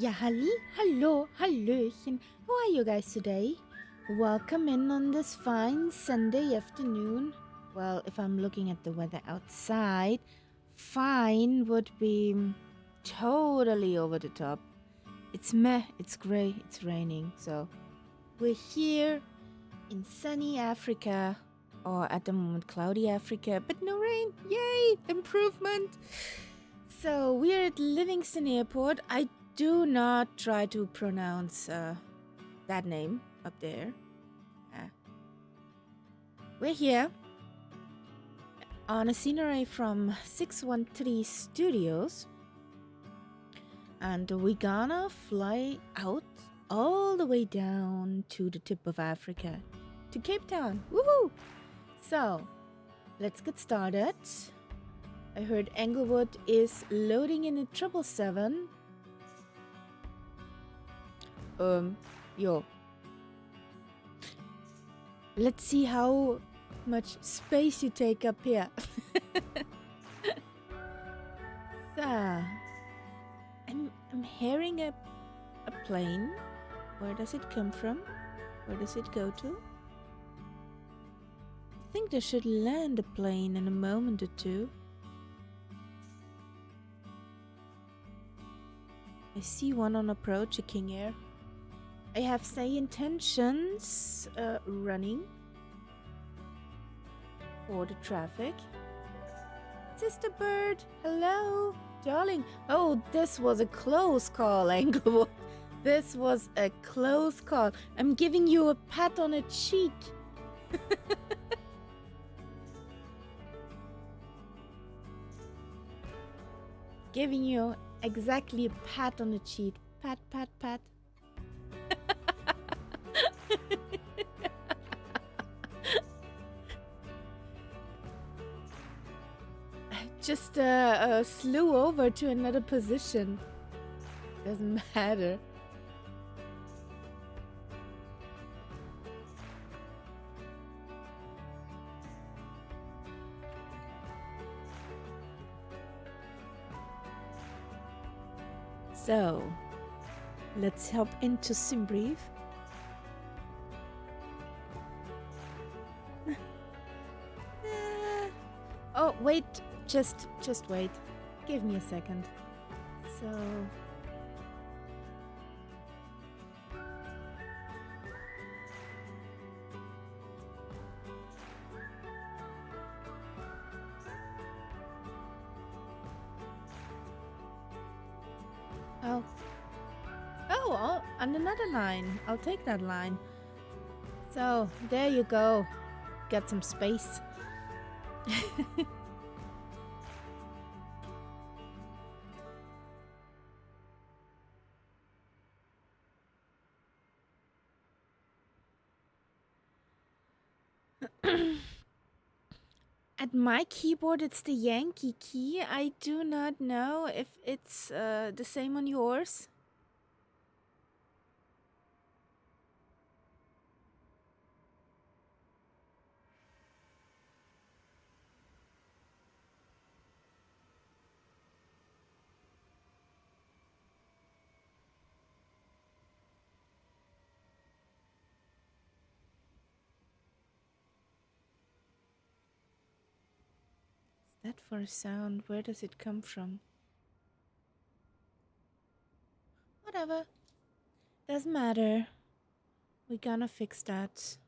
Ja, hallo, hallöchen. How are you guys today? Welcome in on this fine Sunday afternoon. Well, if I'm looking at the weather outside, fine would be totally over the top. It's meh, it's grey, it's raining. So we're here in sunny Africa, or at the moment cloudy Africa, but no rain. Yay, improvement. So we're at Livingstone Airport. I do not try to pronounce that name up there. We're here on a scenery from 613 Studios, and we're gonna fly out all the way down to the tip of Africa, to Cape Town. Woohoo! So let's get started. I heard Englewood is loading in a 777. Yo. Let's see how much space you take up here. So, I'm hearing a plane. Where does it come from? Where does it go to? I think they should land a plane in a moment or two. I see one on approach, a King Air. I have SayIntentions running for the traffic. Sister Bird, hello, darling. Oh, this was a close call, Englewood. This was a close call. I'm giving you a pat on the cheek. Giving you exactly a pat on the cheek. Pat, pat, pat. Just slew over to another position. Doesn't matter. So, let's hop into SimBrief. Oh, wait. Just wait. Give me a second. So... Oh, on another line. I'll take that line. So, there you go. Got some space. At my keyboard, it's the Yankee key. I do not know if it's the same on yours. That for a sound, where does it come from? Whatever. Doesn't matter. We're gonna fix that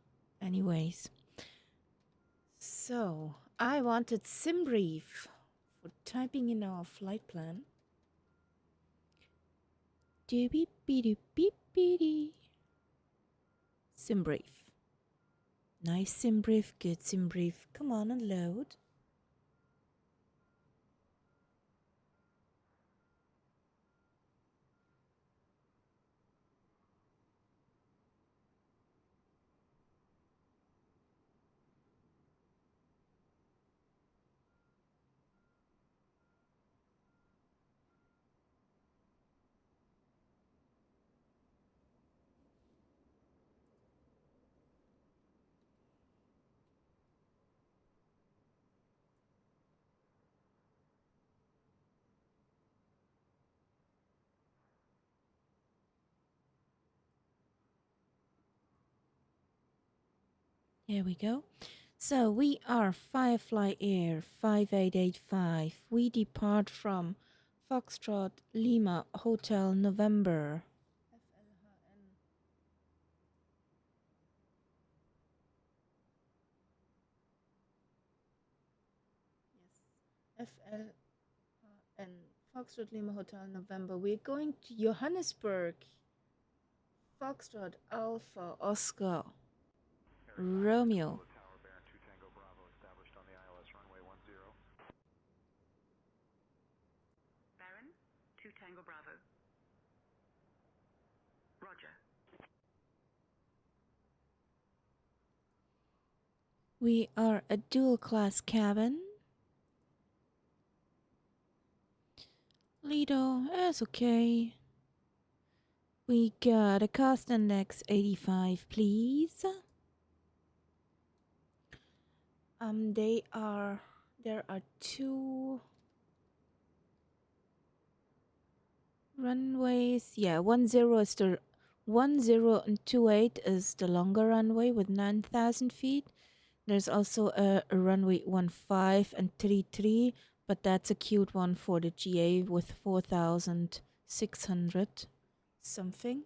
anyways. So, I wanted SimBrief for typing in our flight plan. Doobie beep beep beep. SimBrief. Nice SimBrief, good SimBrief. Come on and load. Here we go. So we are Firefly Air 5885. We depart from Foxtrot Lima Hotel November. FLHN. Yes. FLHN. Foxtrot Lima Hotel November. We're going to Johannesburg. Foxtrot Alpha Oscar Romeo. Baron, 2 Tango Bravo. Roger. We are a dual class cabin. Lido is okay. We got a cost index 85, please. There are 2 runways. Yeah, 10 is the 10 and 28 is the longer runway with 9,000 feet. There's also a runway 15 and 33, but that's a cute one for the GA with 4,600 something.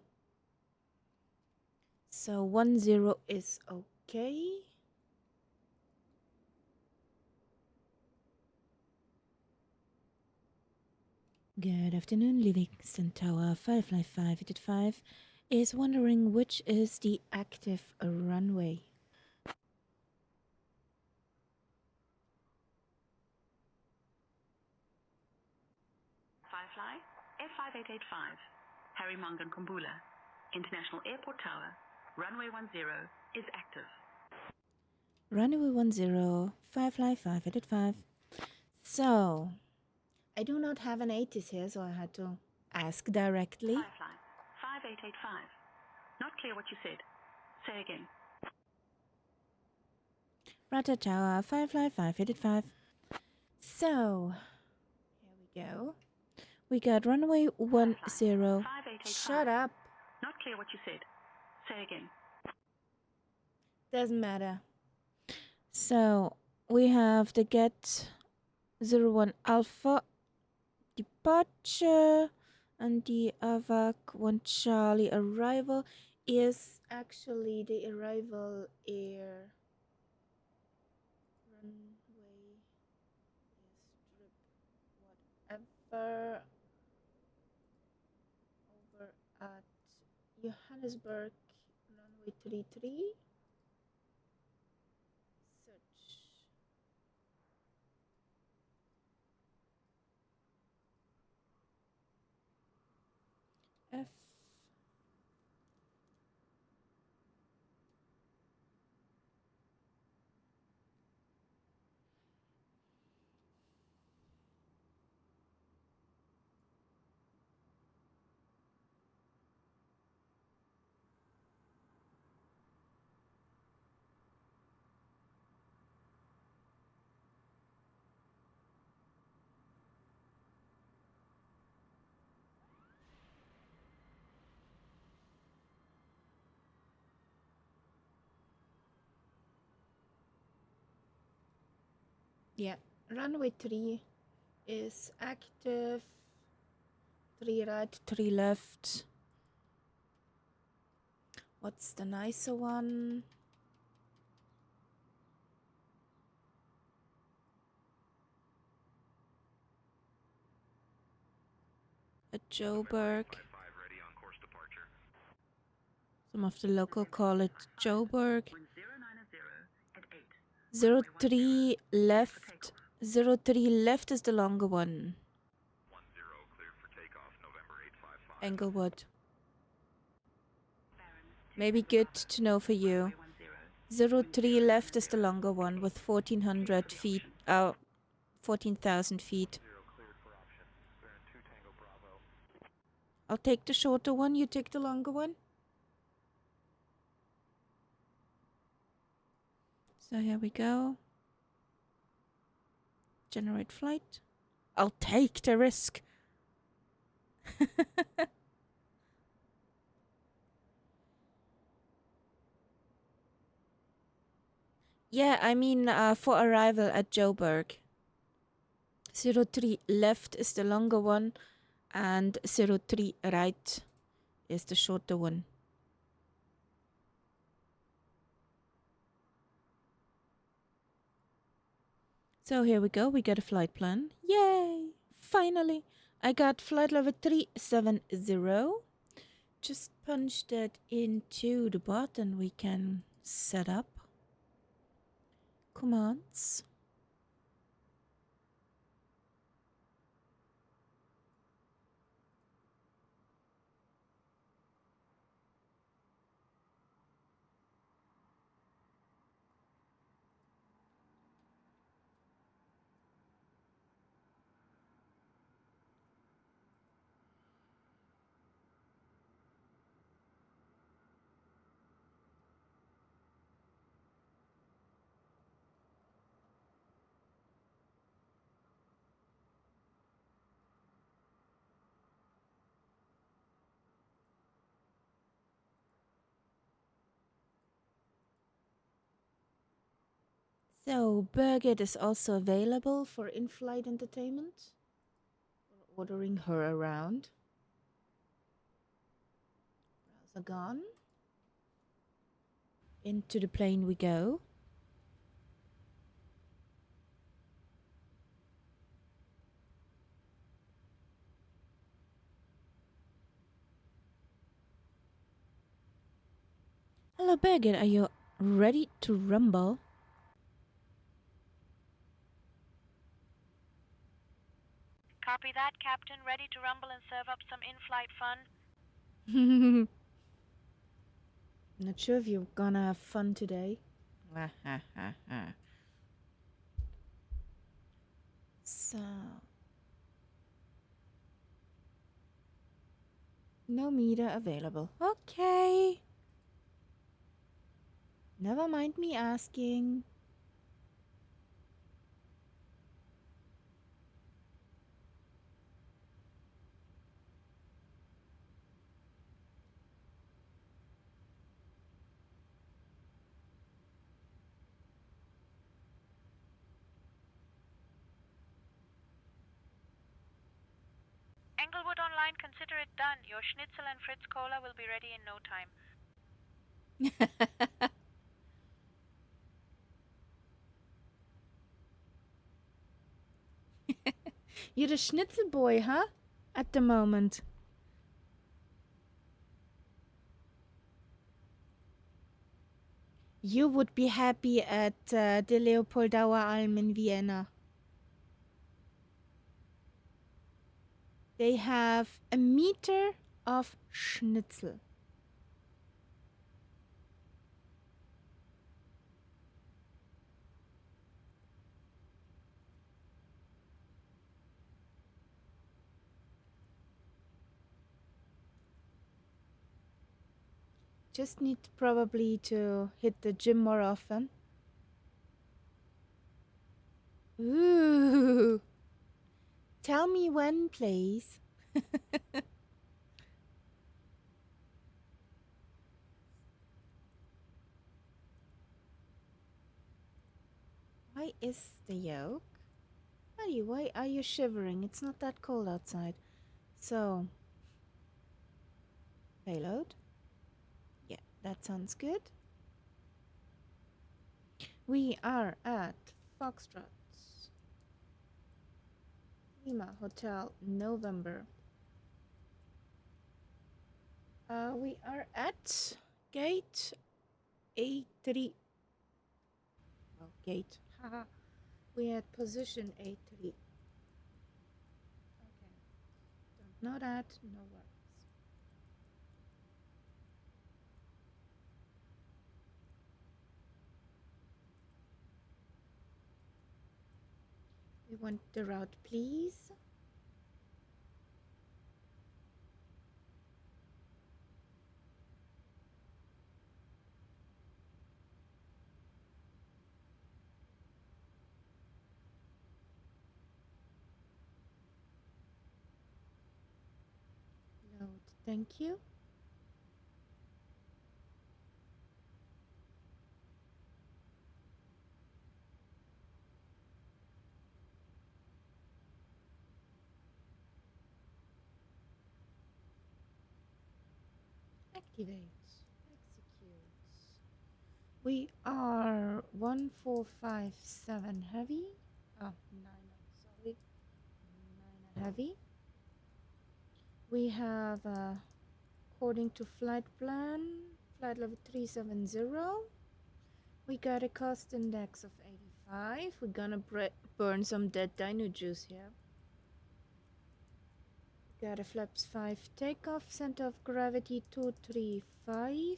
So 10 is okay. Good afternoon, Livingstone Tower 55585 is wondering which is the active runway. Firefly, F5885. Harry Mangan Kumbula. International Airport Tower. Runway 10 is active. Runway 10, Firefly 585. So, I do not have an 80s here, so I had to ask directly. Firefly, 5885. Not clear what you said. Say again. Rata Tower, Firefly 585. So, here we go. We got runway 10. Shut up. Not clear what you said. Say again. Doesn't matter. So, we have the get 01 Alpha departure and the AVAC 1 Charlie arrival is actually the arrival air runway strip whatever over at Johannesburg runway 33 search F yeah, runway 3 is active. 3 right, 3 left. What's the nicer one? A Joburg. Some of the local call it Joburg. 03 left. 03 left is the longer one. Englewood. Maybe good to know for you. 03 left is the longer one with 1,400 feet. 14,000 feet. I'll take the shorter one. You take the longer one. So here we go. Generate flight. I'll take the risk. Yeah, I mean for arrival at Joburg. 03 left is the longer one, and 03 right is the shorter one. So here we go. We got a flight plan. Yay! Finally, I got flight level 370. Just punch that into the button. We can set up commands. So, Birgit is also available for in flight entertainment or ordering her around. Browser gone. Into the plane we go. Hello, Birgit. Are you ready to rumble? Copy that, Captain. Ready to rumble and serve up some in-flight fun? Not sure if you're gonna have fun today. So, no meter available. Okay. Never mind me asking. Englewood Online, consider it done. Your schnitzel and Fritz Cola will be ready in no time. You're the schnitzel boy, huh? At the moment. You would be happy at the Leopoldauer Alm in Vienna. They have a meter of schnitzel. Just need probably to hit the gym more often. Ooh. Tell me when, please. Why is the yolk? Buddy, why are you shivering? It's not that cold outside. So, payload. Yeah, that sounds good. We are at Foxtrot. Lima Hotel, November. We are at gate A3. Well, gate. Haha. We at position A3. Okay. Don't know that. No worries. We want the route, please. Load. Thank you. Activate. Execute. We are 1457 heavy. Oh, 9, sorry. 9 heavy. We have, according to flight plan, flight level 370. We got a cost index of 85. We're gonna burn some dead dino juice here. We got a flaps 5 takeoff, center of gravity 235.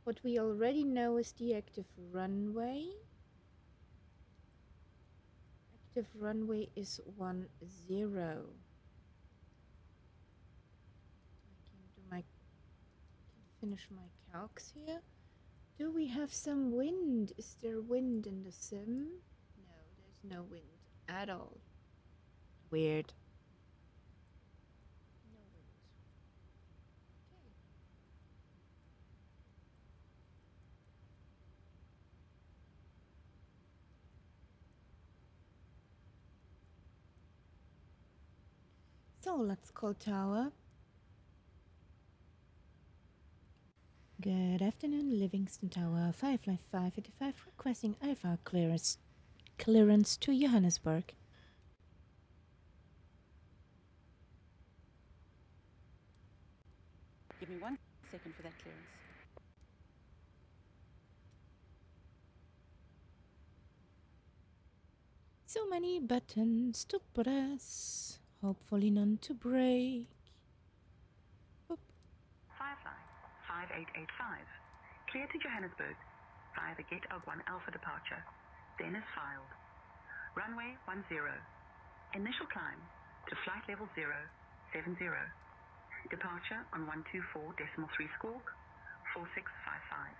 What we already know is the active runway. Active runway is 10. I can finish my calcs here. Do we have some wind? Is there wind in the sim? No, there's no wind at all. Weird. No wind. Okay. So let's call tower. Good afternoon, Livingstone Tower, Firefly 585, requesting FAOR clearance to Johannesburg. Give me 1 second for that clearance. So many buttons to press, hopefully none to break. Boop. Firefly 5885. Clear to Johannesburg via the Get of 1 Alpha departure. Then is filed. Runway 10. Initial climb to flight level 070. Departure on 124.3 squawk 4655.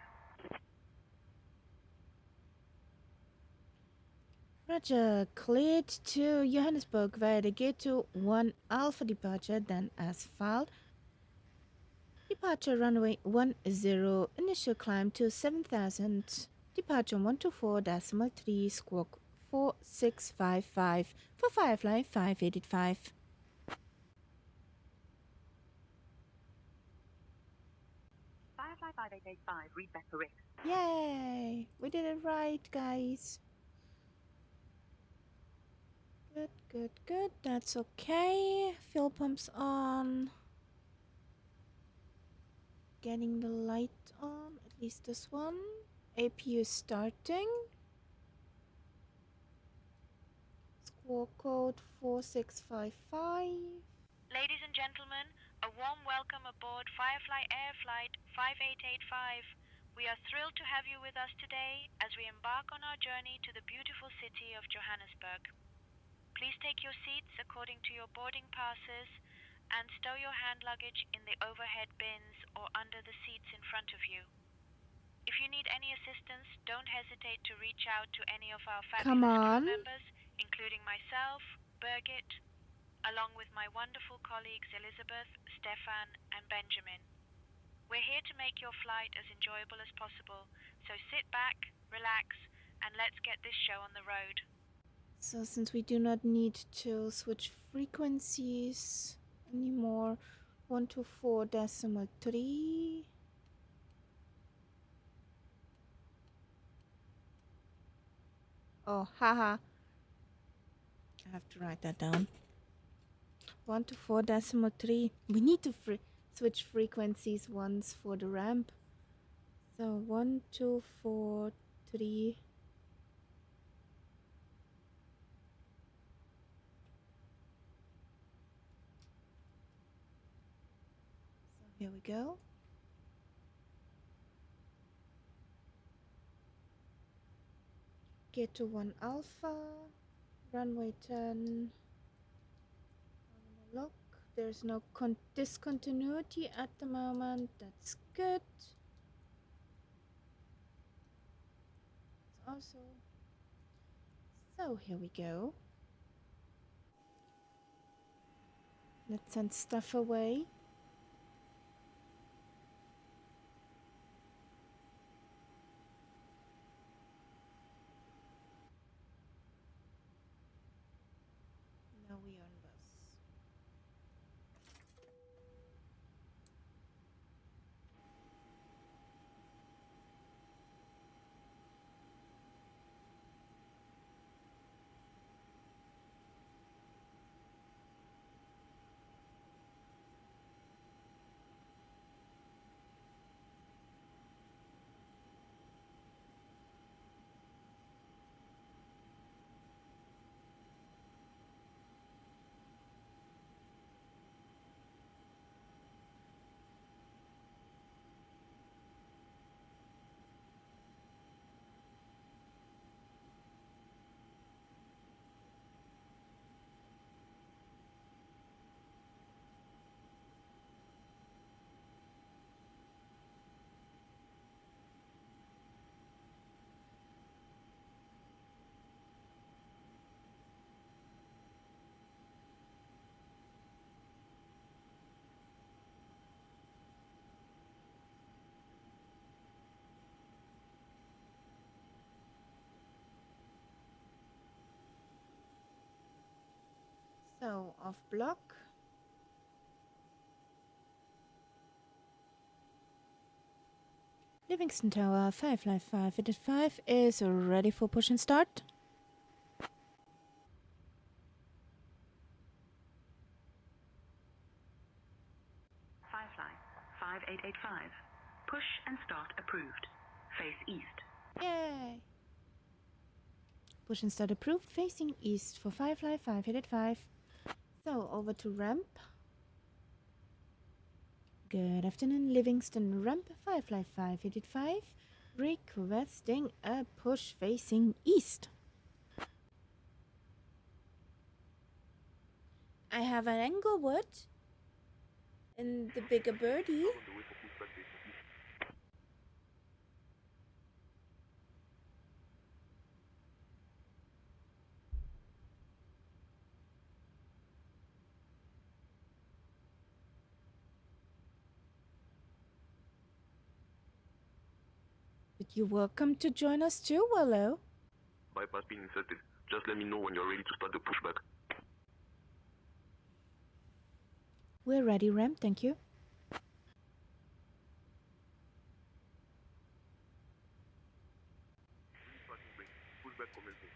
Roger, cleared to Johannesburg via the Gate to 1 Alpha departure, then as filed. Departure runway 10, initial climb to 7,000. Departure 124.3 squawk 4655 for Firefly 585. Firefly 5885, read back correct. Yay! We did it right, guys. Good, good, good. That's okay. Fuel pumps on. Getting the light on, at least this one. APU starting. Squawk code 4655. Ladies and gentlemen, a warm welcome aboard Firefly Air Flight 5885. We are thrilled to have you with us today as we embark on our journey to the beautiful city of Johannesburg. Please take your seats according to your boarding passes and stow your hand luggage in the overhead bins or under the seats in front of you. If you need any assistance, don't hesitate to reach out to any of our Come fabulous on. crew members, including myself, Birgit, along with my wonderful colleagues Elizabeth, Stefan, and Benjamin. We're here to make your flight as enjoyable as possible, so sit back, relax, and let's get this show on the road. So since we do not need to switch frequencies anymore, 124.3. Oh, haha. I have to write that down. 124.3. We need to switch frequencies once for the ramp. So 1243. So here we go. Get to 1 Alpha. Runway 10. Look, there's no discontinuity at the moment. That's good. It's also. So here we go. Let's send stuff away. Now we are on bus. So, off block. Livingstone Tower, Firefly 585 is ready for push and start. Firefly 5885. Push and start approved. Face east. Yay! Push and start approved, facing east for Firefly 585. So, over to ramp. Good afternoon, Livingstone ramp, Firefly 585. Requesting a push facing east. I have an Englewood and the bigger birdie. But you're welcome to join us too, Willow. Bypass being inserted. Just let me know when you're ready to start the pushback. We're ready, ramp, thank you. Pushback commencing.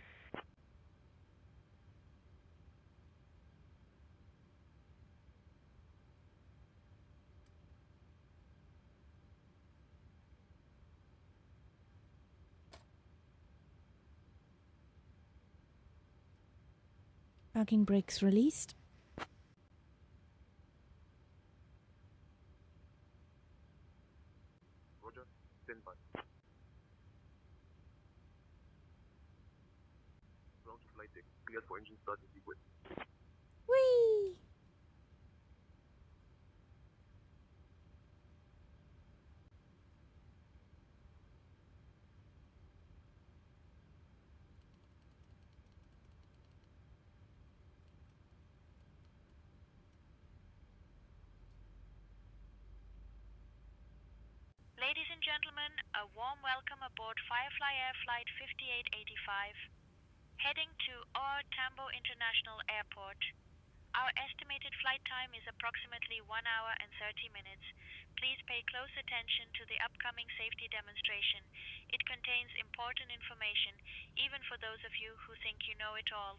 Parking brakes released. Roger, stand by. Ground to flight deck. Cleared for engine start in sequence. Whee! Ladies and gentlemen, a warm welcome aboard Firefly Air Flight 5885, heading to OR Tambo International Airport. Our estimated flight time is approximately 1 hour and 30 minutes. Please pay close attention to the upcoming safety demonstration. It contains important information, even for those of you who think you know it all.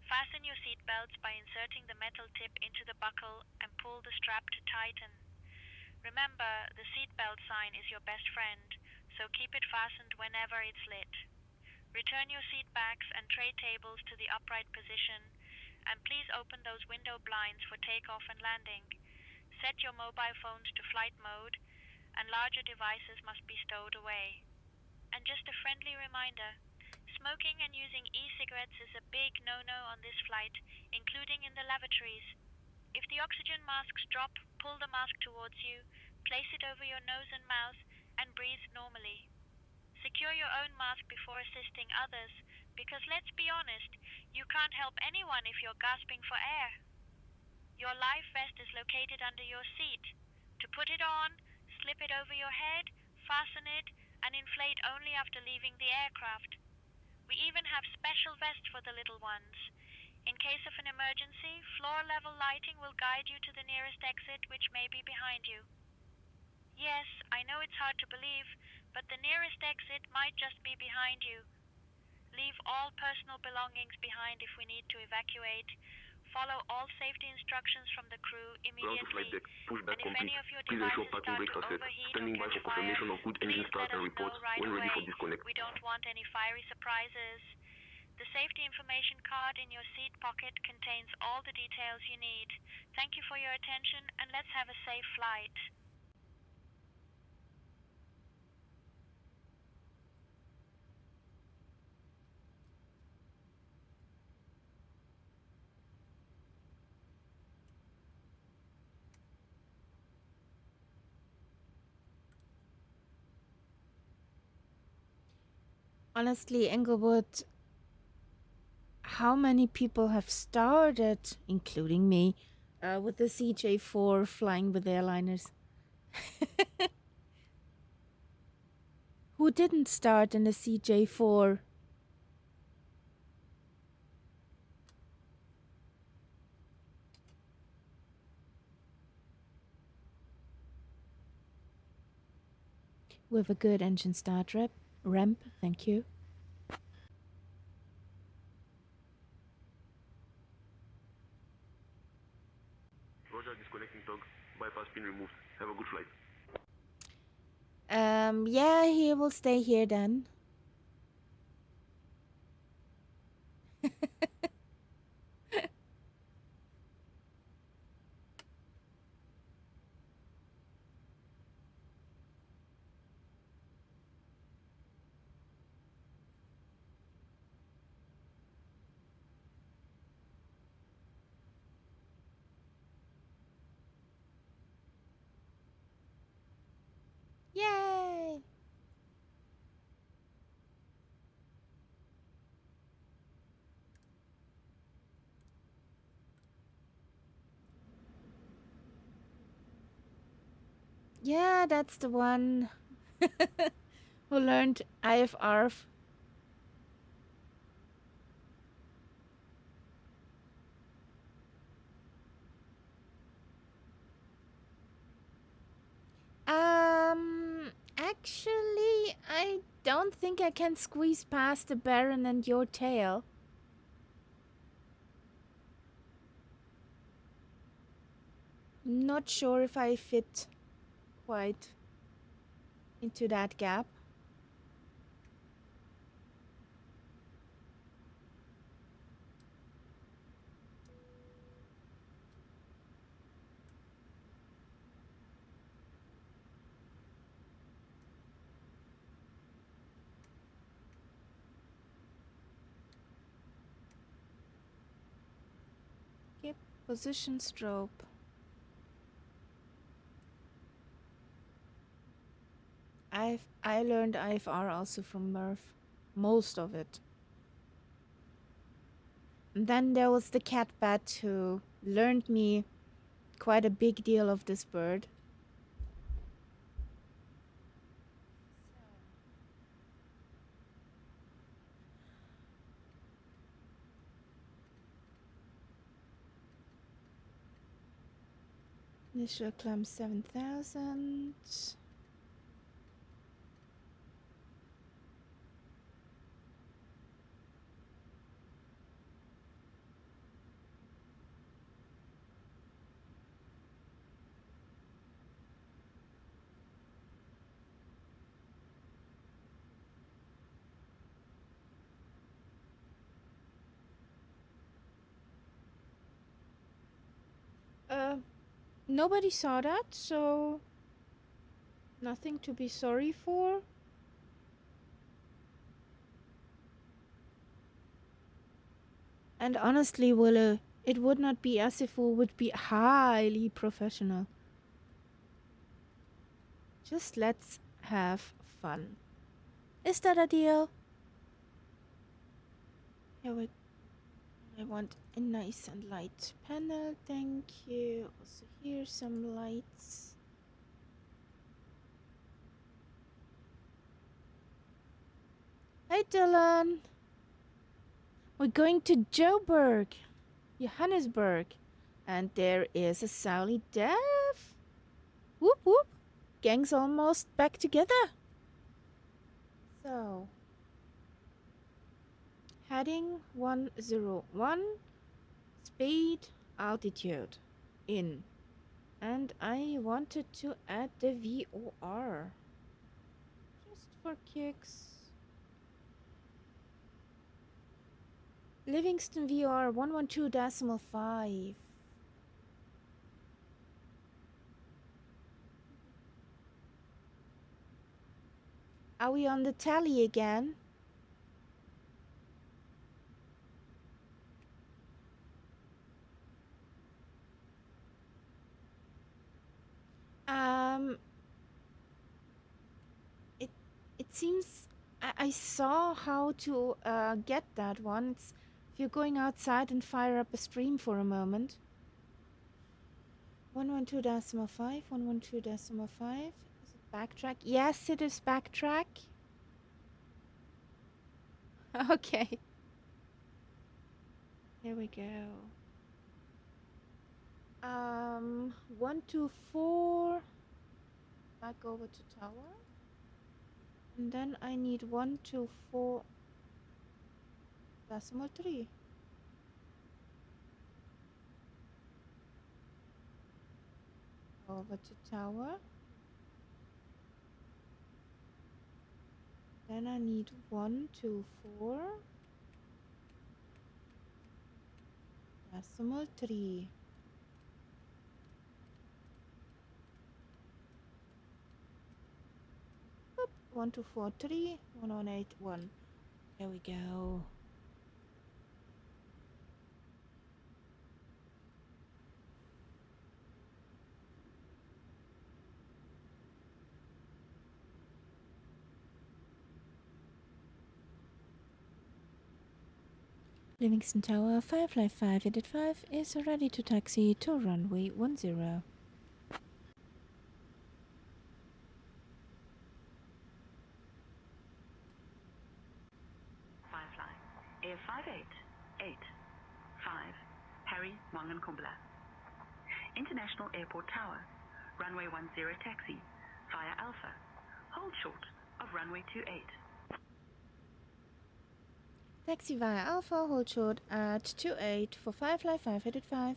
Fasten your seatbelts by inserting the metal tip into the buckle and pull the strap to tighten. Remember, the seatbelt sign is your best friend, so keep it fastened whenever it's lit. Return your seat backs and tray tables to the upright position, and please open those window blinds for takeoff and landing. Set your mobile phones to flight mode, and larger devices must be stowed away. And just a friendly reminder, smoking and using e-cigarettes is a big no-no on this flight, including in the lavatories. If the oxygen masks drop, pull the mask towards you, place it over your nose and mouth, and breathe normally. Secure your own mask before assisting others, because let's be honest, you can't help anyone if you're gasping for air. Your life vest is located under your seat. To put it on, slip it over your head, fasten it, and inflate only after leaving the aircraft. We even have special vests for the little ones. In case of an emergency, floor-level lighting will guide you to the nearest exit, which may be behind you. Yes, I know it's hard to believe, but the nearest exit might just be behind you. Leave all personal belongings behind if we need to evacuate. Follow all safety instructions from the crew Ground to immediately. flight deck. Pushback And if complete. any of your Please ensure devices parking start brakes to are set. overheat or Standing by catch for confirmation fire, of good engine please start let and us report know right when ready for away. disconnect. We don't want any fiery surprises. The safety information card in your seat pocket contains all the details you need. Thank you for your attention, and let's have a safe flight. Honestly, Englewood, how many people have started, including me, with the CJ4 flying with airliners? Who didn't start in the CJ4? with a good engine start ramp. Thank you. Roger, disconnecting tug. Bypass pin removed. Have a good flight. Yeah, he will stay here then. Yay! Yeah, that's the one who learned IFR. Actually, I don't think I can squeeze past the Baron and your tail. Not sure if I fit quite into that gap. Yep, position strobe. I learned IFR also from Murph. Most of it. And then there was the cat bat who learned me quite a big deal of this bird. Initial climb 7,000. Nobody saw that, so nothing to be sorry for. And honestly, Willow, it would not be as if we would be highly professional. Just let's have fun. Is that a deal? Here I want a nice and light panel, thank you. Also here some lights. Hi Dylan! We're going to Johannesburg. And there is a Sally Dev. Whoop whoop. Gang's almost back together. So, heading 101, speed, altitude, in. And I wanted to add the VOR. Just for kicks. Livingstone VOR 112.5. Are we on the tally again? It seems I saw how to get that one. It's if you're going outside and fire up a stream for a moment. 112.5, 112.5. Is it backtrack? Yes, it is backtrack. Okay. Here we go. 124. Back over to tower. And then I need 124 decimal 3. Over to tower. Then I need 124 decimal 3. Oop, 1243 1181. There we go. Livingstone Tower, Firefly 585 is ready to taxi to runway 10. Firefly, Air 58885, Harry Wangankumbula. International Airport Tower, runway 10 taxi, via Alpha. Hold short of runway 28. Taxi via Alpha, hold short at 28 for Firefly 585.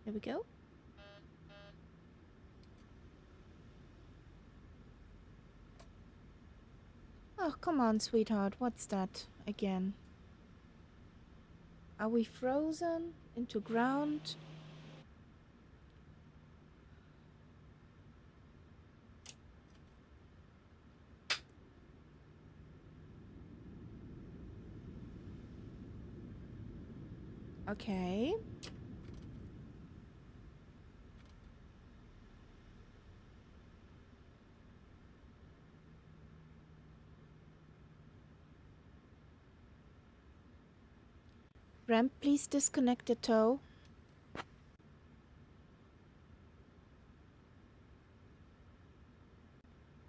There we go. Oh, come on, sweetheart. What's that again? Are we frozen into ground? Okay. Ramp, please disconnect the tow.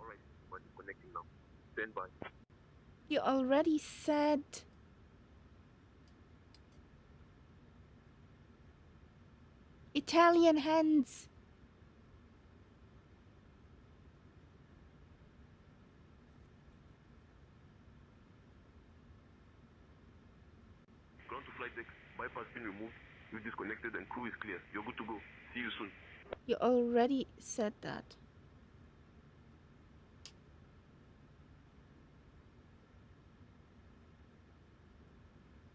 Alright, we're disconnecting now. Stand by. You already said. Italian hands. Ground to flight deck. Bypass been removed. You disconnected and crew is clear. You're good to go. See you soon. You already said that.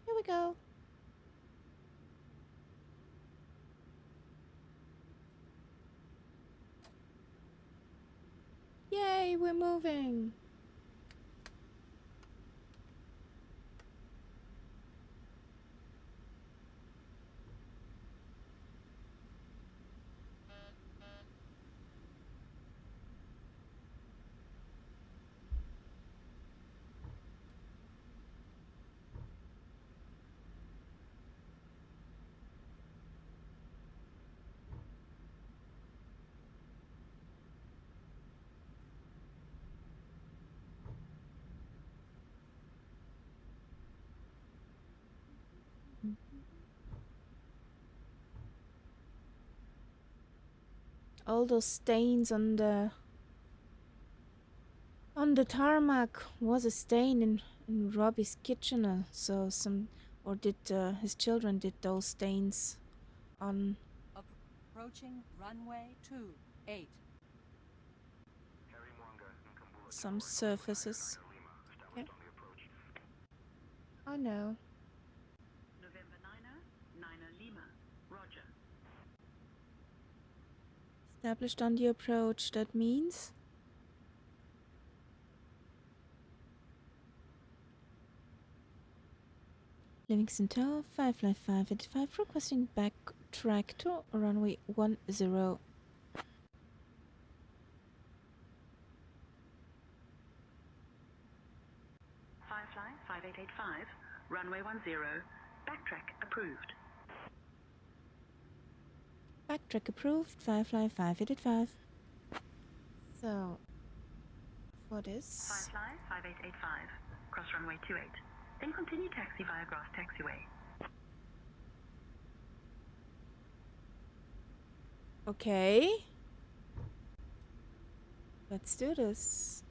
Here we go. Yay, we're moving. All those stains on the tarmac was a stain in Robbie's kitchen. So did his children did those stains on Approaching runway 28. some surfaces. Okay. Oh no. November 90, Lima, Roger. Established on the approach, that means Livingstone Tower, Firefly 585, requesting backtrack to runway 10. Firefly 5885, runway 10, backtrack approved. Backtrack approved, Firefly 585. So, for this, Firefly 5885, cross runway 28. Then continue taxi via grass taxiway. okay. Let's do this.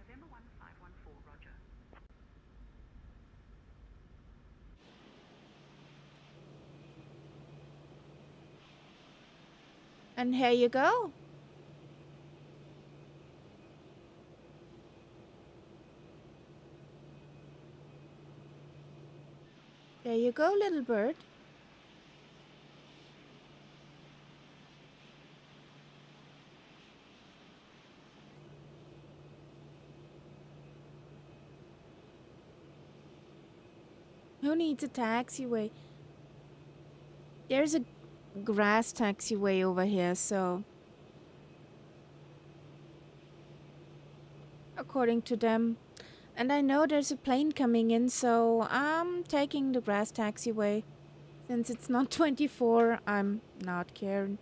November 1514, Roger. And here you go. There you go, little bird. Who needs a taxiway? There's a grass taxiway over here, so according to them. And I know there's a plane coming in, so I'm taking the grass taxiway. Since it's not 24, I'm not caring.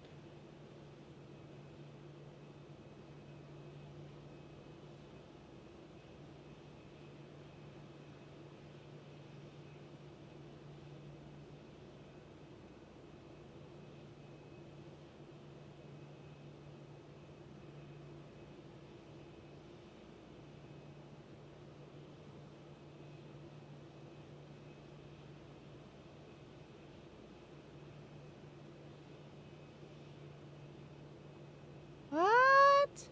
What?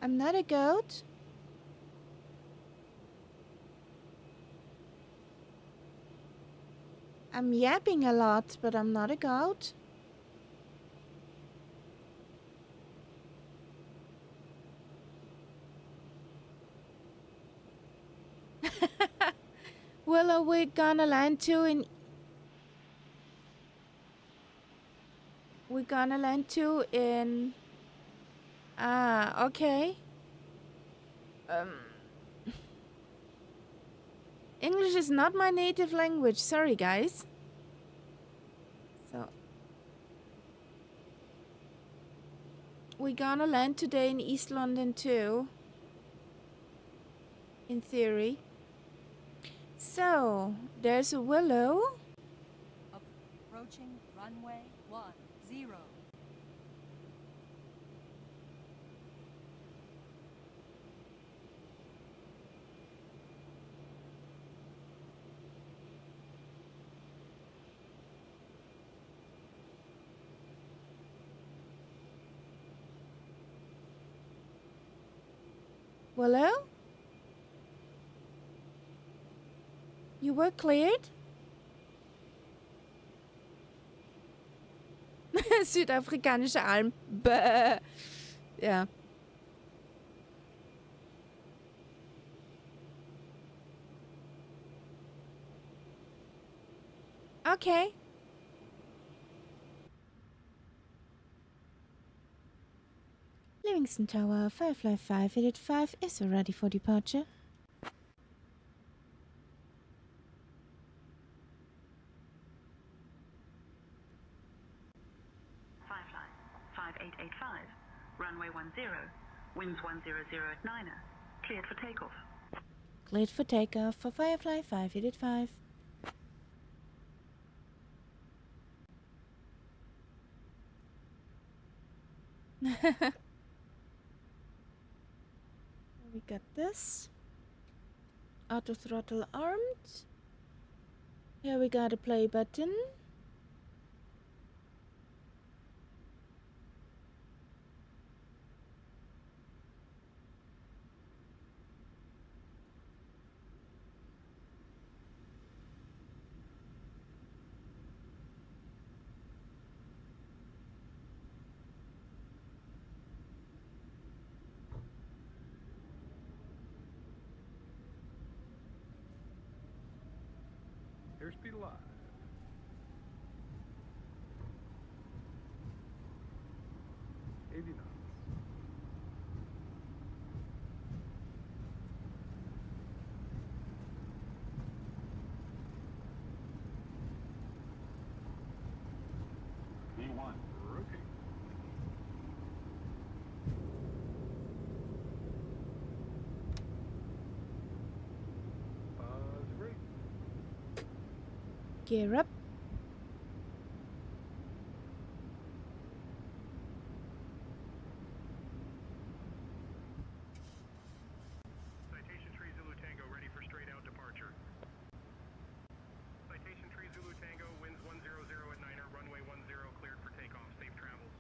I'm not a goat. I'm yapping a lot, but I'm not a goat. Willow, we're gonna land too in... We're gonna land too in... Ah, okay. English is not my native language. Sorry, guys. So... We're gonna land today in East London too. In theory. So, there's a Willow. Approaching runway 10. Willow? You were cleared? Südafrikanische Alm. Bäh. Ja. Okay. Livingstone Tower, Firefly 585 is ready for departure. Firefly 5885, runway 10, winds 100 at Niner, cleared for takeoff. Cleared for takeoff for Firefly 585. We got this. Auto throttle armed. Here we got a play button. Airspeed alive. AV knots. V1. Rotate. Positive rate. Gear up. Citation Tree Zulu Tango ready for straight out departure. Citation Tree Zulu Tango, winds 100 at Niner, runway 10, cleared for takeoff. Safe travels.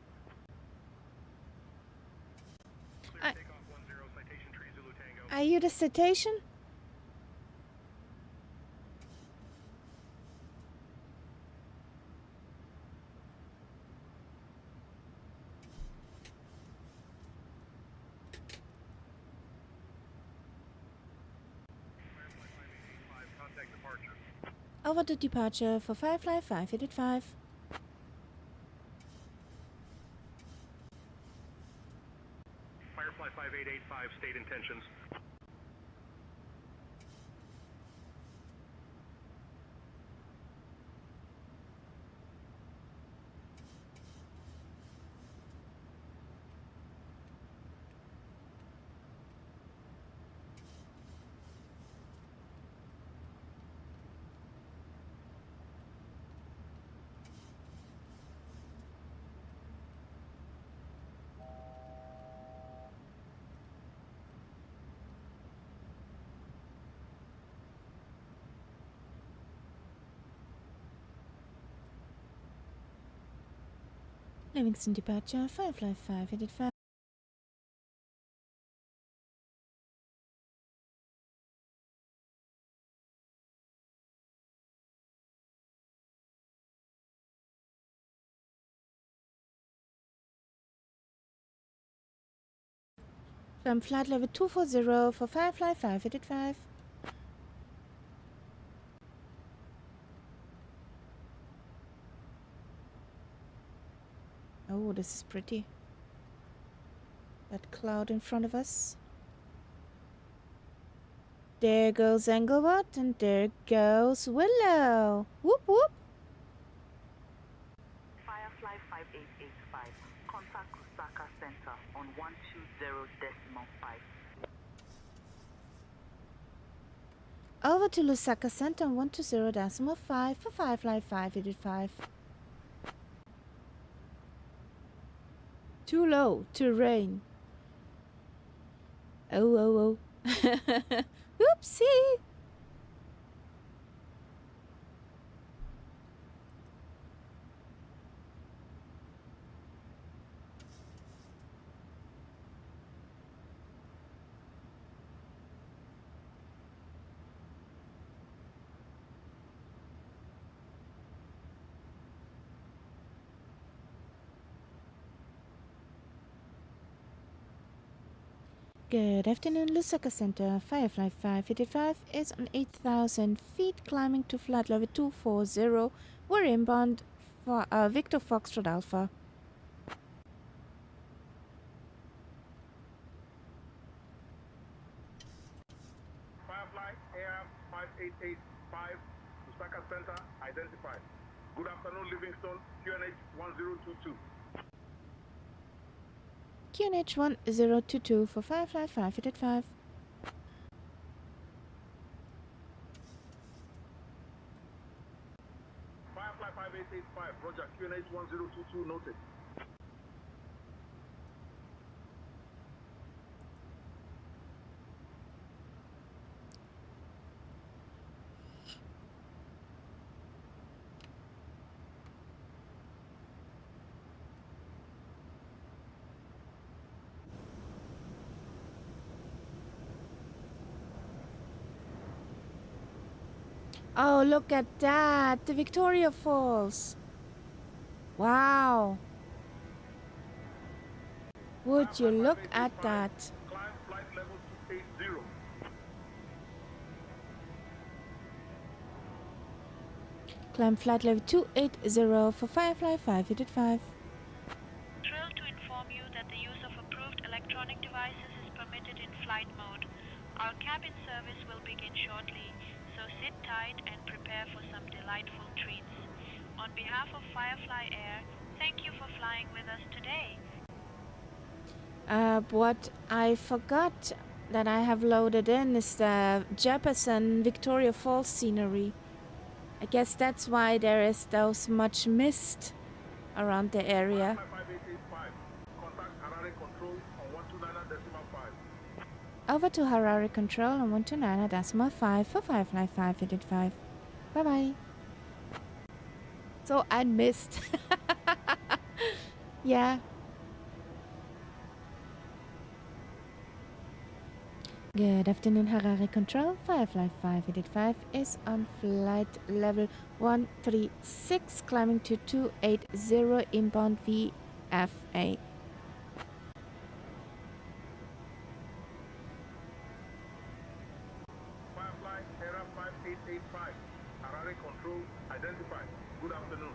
Clear takeoff 10, Citation Tree Zulu Tango. Are you the citation? Firefly 5885, contact departure. Over the departure for Firefly 5885. Firefly 5885, state intentions. Livingstone departure Firefly 5885. From flight level 240 for Firefly 5885. Oh, this is pretty. That cloud in front of us. There goes Engelbert and there goes Willow. Whoop whoop. Firefly 5885, contact Lusaka Center on 120.5. Over to Lusaka Center on 120.5 for Firefly 5885. Too low, too rain. Oh. Oopsie. Good afternoon, Lusaka Center. Firefly 585 is on 8,000 feet, climbing to flight level 240. We're inbound for Victor Foxtrot Alpha. Firefly Air 5885, Lusaka Center identified. Good afternoon, Livingstone, QNH 1022. QNH 1022 for Firefly 585. Firefly 5885, Roger, QNH 1022 noted. Oh, look at that! The Victoria Falls! Wow! Would you look at that? Climb flight level 280. Climb flight level 280 for Firefly 585. Thrilled to inform you that the use of approved electronic devices is permitted in flight mode. Our cabin service will begin shortly, so sit tight and prepare for some delightful treats. On behalf of Firefly Air, thank you for flying with us today. What I forgot that I have loaded in is the Jefferson Victoria Falls scenery. I guess that's why there is those much mist around the area. Firefly 5885. Contact Harare Control on 129.5. Over to Harare Control on 129.5 for Firefly 585. Bye-bye. So I missed. Yeah. Good afternoon, Harare Control. Firefly 585 is on flight level 136, climbing to 280 inbound VFA. Firefly Era 5885. Harare Control identified. Good afternoon.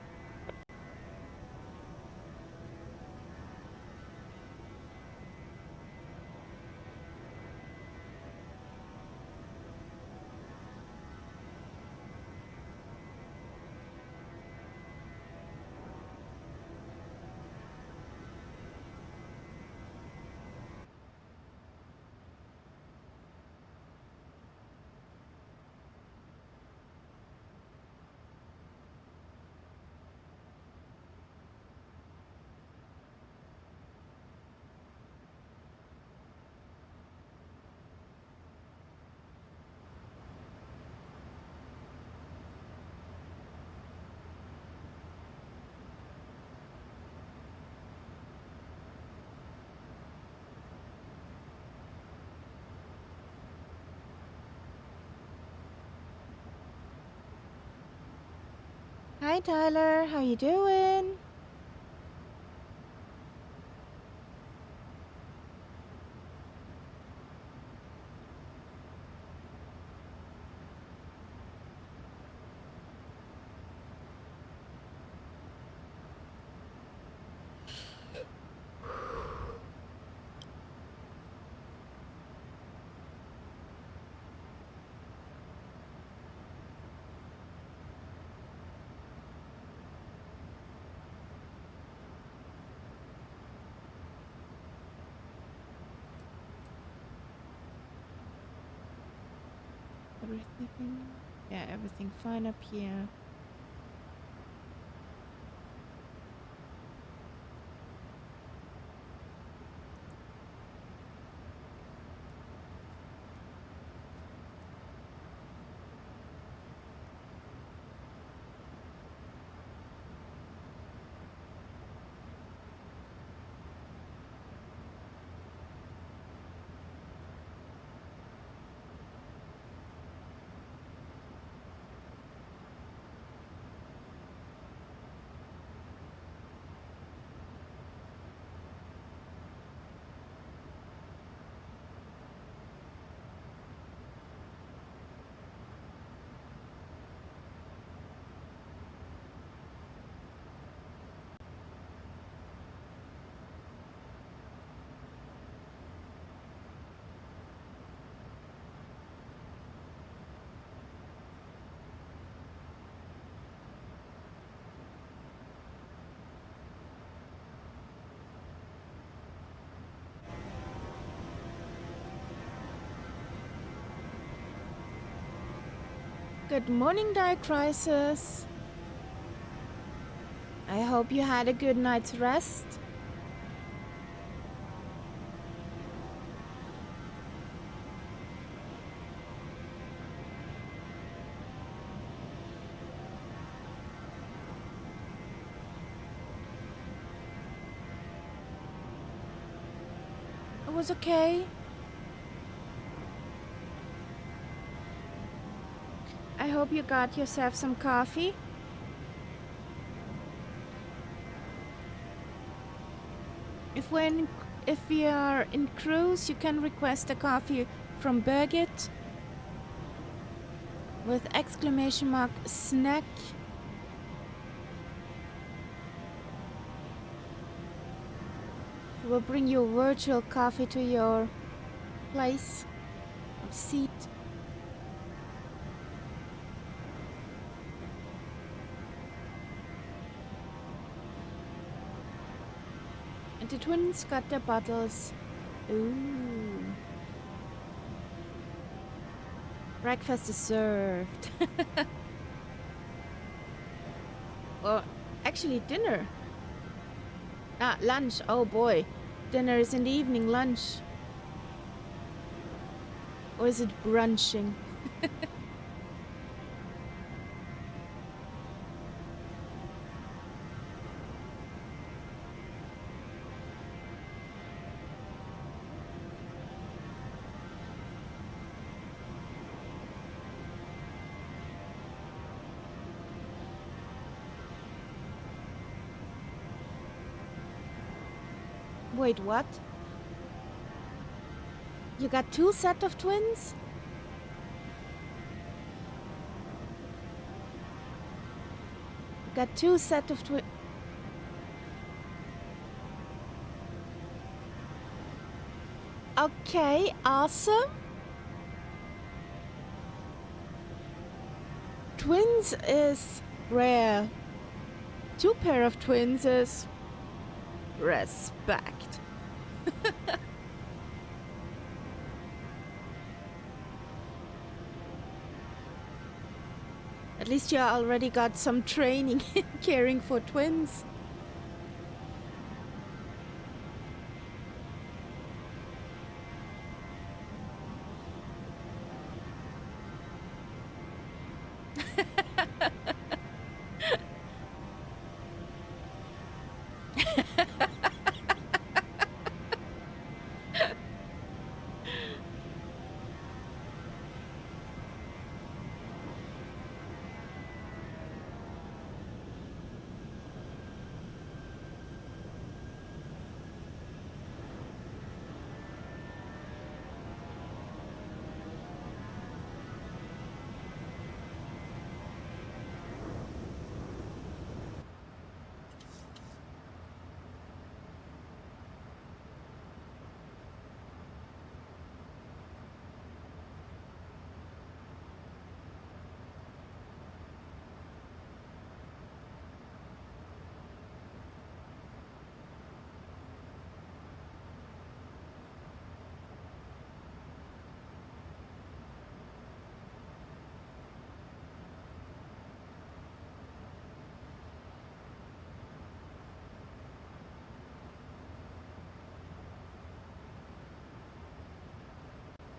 Hi Tyler, how you doing? Everything? Yeah, everything fine up here. Good morning, Dark Crisis. I hope you had a good night's rest. It was okay. I hope you got yourself some coffee. If we are in cruise, you can request a coffee from Birgit with ! snack will bring you virtual coffee to your place or seat. And the twins got their bottles. Ooh. Breakfast is served. Or actually dinner. Lunch. Oh boy. Dinner is in the evening, lunch. Or is it brunching? Wait, what? You got 2 set of twins? You got 2 set of twins. Okay, awesome. Twins is rare. 2 pair of twins is respect. At least you already got some training in caring for twins.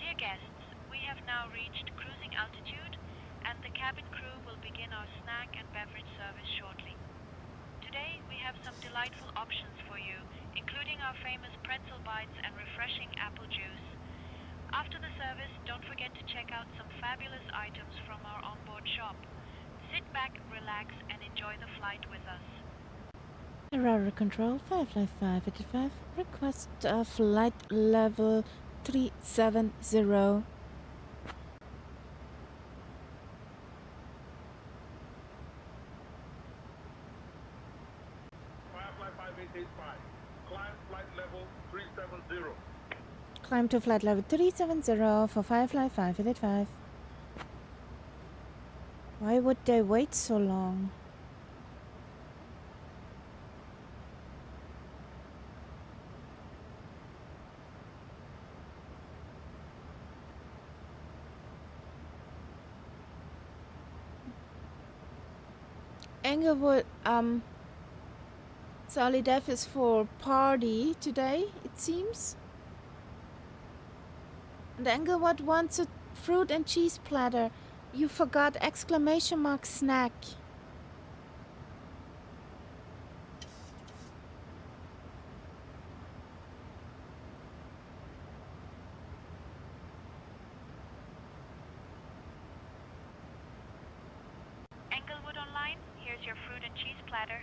Dear guests, we have now reached cruising altitude and the cabin crew will begin our snack and beverage service shortly. Today we have some delightful options for you, including our famous pretzel bites and refreshing apple juice. After the service, don't forget to check out some fabulous items from our onboard shop. Sit back, relax, and enjoy the flight with us. Error control 55585. Request flight level 370. Firefly 5885. Climb flight level 370. Climb to flight level 370 for Firefly 585. Why would they wait so long? Englewood, Solid F is for party today, it seems. And Englewood wants a fruit and cheese platter. You forgot exclamation mark snack. Englewood Online, here's your fruit and cheese platter.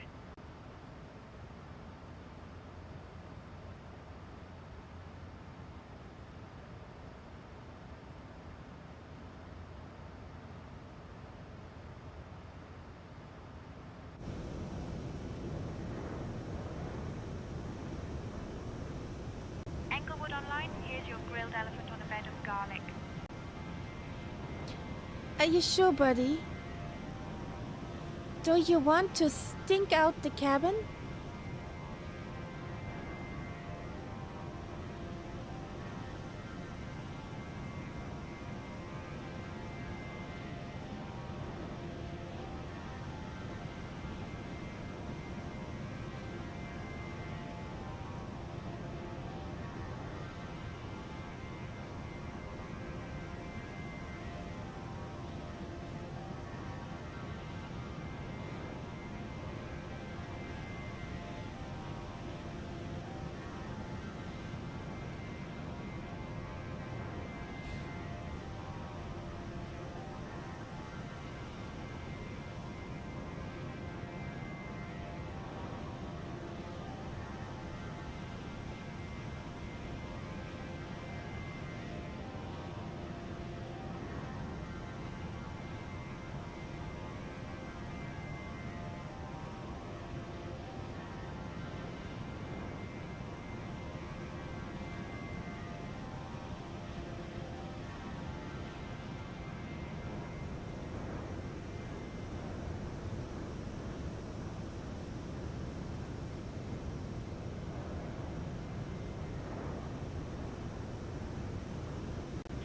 grilled elephant on a bed of garlic. Are you sure, buddy? Do you want to stink out the cabin?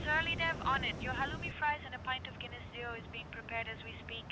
Surly Dev, on it. Your halloumi fries and a pint of Guinness Zero is being prepared as we speak.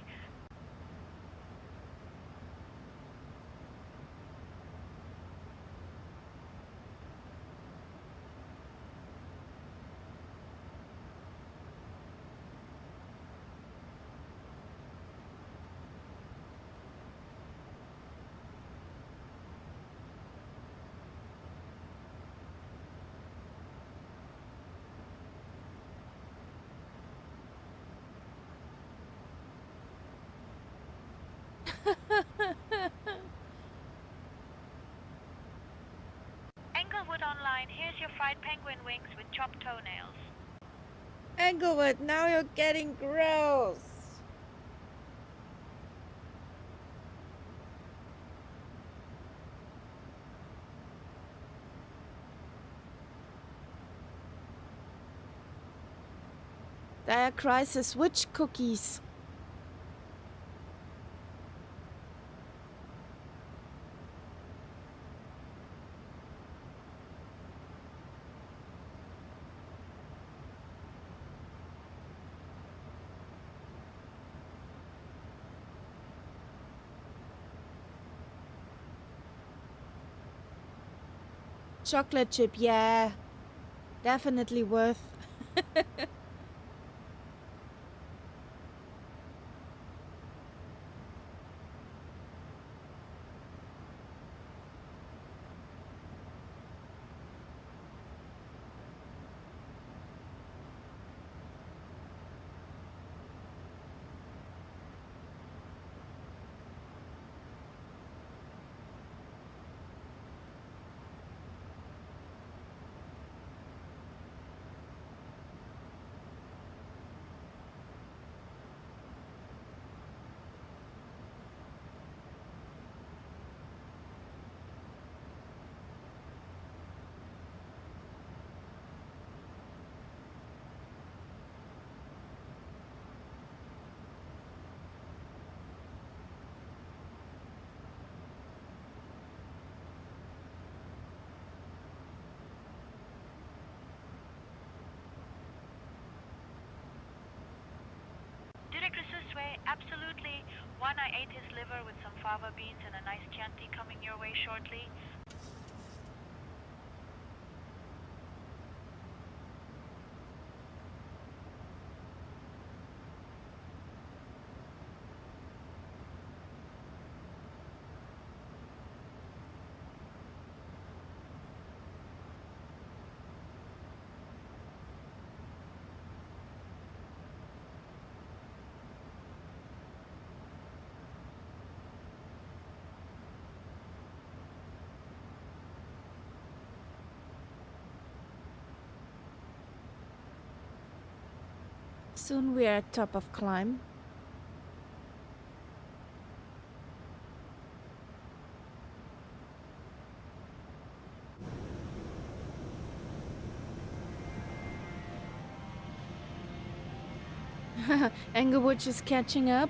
Englewood Online, here's your fried penguin wings with chopped toenails. Englewood, now you're getting gross. Dire Crisis, which cookies? Chocolate chip, yeah. Definitely worth. Director Susway, absolutely. One, I ate his liver with some fava beans and a nice Chianti coming your way shortly. Soon we are at top of climb. Englewood is catching up.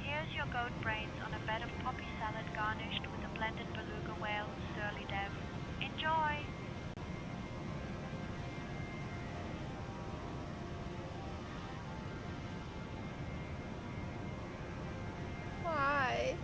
Here's your goat brains on a bed of poppy salad garnished with a blended beluga whale, surly dev. Enjoy! Why?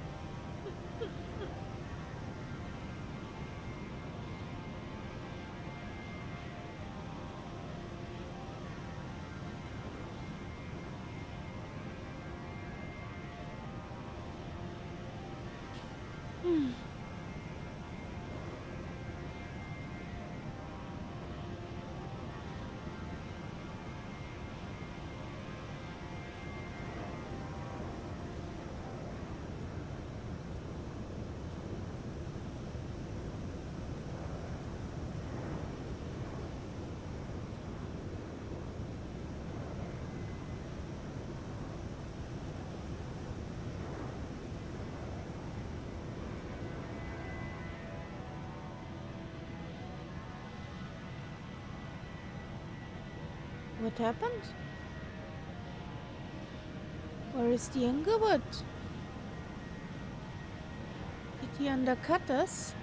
What happened? Where is the Englewood? Did he undercut us?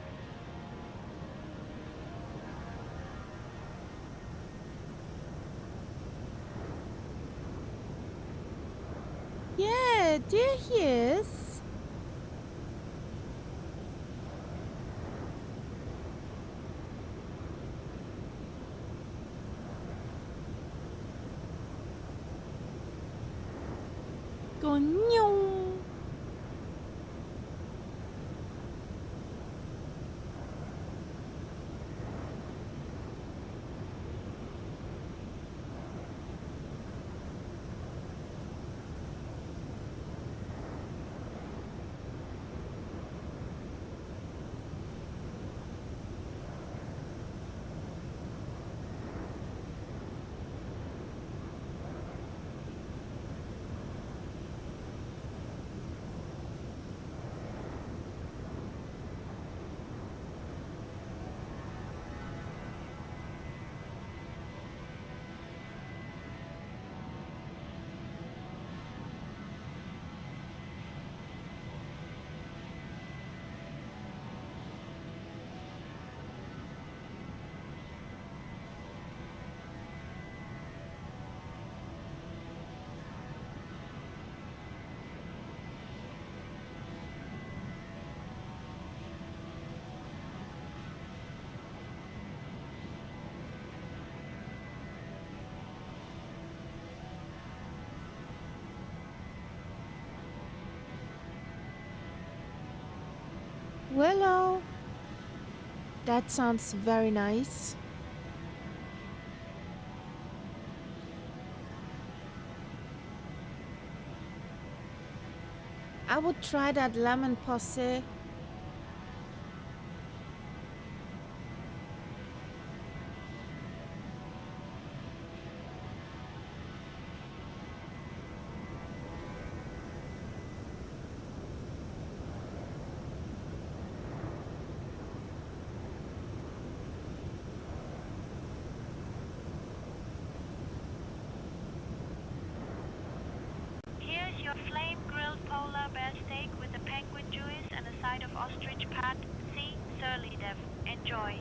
Yeah, there he is. Coño. Willow. That sounds very nice. I would try that lemon posse. Here's your flame-grilled polar bear steak with a penguin juice and a side of ostrich pat. See, surly dev. Enjoy.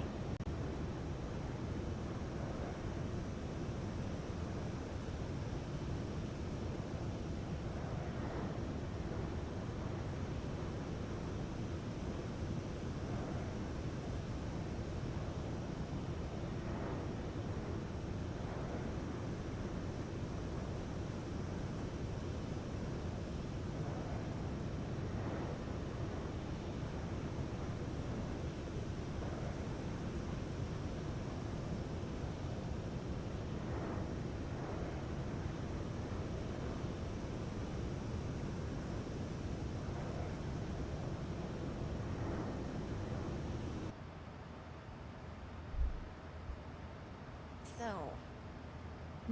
So,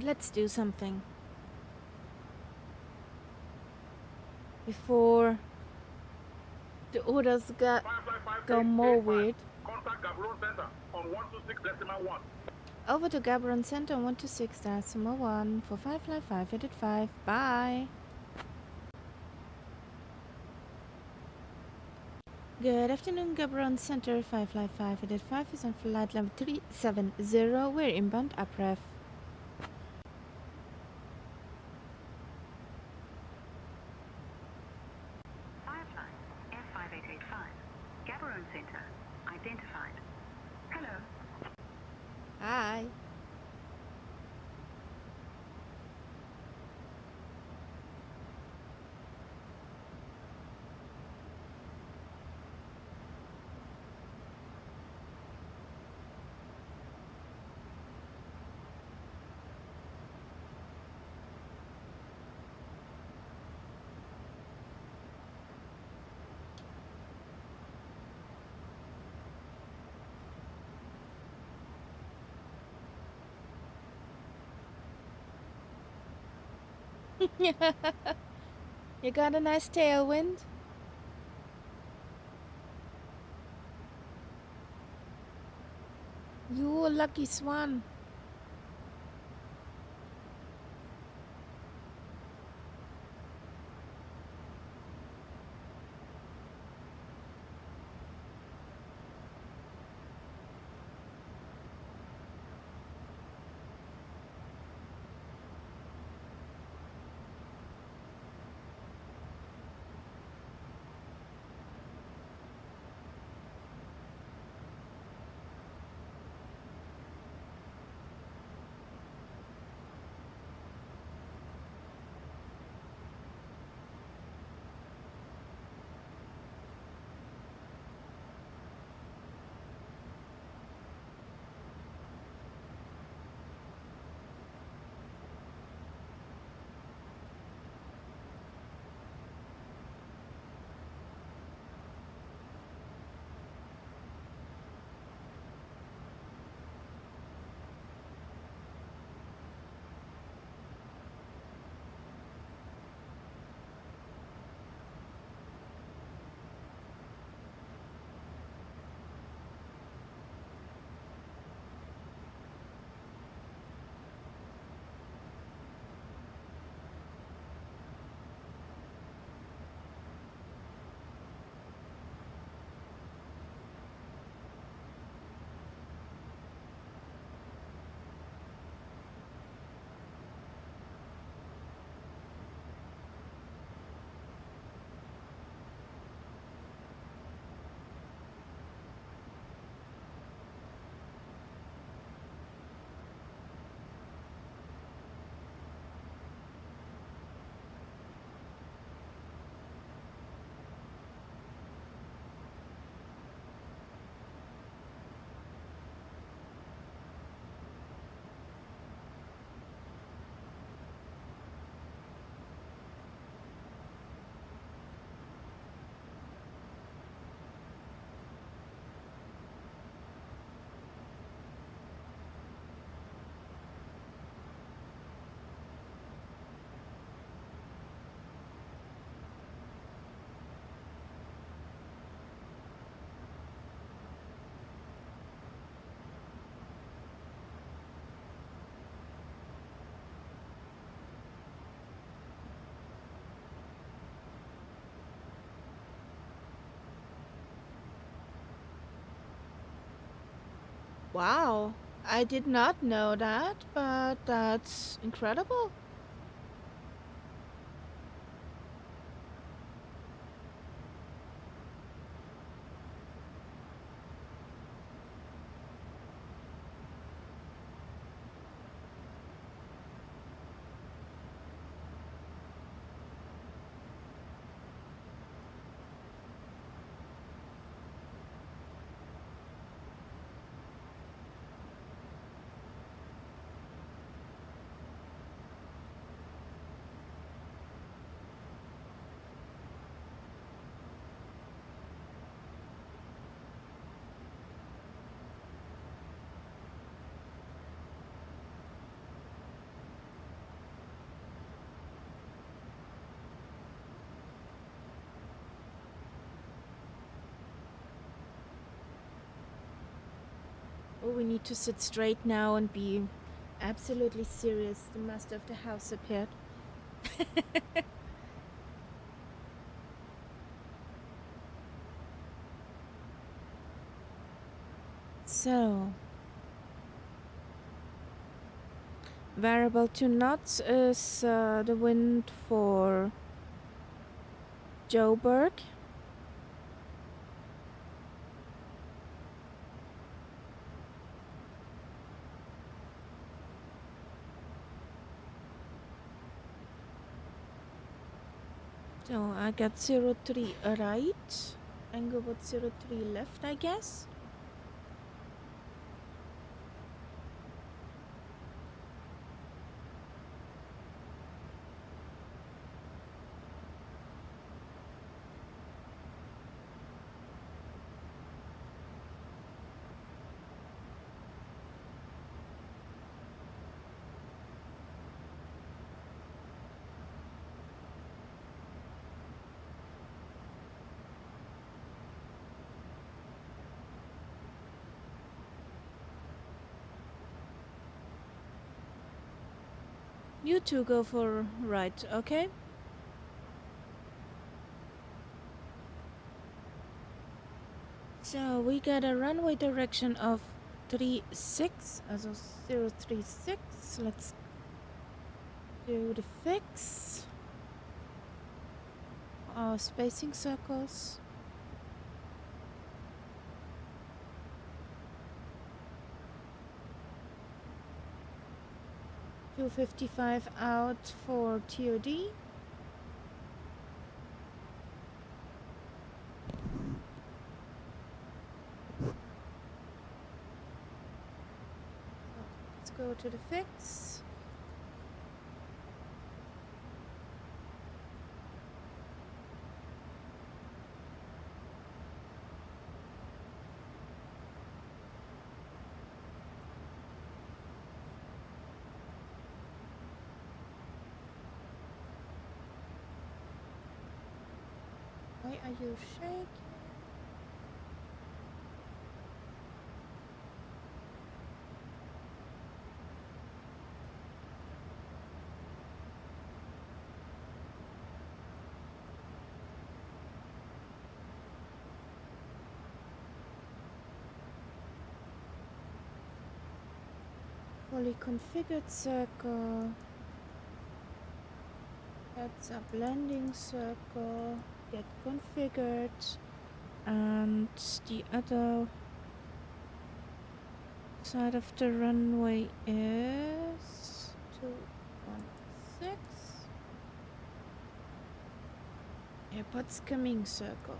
let's do something. Before the orders go more weird. Contact Gaborone Center on 126.1. Over to Gaborone Center 126.1 for Firefly 585. Bye. Good afternoon, Gaborone Center. Firefly 585 is on flight level 370. We're inbound upref. Firefly F5885. Gaborone Center. Identified. Hello. Hi. You got a nice tailwind? You lucky swan. Wow, I did not know that, but that's incredible. Oh, we need to sit straight now and be absolutely serious. The master of the house appeared. So, variable to knots is the wind for Joburg. So I got 03 right, Englewood 03 left, I guess. You two go for right, okay? So we got a runway direction of 36, also 036. Let's do the fix. Spacing circles. 255 out for TOD. Let's go to the fix. Why are you shaking? Fully configured circle. Heads up landing circle. Get configured. And the other side of the runway is 216. Airport skimming circle.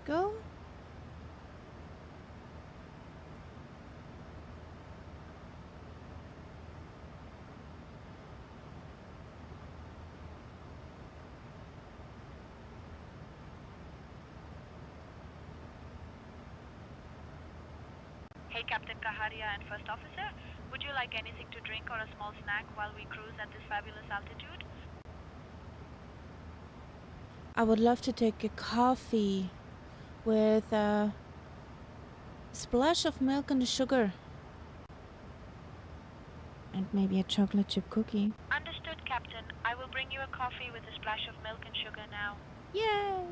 Go. Hey, Captain Kaharia and First Officer, would you like anything to drink or a small snack while we cruise at this fabulous altitude? I would love to take a coffee with a splash of milk and sugar. And maybe a chocolate chip cookie. Understood, Captain. I will bring you a coffee with a splash of milk and sugar now. Yay!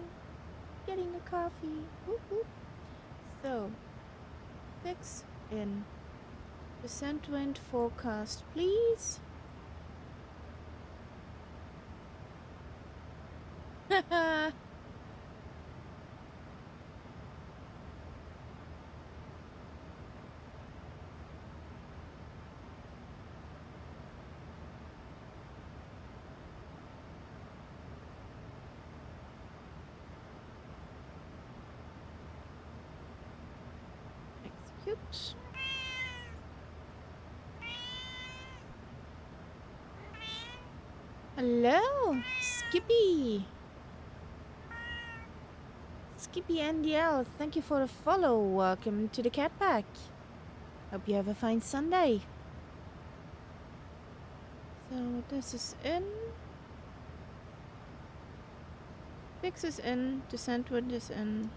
Getting a coffee. Whoop, whoop. So, fix in. Descent wind forecast, please. Haha! Execute. Hello, Skippy. Skippy NDL, thank you for the follow. Welcome to the Cat Pack. Hope you have a fine Sunday. So this is in. Fix is in. Descent wind is in.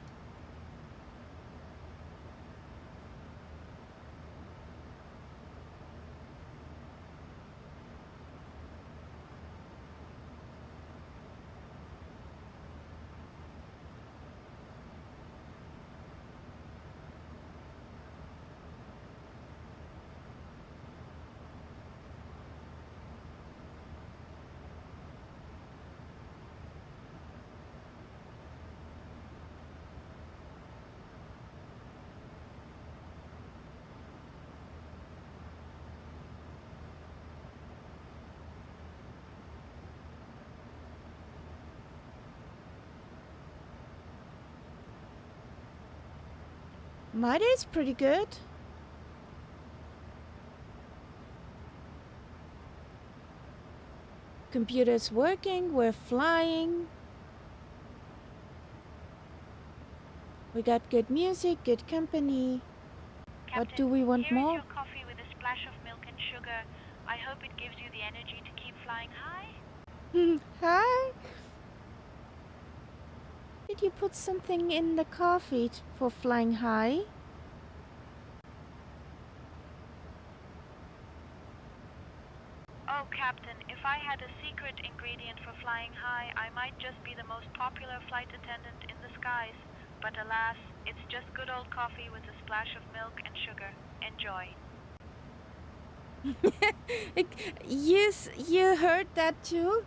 My day's pretty good. Computer's working, we're flying. We got good music, good company. What Captain, do we want here more? is your coffee with a splash of milk and sugar. I hope it gives you the energy to keep flying high. Hi. Did you put something in the coffee for flying high? Oh, Captain, if I had a secret ingredient for flying high, I might just be the most popular flight attendant in the skies. But alas, it's just good old coffee with a splash of milk and sugar. Enjoy. Yes, you heard that too?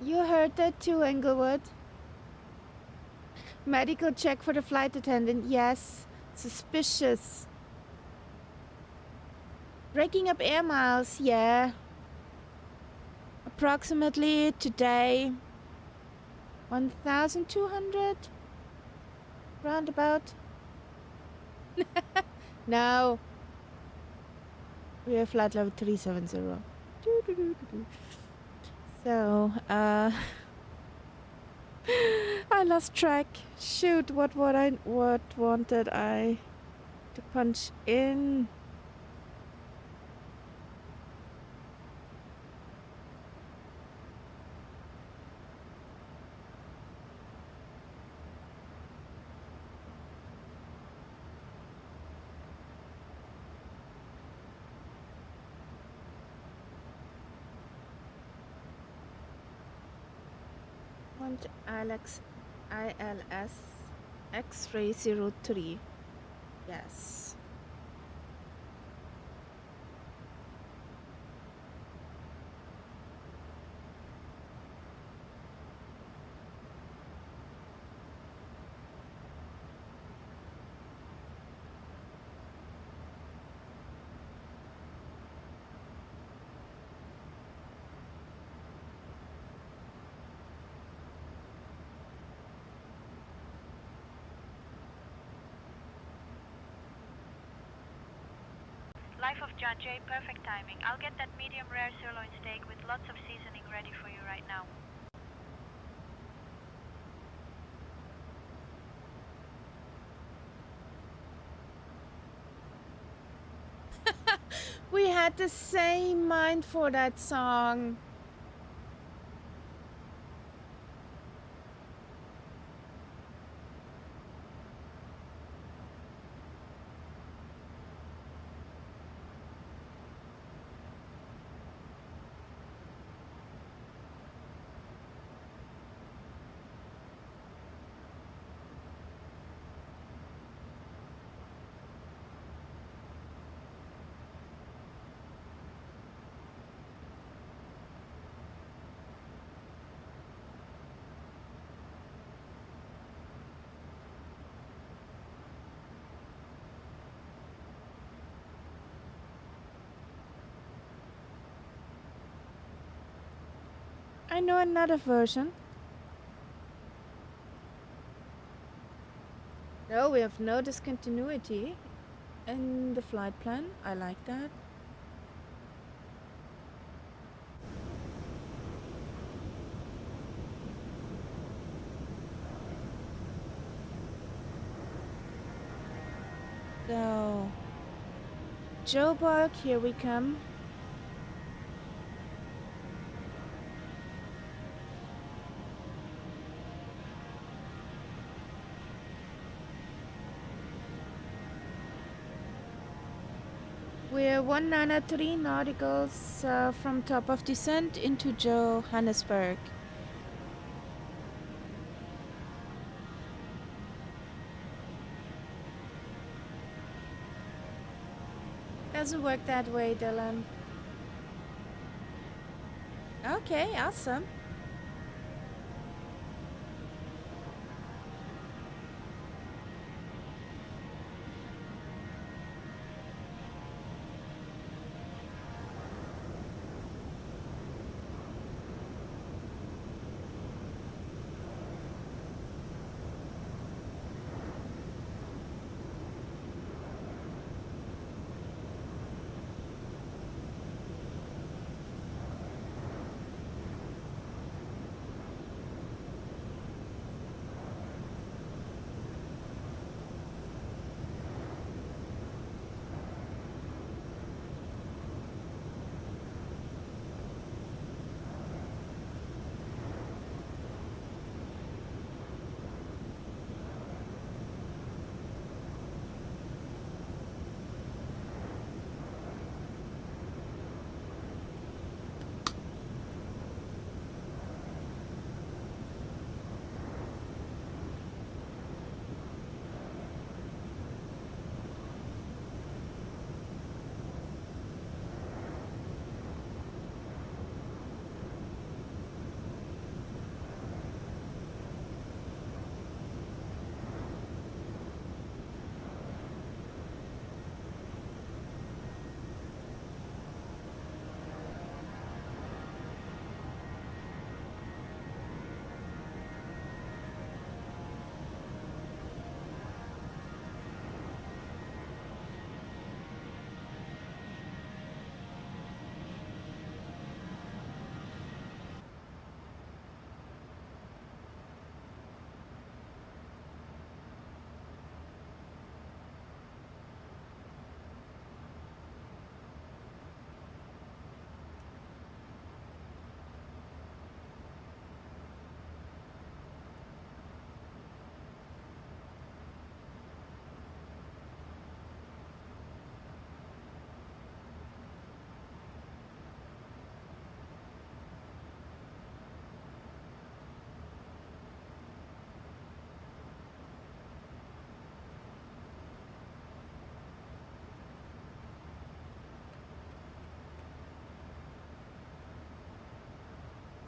You heard that too, Englewood? Medical check for the flight attendant, yes. Suspicious. Breaking up air miles, yeah. Approximately today 1,200 roundabout. No. We have flight level 370. So, I lost track. Shoot, what wanted I to punch in? Want ILS X-ray 03. Yes. Life of John J, perfect timing. I'll get that medium rare sirloin steak with lots of seasoning ready for you right now. We had the same mind for that song. I know another version. No, we have no discontinuity in the flight plan. I like that. So, Joburg, here we come. We're 193 nauticals from top of descent into Johannesburg. Doesn't work that way, Dylan. Okay, awesome.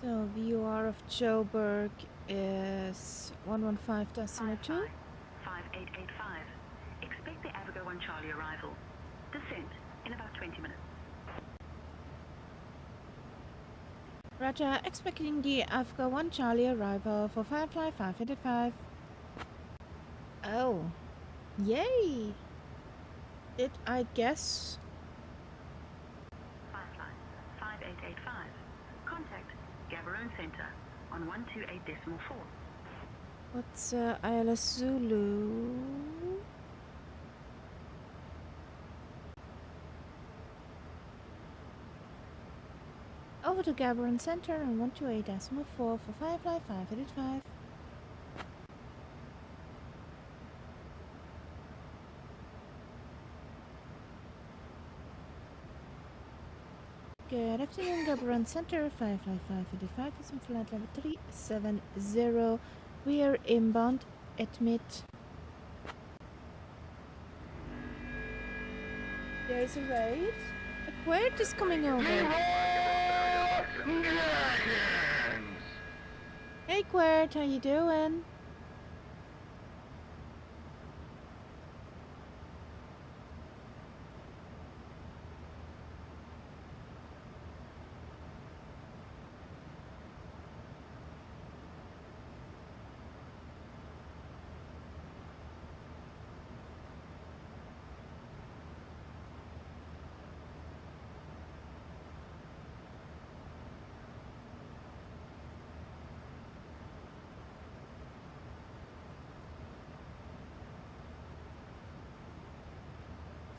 So VOR of Joburg is 115.2. 5885. Expect the Avigo 1 Charlie arrival. Descent in about 20 minutes. Roger, expecting the Africa 1 Charlie arrival for Firefly 585. Oh, yay! Did I guess? Firefly 5885. Contact Gaborone Center on 128.4. What's ILS Zulu? Over to Gaborone Center on 128.4 for Firefly 585. Good afternoon, Gaborone Center, Firefly 585 is on flight level 370. We are inbound, admit. There's a raid. A quart is coming over. Hey Quert, how you doing?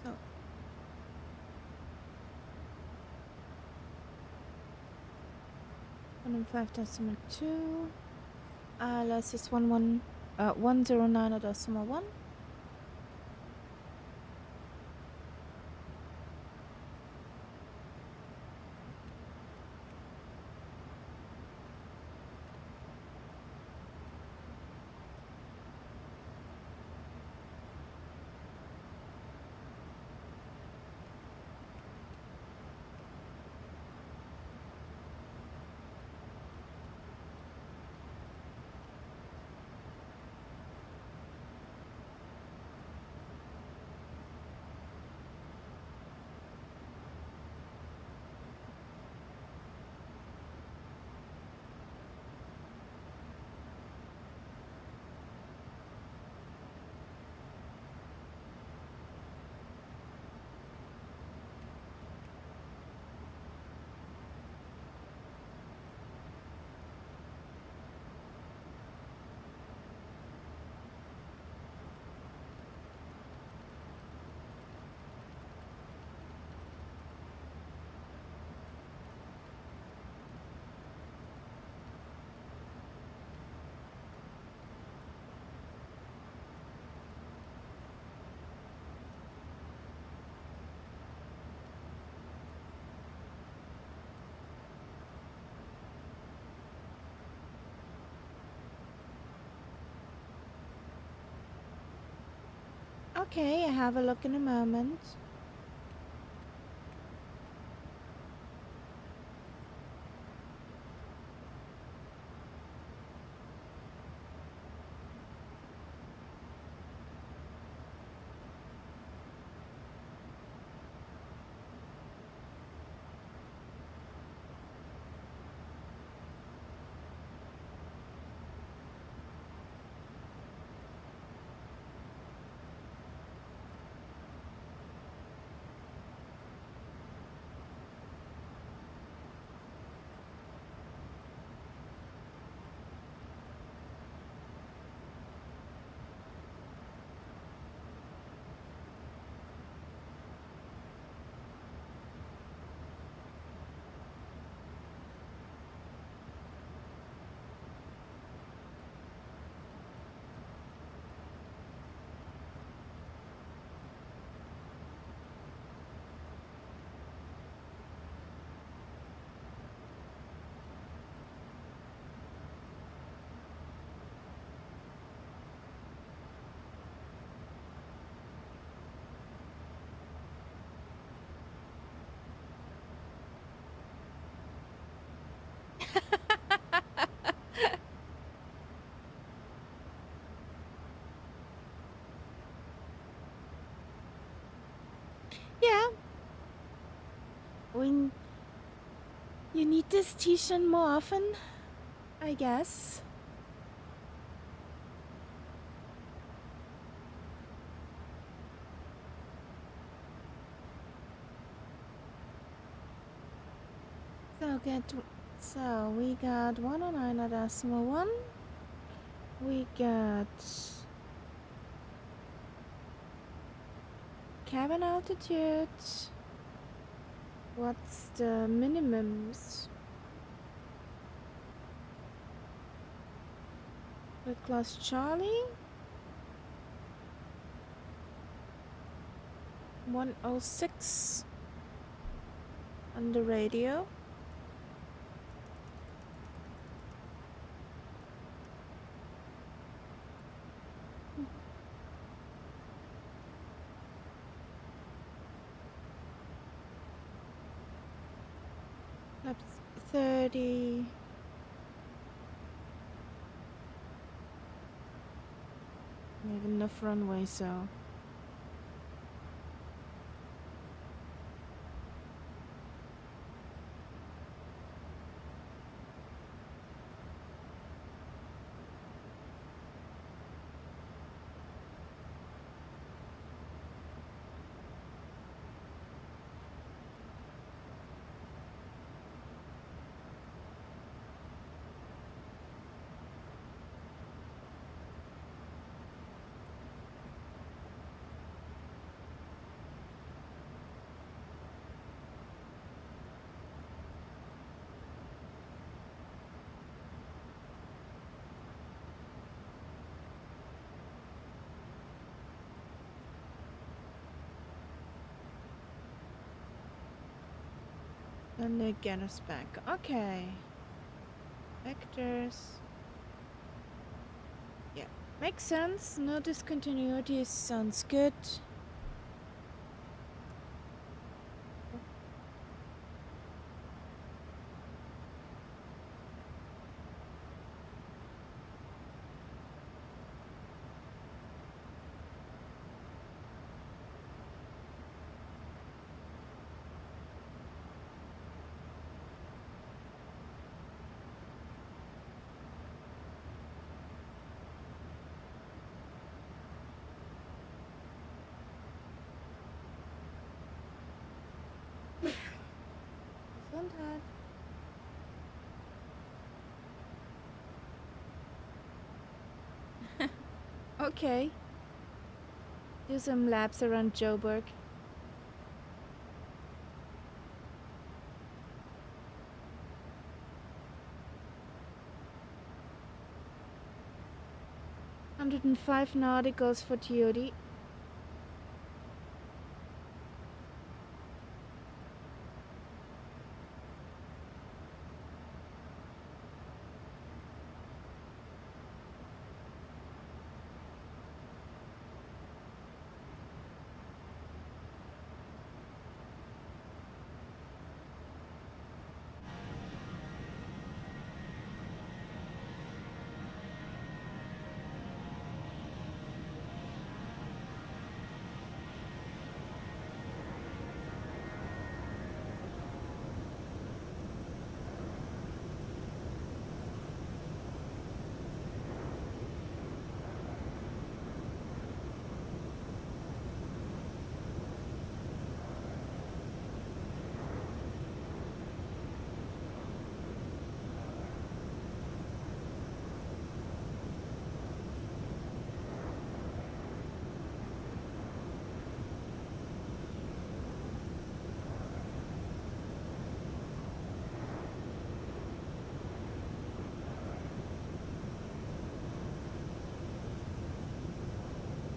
So 105.2. LS is 109.1. Okay, I have a look in a moment. when you need this t-shirt more often, I guess. So we got 109.1. We got cabin altitude. What's the minimums? With class Charlie. 106 on the radio. Up 30. We have enough runway, so. And they get us back. Okay. Vectors. Yeah. Makes sense. No discontinuities. Sounds good. Gesundheit. Okay. Do some laps around Joburg. $105 nauticals for TOD.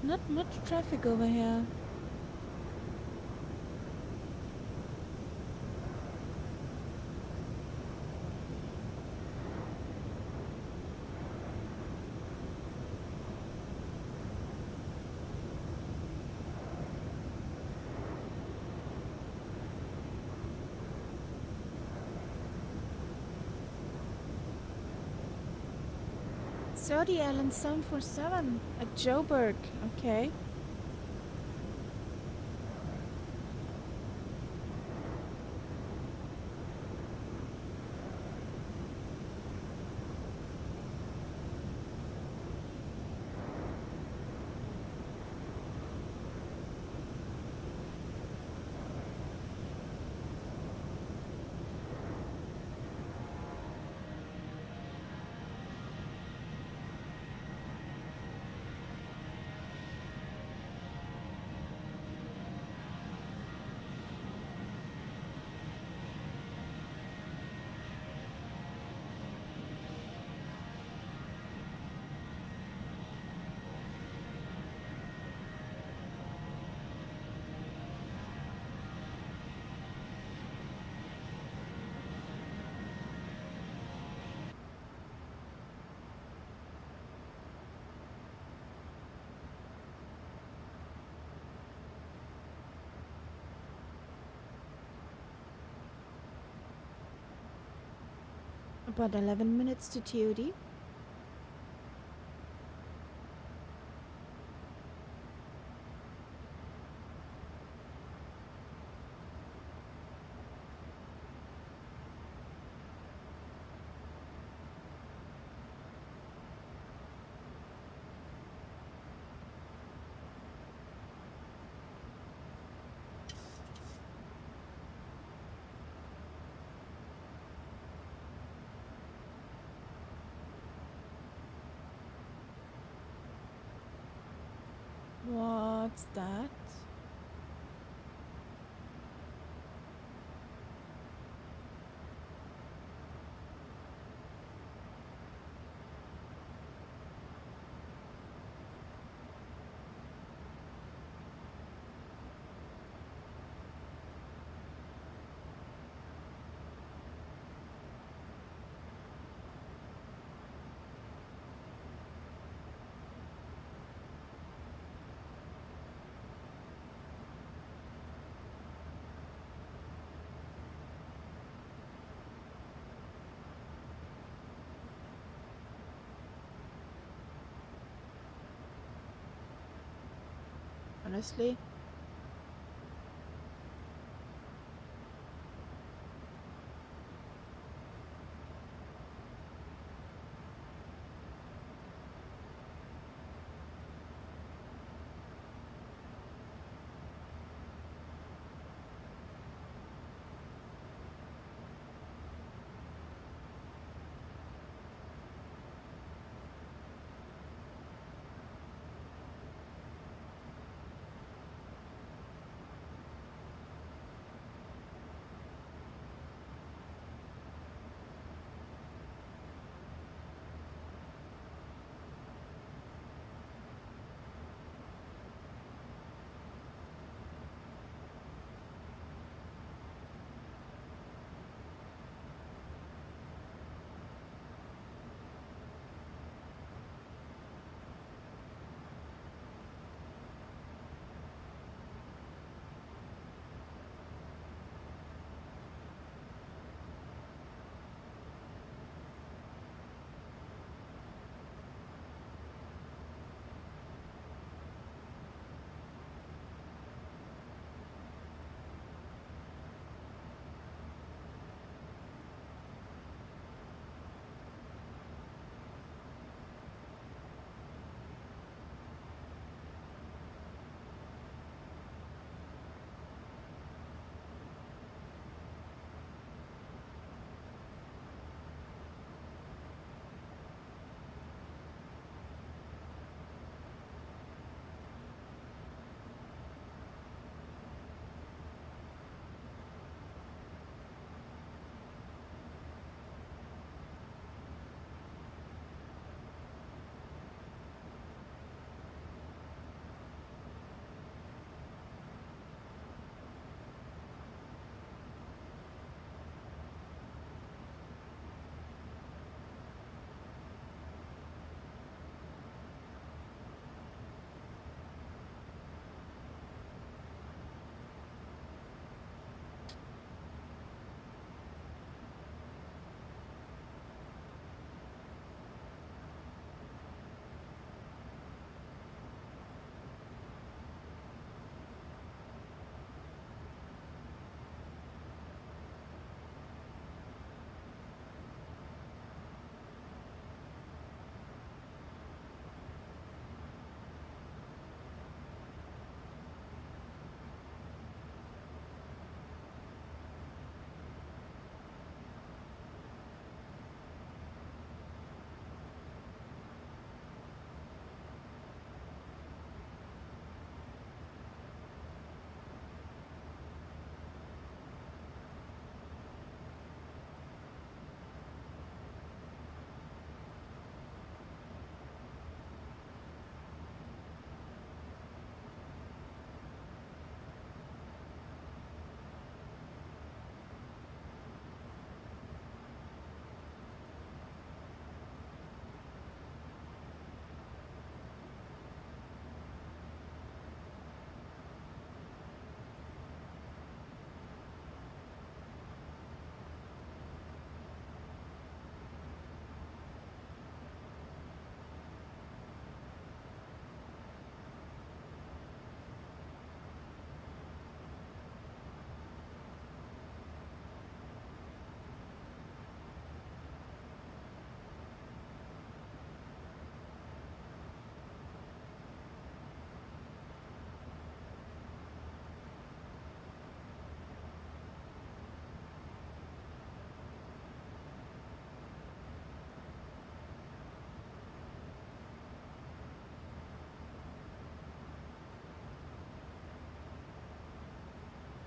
Not much traffic over here. Saudi Island 747 at Joburg. Okay. About 11 minutes to TOD. What's that? Honestly,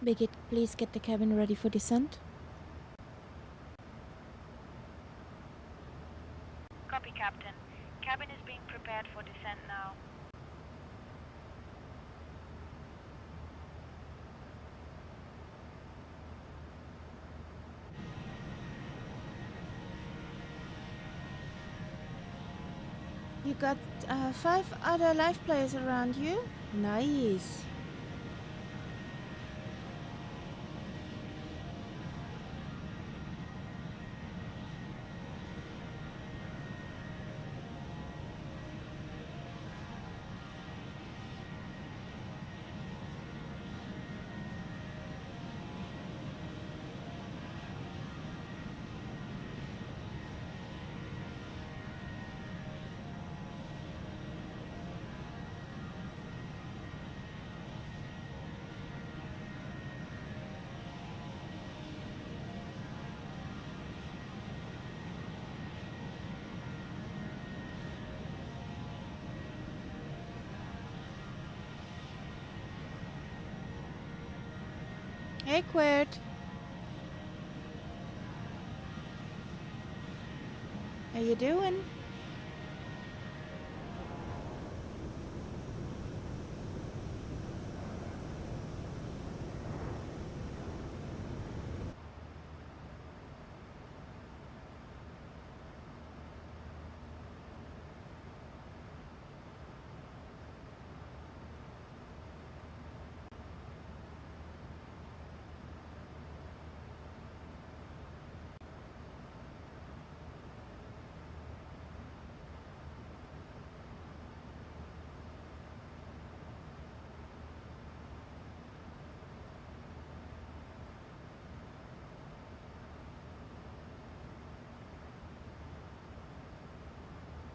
Bigot, please get the cabin ready for descent. Copy, Captain. Cabin is being prepared for descent now. You got 5 other live players around you? Nice. Hey, Quirt. How you doing?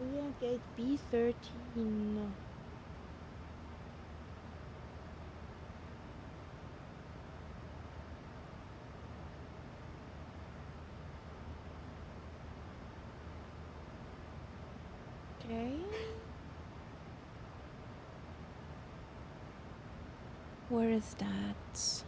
We are gate B13. Okay. Where is that?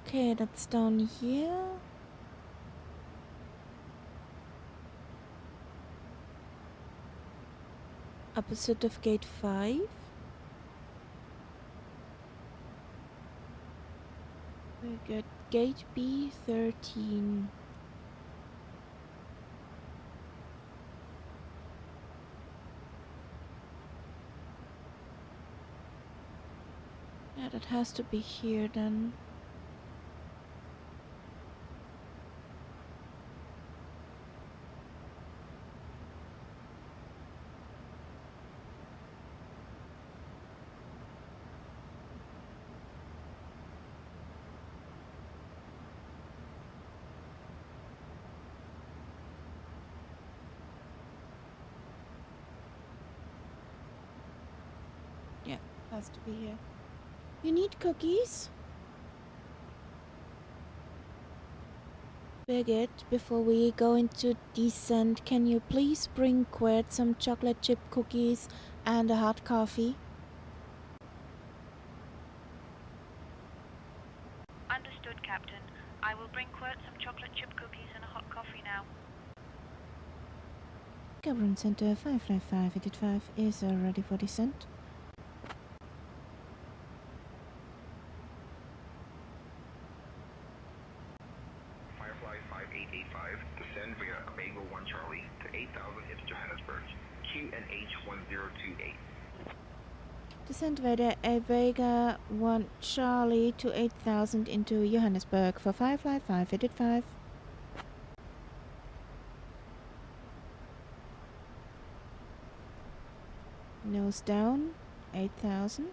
Okay, that's down here. Opposite of gate 5. We got gate B13. Yeah, that has to be here then. Yeah, has to be here. You need cookies? Bigot, before we go into descent, can you please bring Quert some chocolate chip cookies and a hot coffee? Understood, Captain. I will bring Quirt some chocolate chip cookies and a hot coffee now. Government Center 55585 is ready for descent. Firefly 5885, descend via Omega 1 Charlie to 8,000 into Johannesburg. QNH 1028. Descent via Vega 1 Charlie to 8000 into Johannesburg for Firefly 585. Nose down, 8000.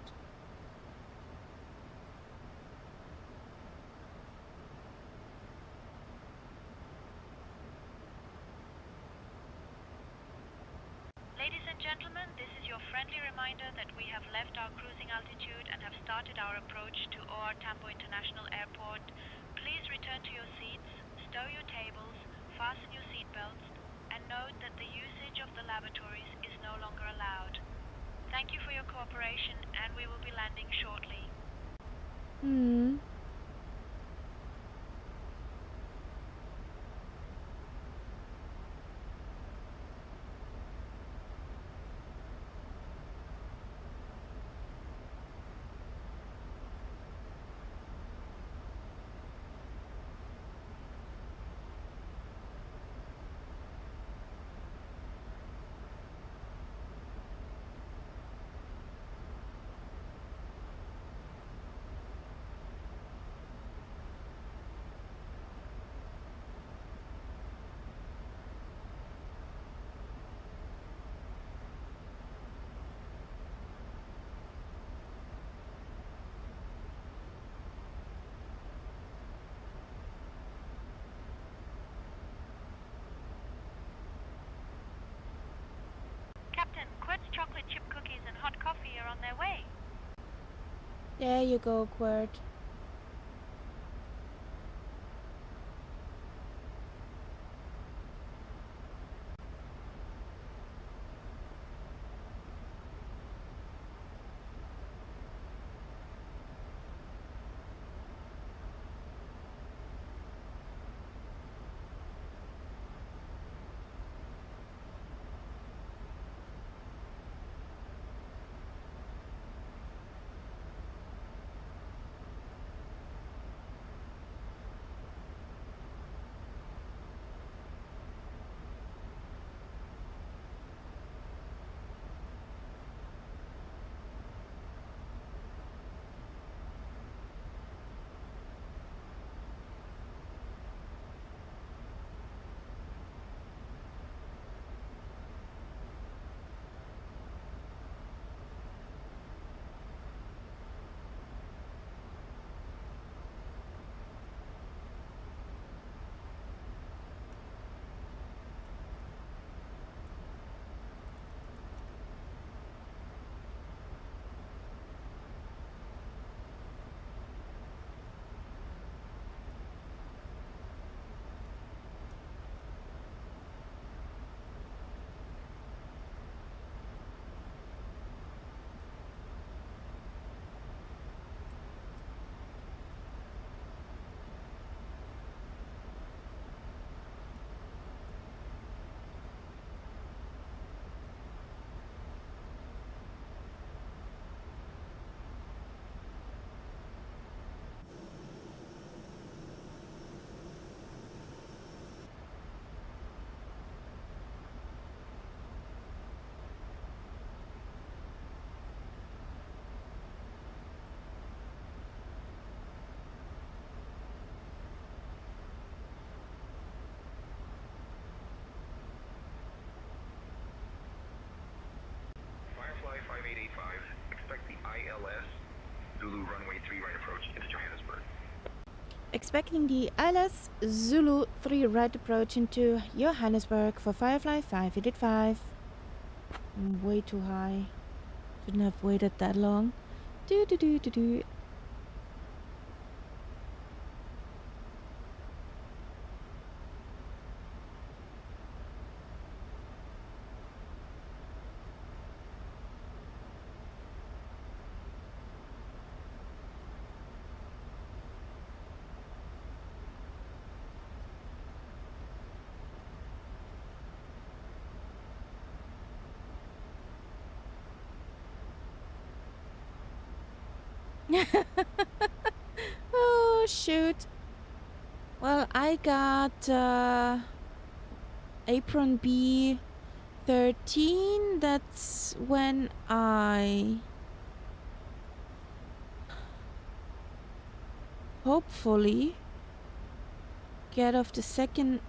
Ladies and gentlemen, this is your friendly reminder that we have left our cruising altitude and have started our approach to OR Tambo International Airport. Please return to your seats, stow your tables, fasten your seatbelts, and note that the usage of the lavatories is no longer allowed. Thank you for your cooperation, and we will be landing shortly. Captain, Quirt's chocolate chip cookies and hot coffee are on their way. There you go, Quirt. Firefly 5885, expect the ILS Zulu runway 3 right approach into Johannesburg. Expecting the ILS Zulu 3 right approach into Johannesburg for Firefly 5885. Way too high. Shouldn't have waited that long. Do do do do do. Oh, shoot. Well, I got apron B 13. That's when I hopefully get off the second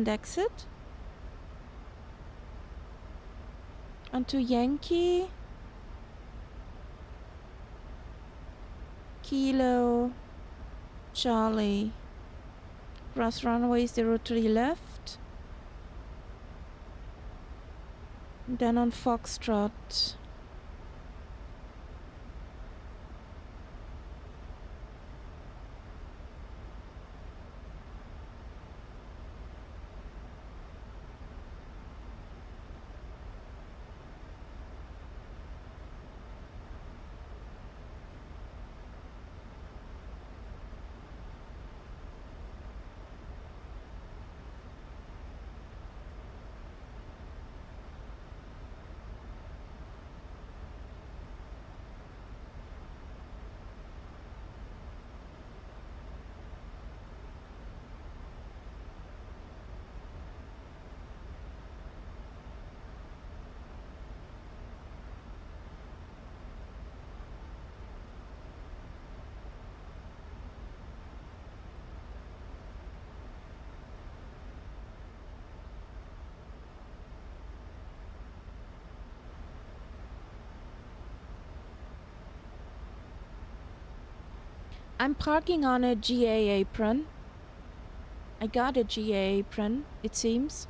exit onto Yankee Kilo Charlie. Cross runway 03 left. Then on Foxtrot. I'm parking on a GA apron. I got a GA apron, it seems.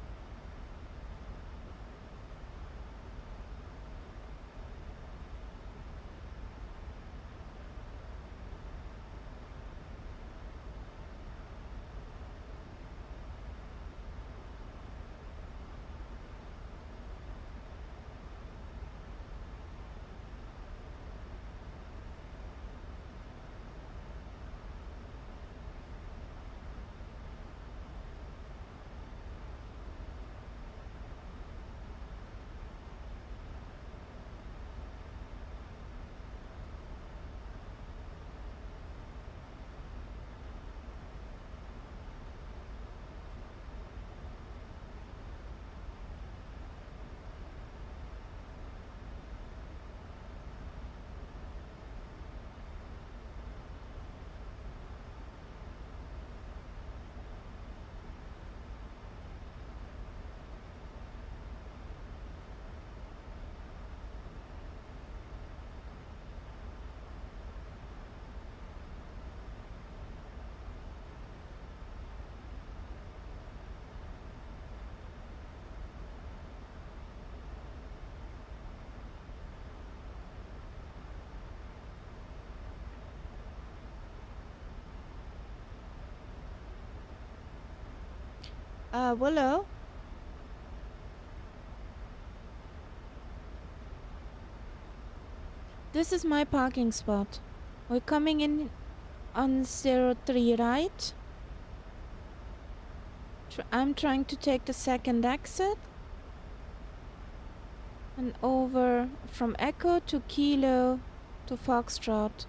Willow? This is my parking spot. We're coming in on 03, right? I'm trying to take the second exit. And over from Echo to Kilo to Foxtrot.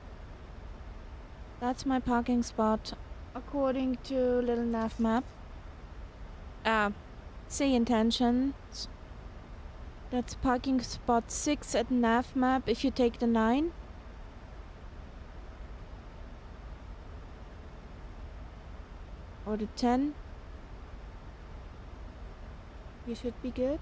That's my parking spot, according to little nav map. SayIntentions. That's parking spot 6 at nav map if you take the 9. Or the 10. You should be good.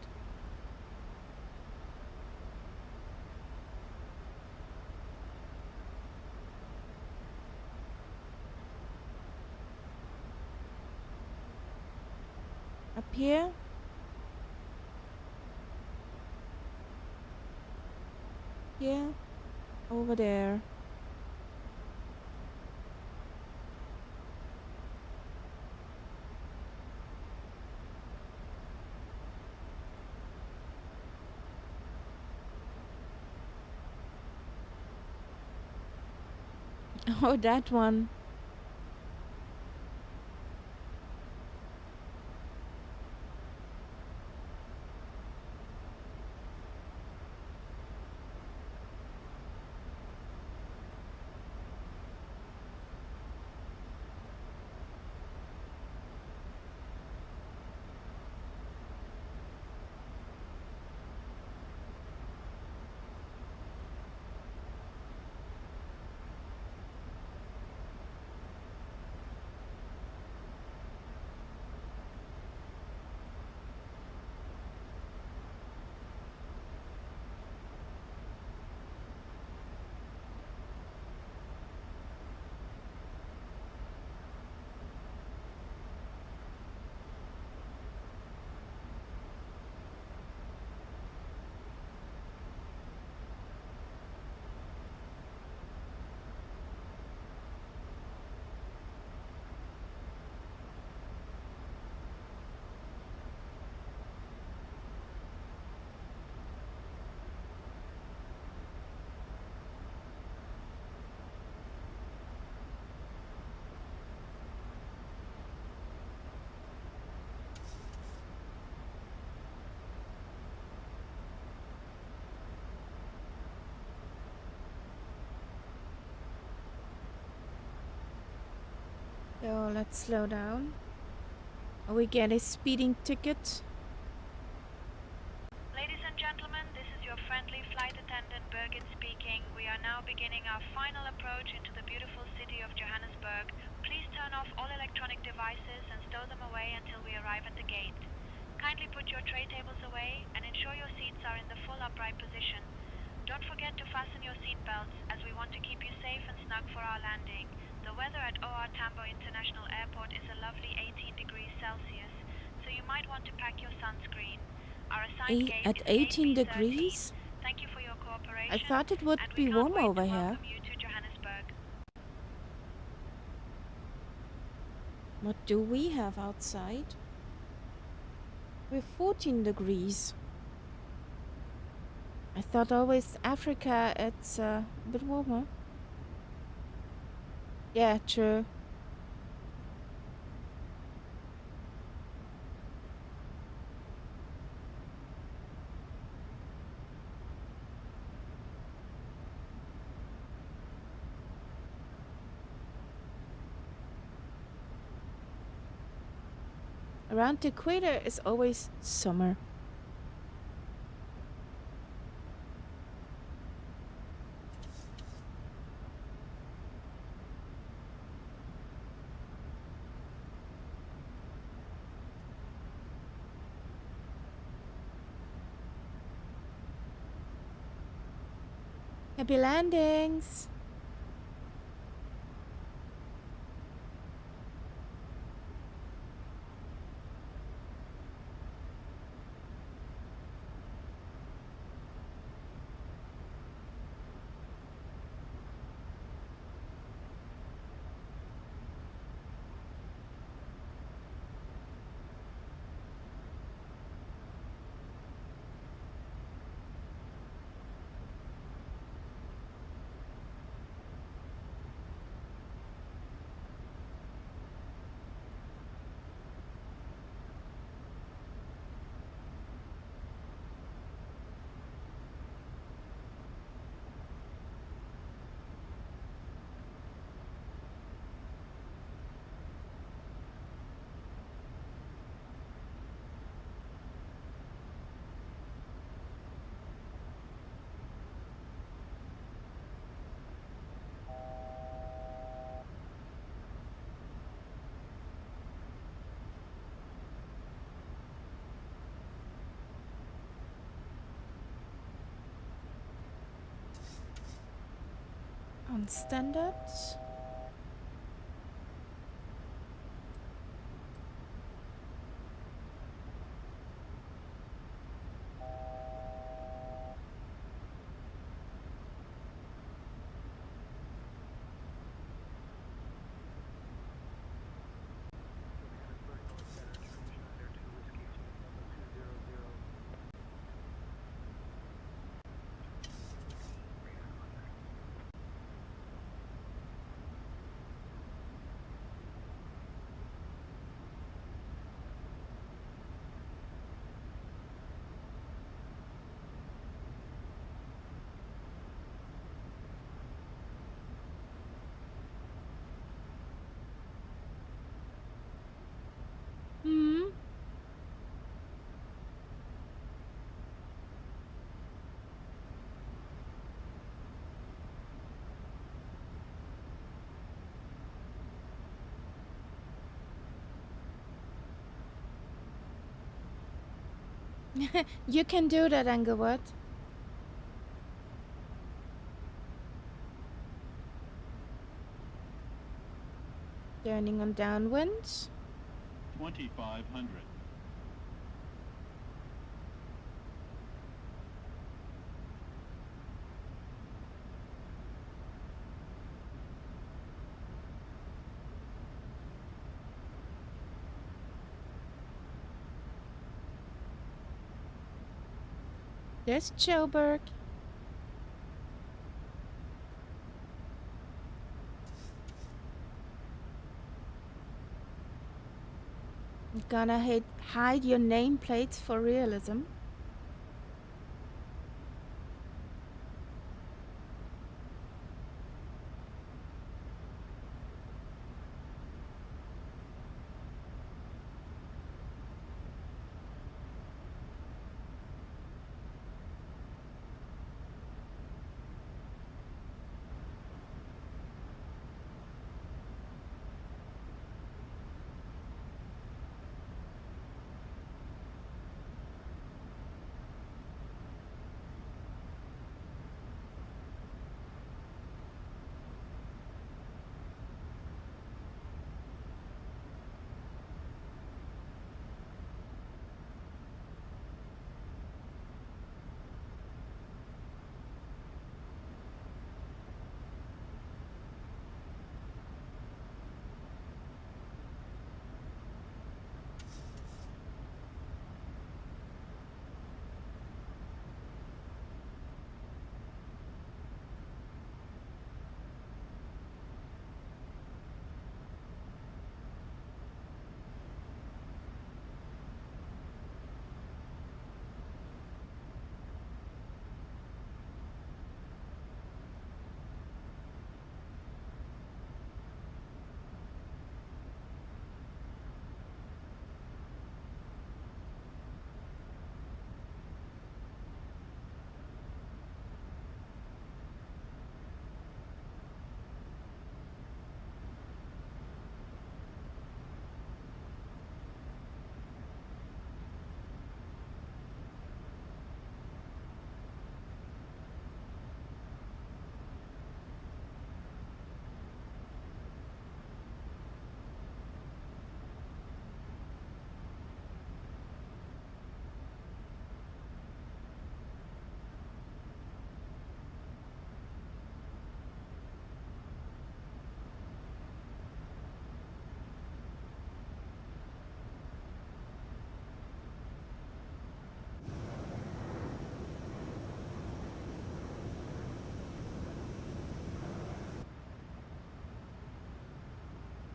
Up here. Here. Over there. Oh, that one. So let's slow down. We get a speeding ticket. Ladies and gentlemen, this is your friendly flight attendant Birgit speaking. We are now beginning our final approach into the beautiful city of Johannesburg. Please turn off all electronic devices and stow them away until we arrive at the gate. Kindly put your tray tables away and ensure your seats are in the full upright position. Don't forget to fasten your seat belts as we want to keep you safe and snug for our landing. The weather at OR Tambo International Airport is a lovely 18 degrees Celsius, so you might want to pack your sunscreen. Our assigned gate At is gate 18 B13. degrees? Thank you for your cooperation. I thought it would and we be can't warm wait over to here. welcome you to Johannesburg. What do we have outside? We're 14 degrees. I thought always Africa it's a bit warmer. Yeah, true. Around the equator is always summer. Happy landings! On standard. Hmm. You can do that, Englewood. Turning on downwind. 2500. There's Joburg. Gonna hide your nameplates for realism.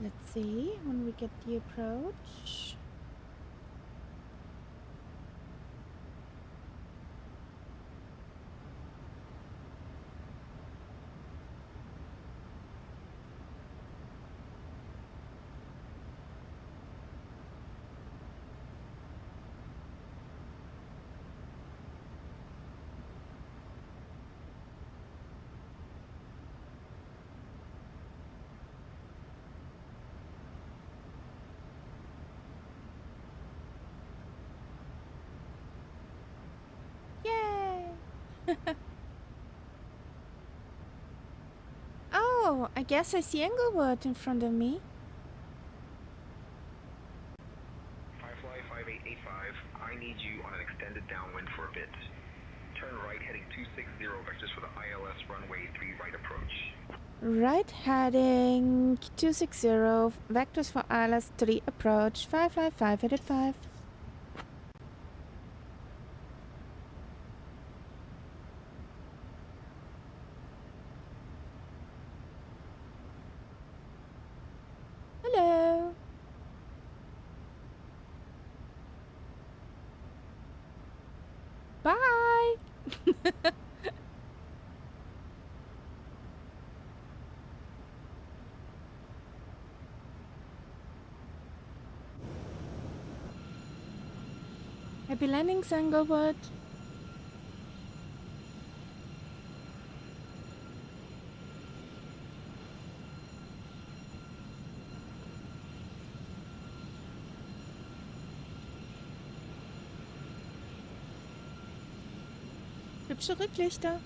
Let's see when we get the approach. Yay! Oh, I guess I see Englewood in front of me. Firefly 5885, I need you on an extended downwind for a bit. Turn right heading 260 vectors for the ILS runway 3 right approach. Right heading 260, vectors for ILS 3 approach, 555 headed 5. Hello. Bye. Happy landings, Englewood. Hübsche Rücklichter.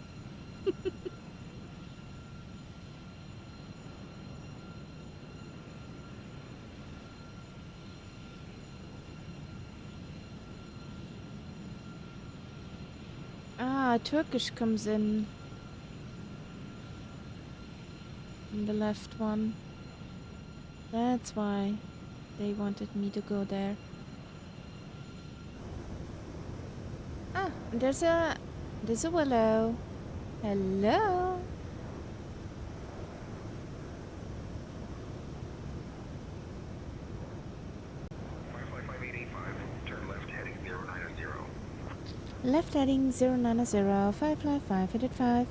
Ah, Turkish comes in the left one. That's why they wanted me to go there. Ah, there's a willow. Hello. Firefly 5885, turn left heading 090. Left heading 090, 555 headed 5.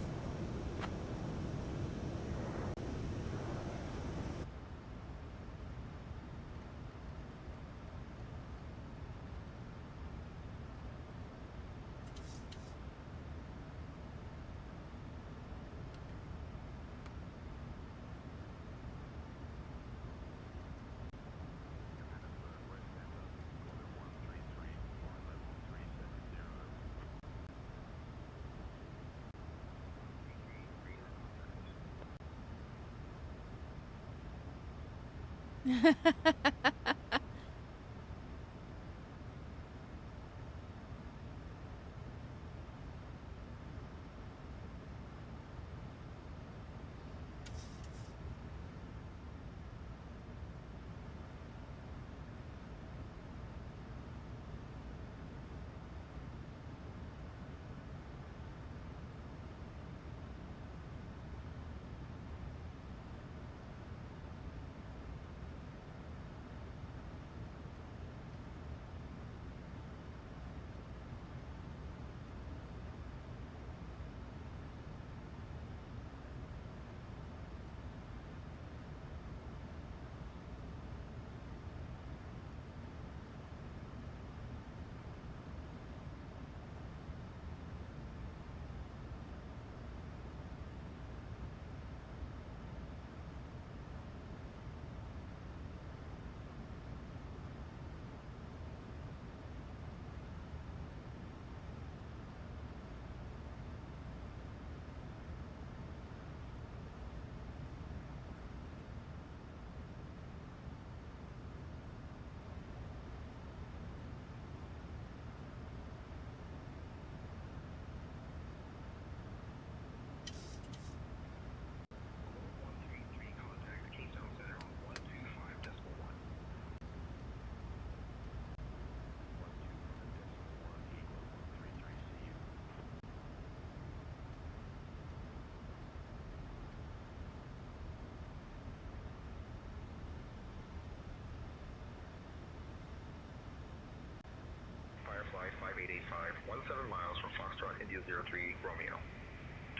5885, 17 miles from Foxtrot India 03 Romeo.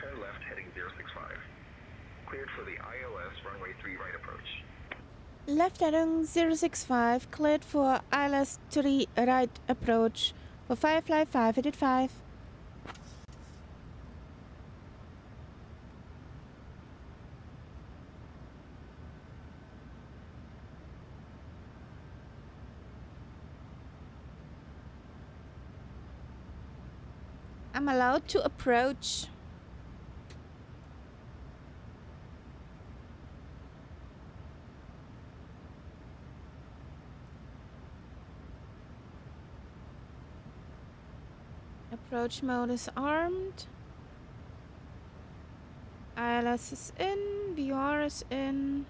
Turn left heading 065. Cleared for the ILS runway 3 right approach. Left heading 065, cleared for ILS 3 right approach for Firefly 585. I'm allowed to approach. Approach mode is armed. ILS is in. VR is in.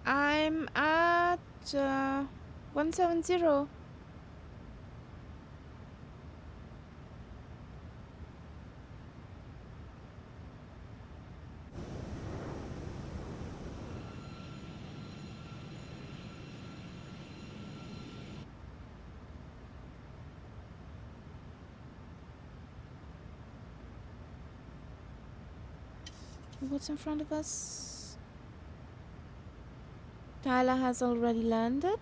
I'm at 170. What's in front of us? Tyler has already landed.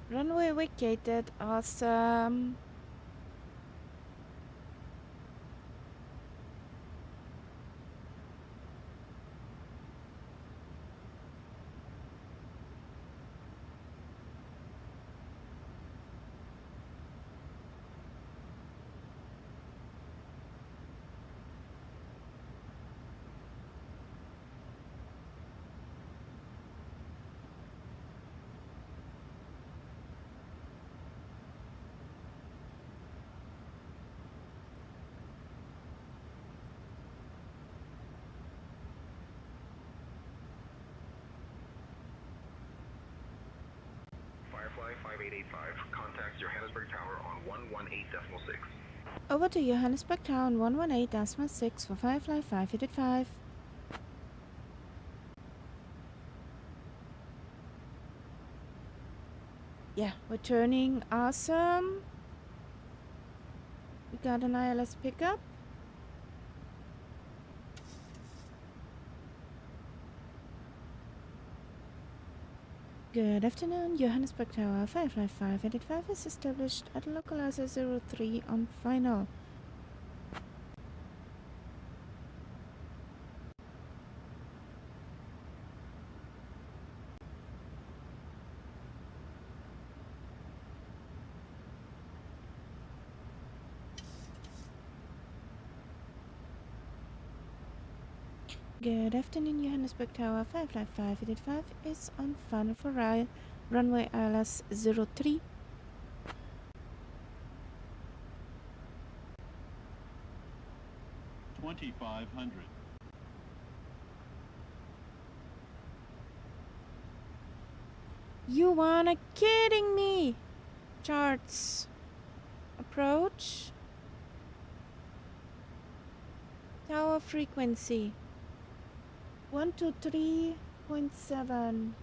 Runway vacated. Awesome. Firefly 5885, contact Johannesburg Tower on 118.6. Over to Johannesburg Town 118.6 for Firefly 585. Yeah, we're turning. Awesome. We got an ILS pickup. Good afternoon, Johannesburg Tower 55585 is established at localizer 03 on final. Good afternoon, Johannesburg Tower 55585 is on final for runway ILS 03. $2,500. You wanna kidding me? Charts. Approach. Tower frequency. 123.7.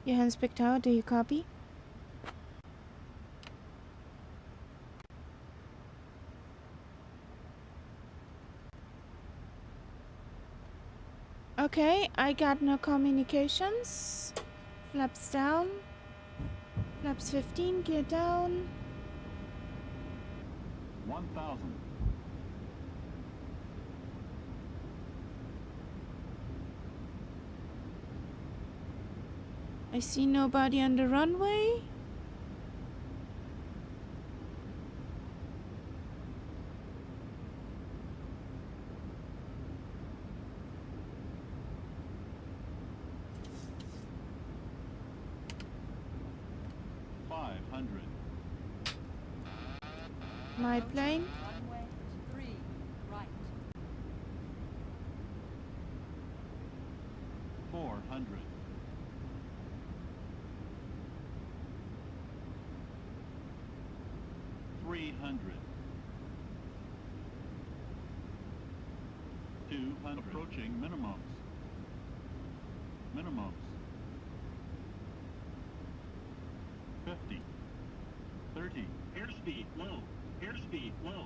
Johannesburg Tower, do you copy? Okay, I got no communications. Flaps down. Flaps 15, gear down. 1,000. I see nobody on the runway. $500. My plane. Runway 3 right. $400. $300. $200. Approaching minimums. Minimums. 50. 30. Airspeed low. Airspeed low.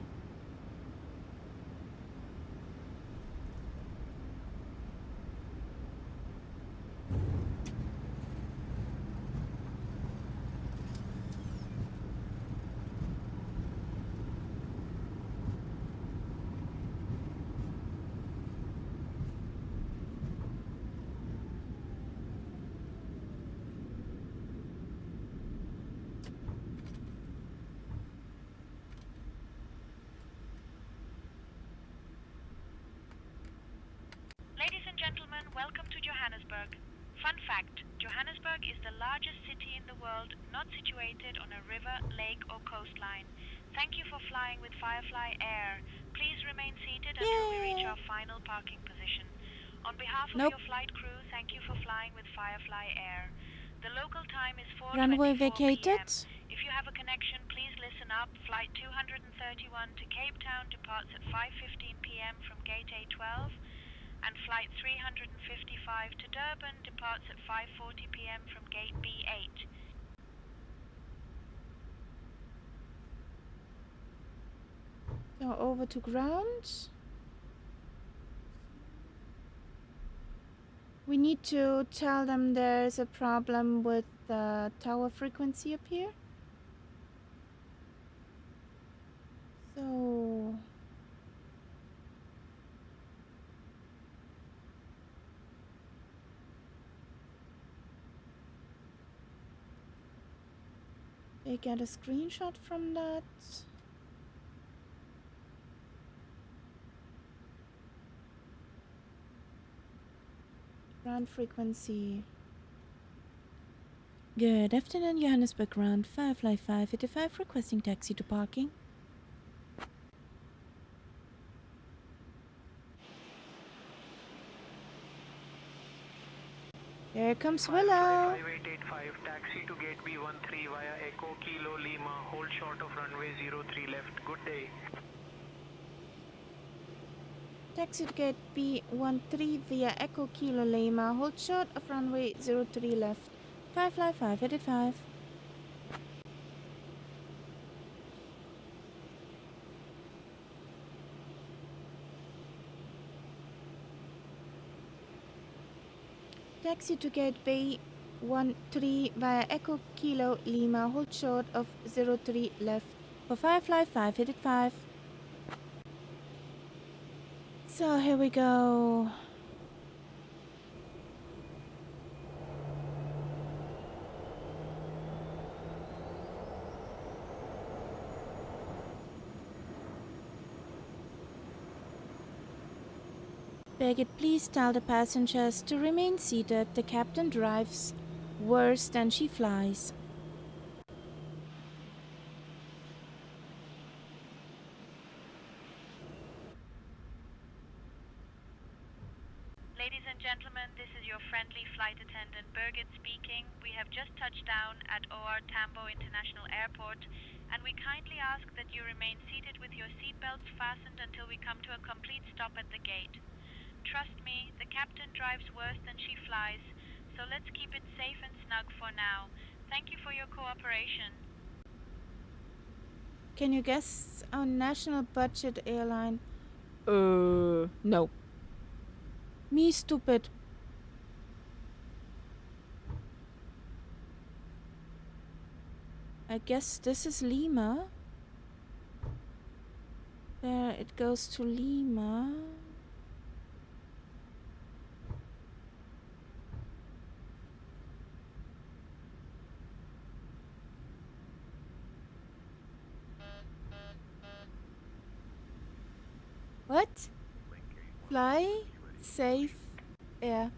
Ladies and gentlemen, welcome to Johannesburg. Fun fact, Johannesburg is the largest city in the world not situated on a river, lake or coastline. Thank you for flying with Firefly Air. Please remain seated until we reach our final parking position. On behalf of Nope. your flight crew, thank you for flying with Firefly Air. The local time is 4:24 Runway vacated. p.m. If you have a connection, please listen up. Flight 231 to Cape Town departs at 5:15 p.m. from gate A12. And flight 355 to Durban departs at 5:40 p.m. from gate B8. Now over to ground. We need to tell them there's a problem with the tower frequency up here. So they get a screenshot from that. Ground frequency. Good afternoon, Johannesburg ground 55585 requesting taxi to parking. Here comes Willow. 5885, taxi to gate B13 via Echo Kilo Lima, hold short of runway 03 left. Good day. Taxi to gate B13 via Echo Kilo Lima, hold short of runway 03 left. 55585. Taxi to gate B13 via Echo Kilo Lima. Hold short of 03 left for Firefly 585. So here we go. Beckett, please tell the passengers to remain seated. The captain drives worse than she flies. Ladies and gentlemen, this is your friendly flight attendant Birgit speaking. We have just touched down at OR Tambo International Airport, and we kindly ask that you remain seated with your seatbelts fastened until we come to a complete stop at the gate. Trust me, the captain drives worse than she flies, so let's keep it safe and snug for now. Thank you for your cooperation. Can you guess our national budget airline? No. Me stupid. I guess this is Lima. There it goes to Lima. What? Fly safe air.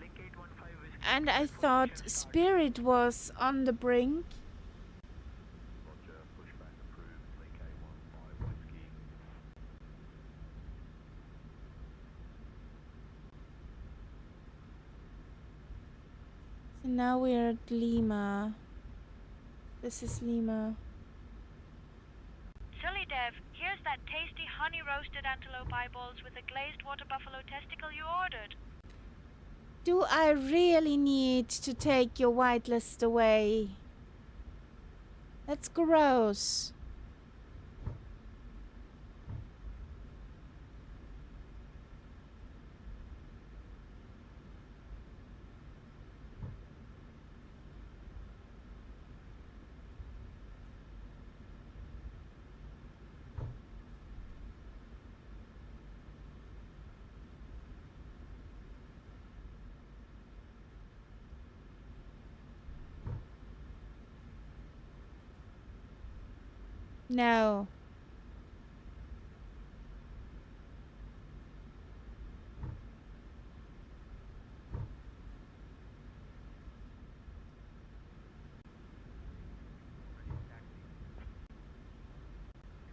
Link 815 Whiskey. And I thought Spirit was on the brink. Roger, pushback approved. Link 815 Whiskey. So now we're at Lima. This is Lima. Silly Dev, here's that tasty honey roasted antelope eyeballs with a glazed water buffalo testicle you ordered. Do I really need to take your whitelist away? That's gross. No.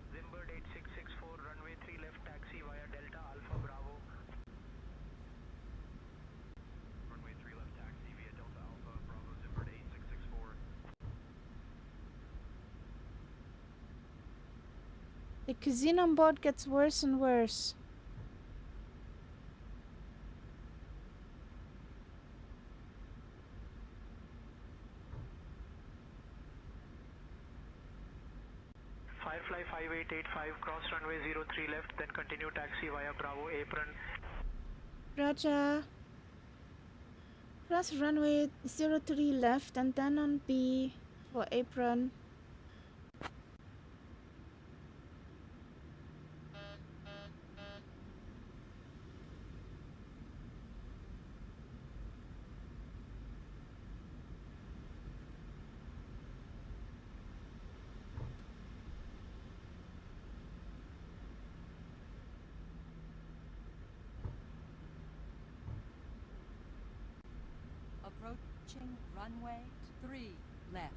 Zimbird 8664, runway 3 left, taxi via Delta Alpha Bravo. Runway 3 left taxi via Delta Alpha, Bravo Zimbird 8664. The cuisine on board gets worse and worse. Firefly 5885, cross runway 03 left, then continue taxi via Bravo apron. Roger. Cross runway 03 left and then on B for apron. Approaching runway 3 left.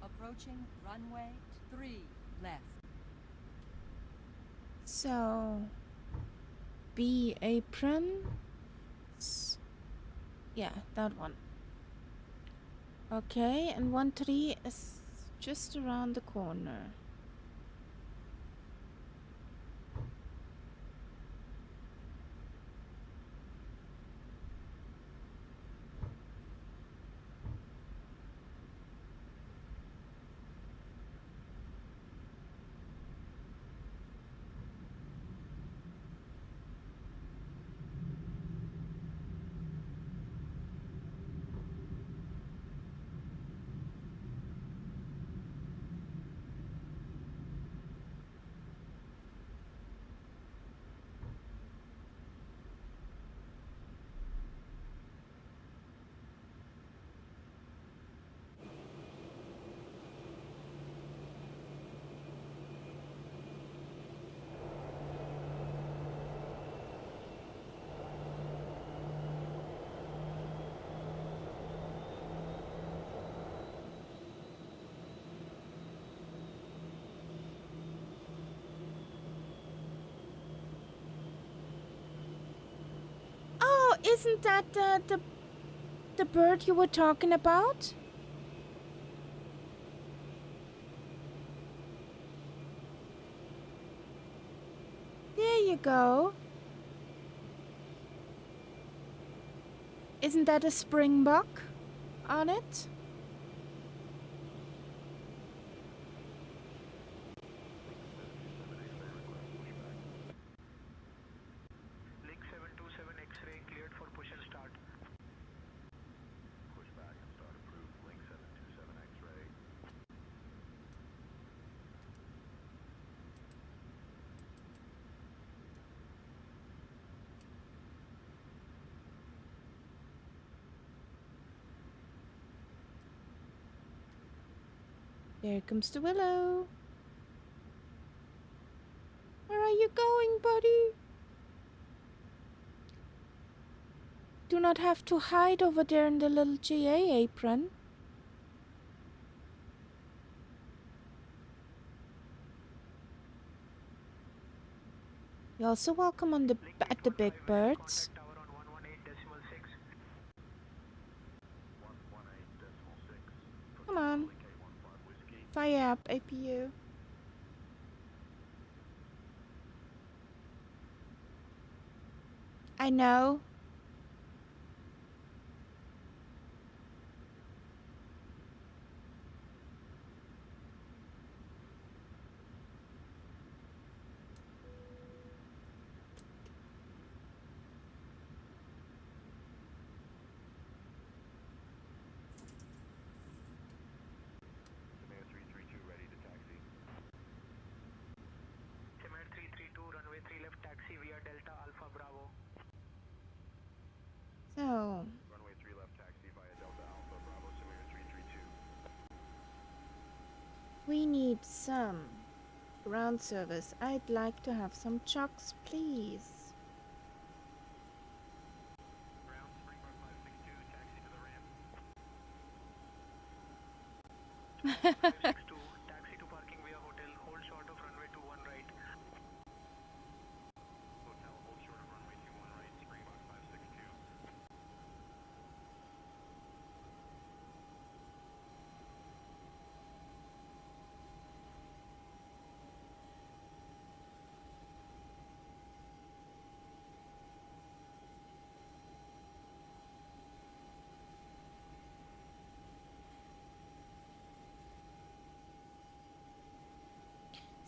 Approaching runway 3 left. So, B apron. Yeah, that one. Okay, and 13 is just around the corner. Isn't that the bird you were talking about? There you go. Isn't that a springbok on it? Link 727 X-ray cleared for push and start. Pushback and start approved. Link 727 X-ray. There comes the willow. Where are you going, buddy? Do not have to hide over there in the little GA apron. You're also welcome on the at the big birds. Contact tower on 118.6. 118.6. Come on. K15 whiskey. Fire up, APU. I know. Samir 332 ready to taxi. Timid 332, runway 3 left, taxi via Delta Alpha Bravo. So, Runway 3 left taxi via Delta Alpha Bravo Samir 332. we need some ground service. I'd like to have some chocks, please. Ground Springbok 562, taxi to the ramp. 562, taxi to parking via hotel, hold short of runway 21 right. Hotel, hold short of runway 21 right, Springbok 562.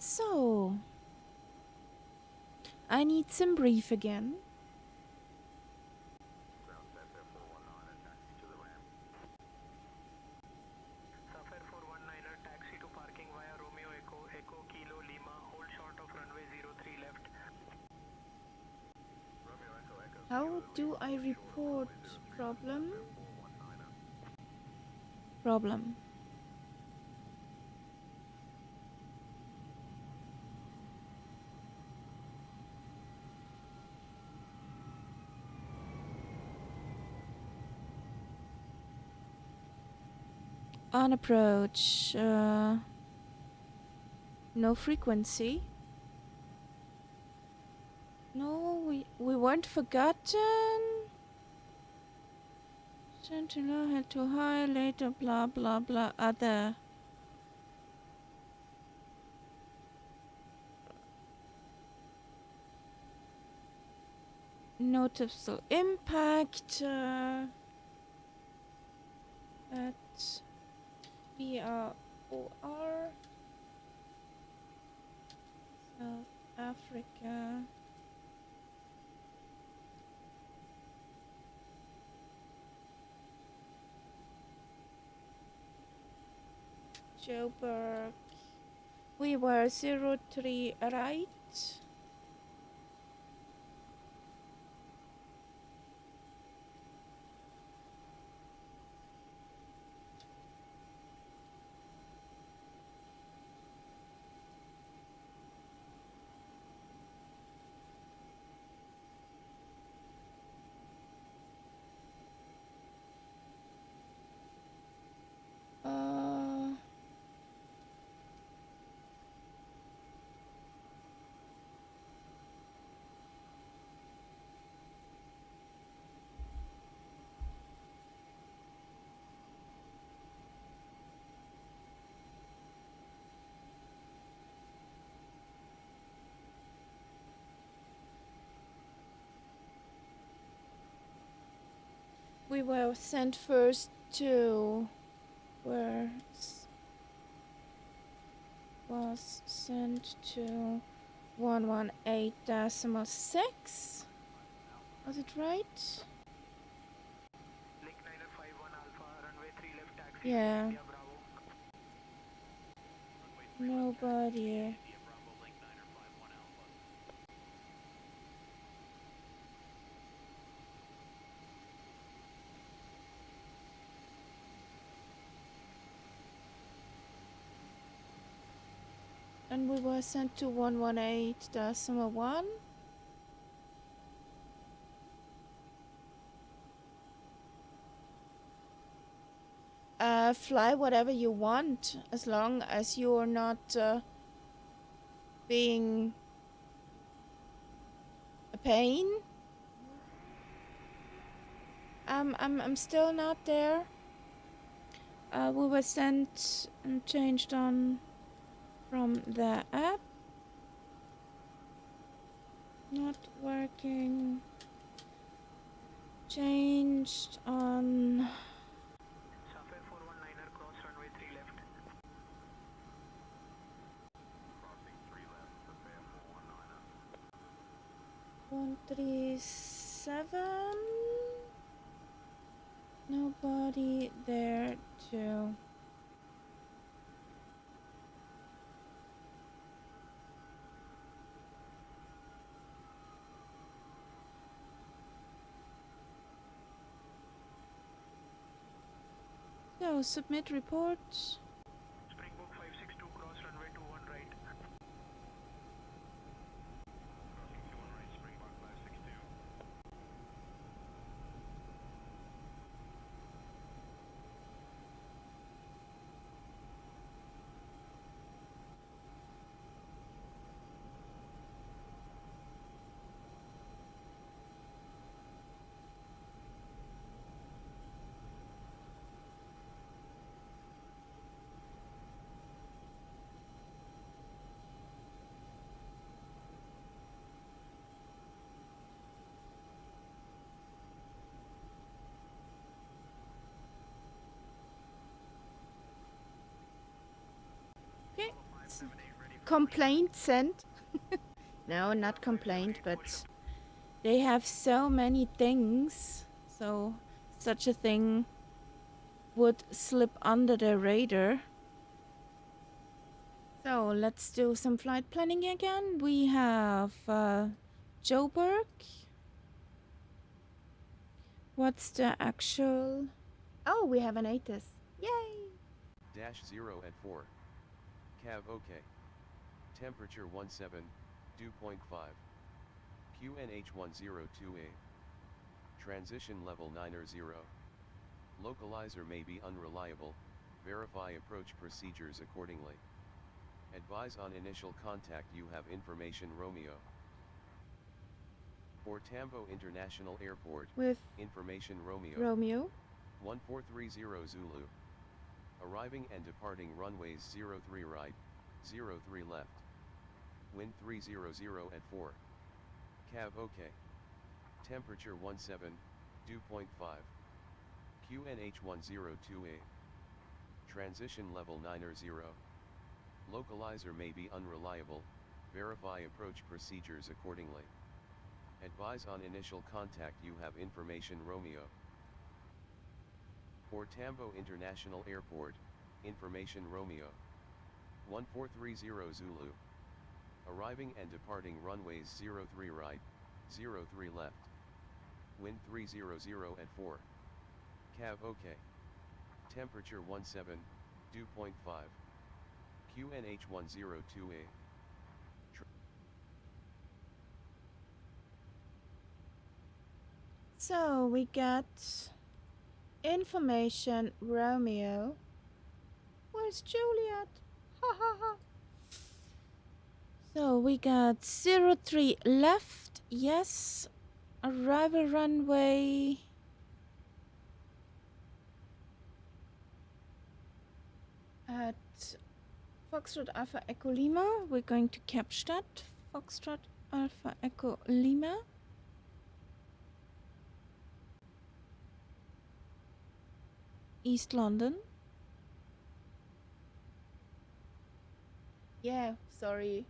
So, I need some brief again. Ground Sapphire 419 and taxi to the ramp. Sapphire 419er, taxi to parking via Romeo Echo, Echo Kilo Lima, hold short of runway 03 left. Romeo Echo Echo. How do I report problem? Problem. On approach, no frequency. No, we weren't forgotten. Sentinel head too high, later blah blah blah other. Noticeable impact at FAOR South Africa. Joburg. We were 03 right. were sent first to where was sent to 118.6. Was it right? Lake 951 Alpha, runway 3 left taxi. Yeah. India Bravo. Nobody. And we were sent to 118.1. Fly whatever you want, as long as you're not being a pain. I'm still not there. We were sent and changed on from the app. Not working. Changed on. Safari 419er, cross runway 3 left. Crossing 3 left, Safari 419er. 137. Nobody there too. So submit report. Springbok 562, cross runway 21 right. Crossing 21 right, Springbok 562. Okay. Complaint sent. No, not complaint, but they have so many things. So such a thing would slip under the radar. So let's do some flight planning again. We have Joburg. What's the actual? Oh, we have an ATIS. Yay! Dash 0 at 4. Cav OK. Temperature 17, dew point 5. QNH102A. Transition level 90. Localizer may be unreliable, verify approach procedures accordingly. Advise on initial contact you have information Romeo. For Tambo International Airport, With information Romeo. 1430 Zulu. Arriving and departing runways 03 right, 03 left. Wind 300 at 4. Cav OK. Temperature 17, dew point 5. QNH102A. Transition level 90. Localizer may be unreliable, verify approach procedures accordingly. Advise on initial contact you have information Romeo. For Tambo International Airport, information Romeo. 1430 Zulu. Arriving and departing runways 03 right, 03 left. Wind 300 at 4. Cav OK. Temperature 17, dew point 5. QNH102A. So we got information Romeo. Where's Juliet? Ha ha ha. So we got 03 left. Yes. Arrival runway. At Foxtrot Alpha Echo Lima. We're going to Kapstadt. Foxtrot Alpha Echo Lima. East London. Yeah, sorry.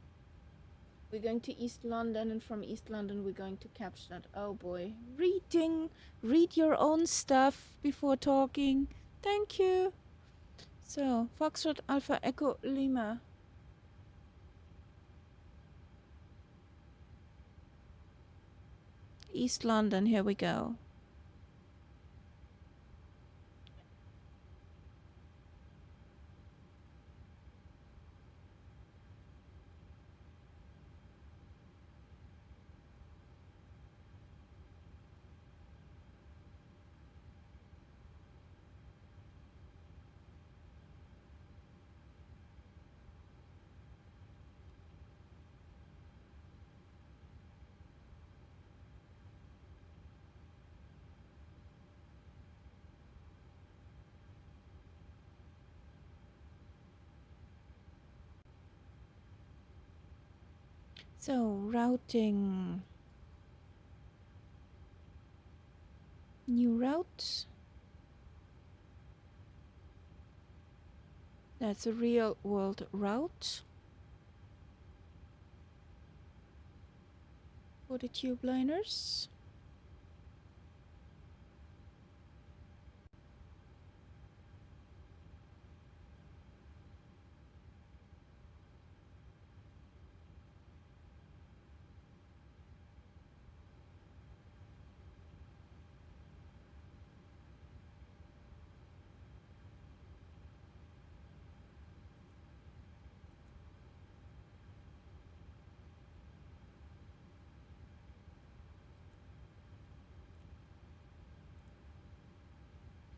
We're going to East London, and from East London we're going to Kapstadt. Oh boy. Read your own stuff before talking. Thank you. So, Foxtrot Alpha Echo Lima. East London, here we go. So, routing. New route. That's a real world route for the Tubeliners.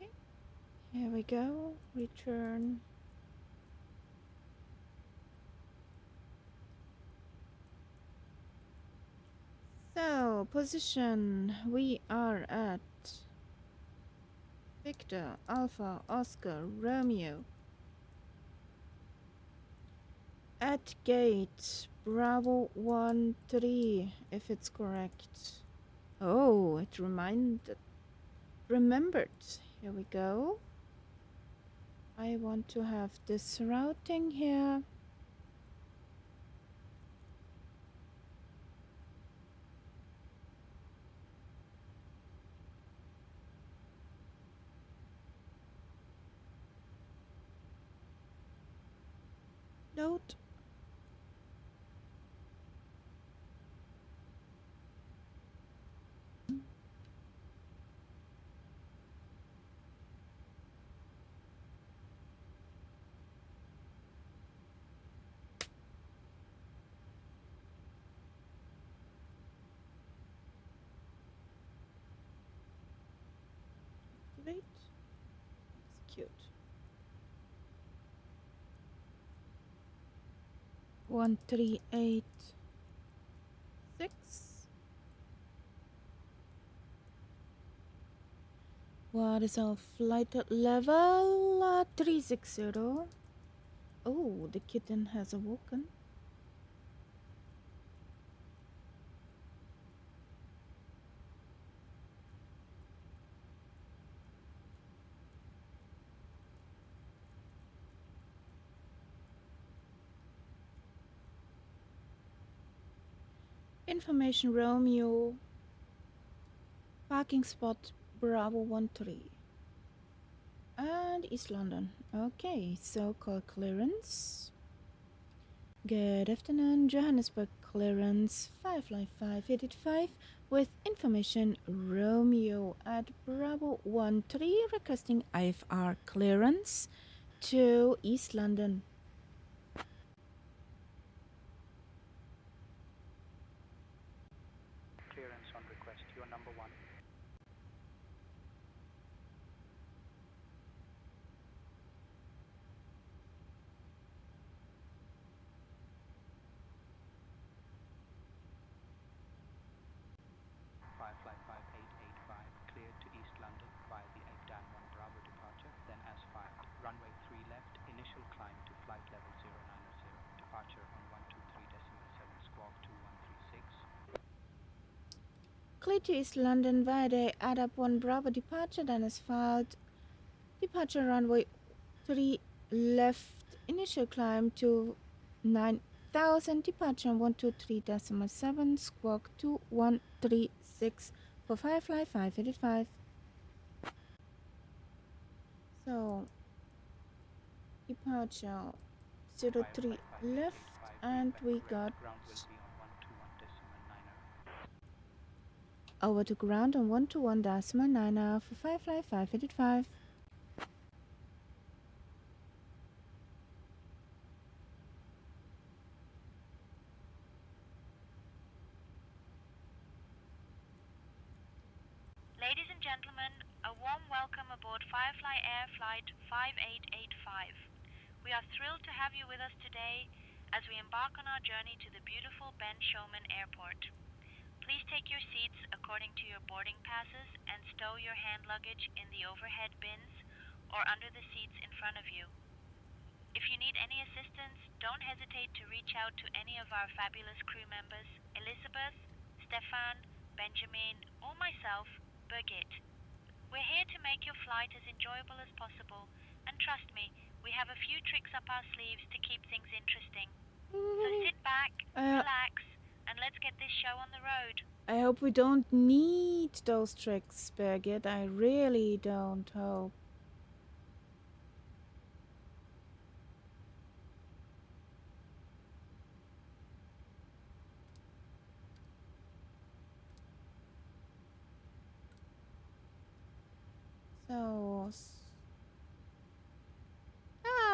Okay, here we go. Return. So, position. We are at Victor, Alpha, Oscar, Romeo. At gate Bravo 1-3, if it's correct. Oh, it remembered. Here we go. I want to have this routing here. Note. Activate. Execute. 1386. What is our flight level? 360. Oh, the kitten has awoken. Information Romeo. Parking spot Bravo 1-3. And East London. Okay, so call clearance. Good afternoon, Johannesburg clearance 55585 with information Romeo at Bravo 1-3 requesting IFR clearance to East London. Clearance on request. You're number 1. Firefly 5885 cleared to East London via the 8-1 Bravo departure, then as fired. Runway 3 left, initial climb to flight level 090. Departure on 123.7 squawk 2136. Clear to East London via the ADAP 1 Bravo departure, then as filed Departure runway 3 left. Initial climb to 9,000. Departure 123.7. Squawk 2136 for Firefly 585. So, departure 03 left, and we got ground will be on 121.9. over to ground on 121.9 for Firefly 585. Ladies and gentlemen, a warm welcome aboard Firefly Air Flight 5885. We are thrilled to have you with us today as we embark on our journey to the beautiful Ben Shulman Airport. Please take your seats according to your boarding passes and stow your hand luggage in the overhead bins or under the seats in front of you. If you need any assistance, don't hesitate to reach out to any of our fabulous crew members, Elizabeth, Stefan, Benjamin, or myself, Birgit. We're here to make your flight as enjoyable as possible, and trust me, we have a few tricks up our sleeves to keep things interesting. So sit back, relax, and let's get this show on the road. I hope we don't need those tricks, Birgit. I really don't hope. So,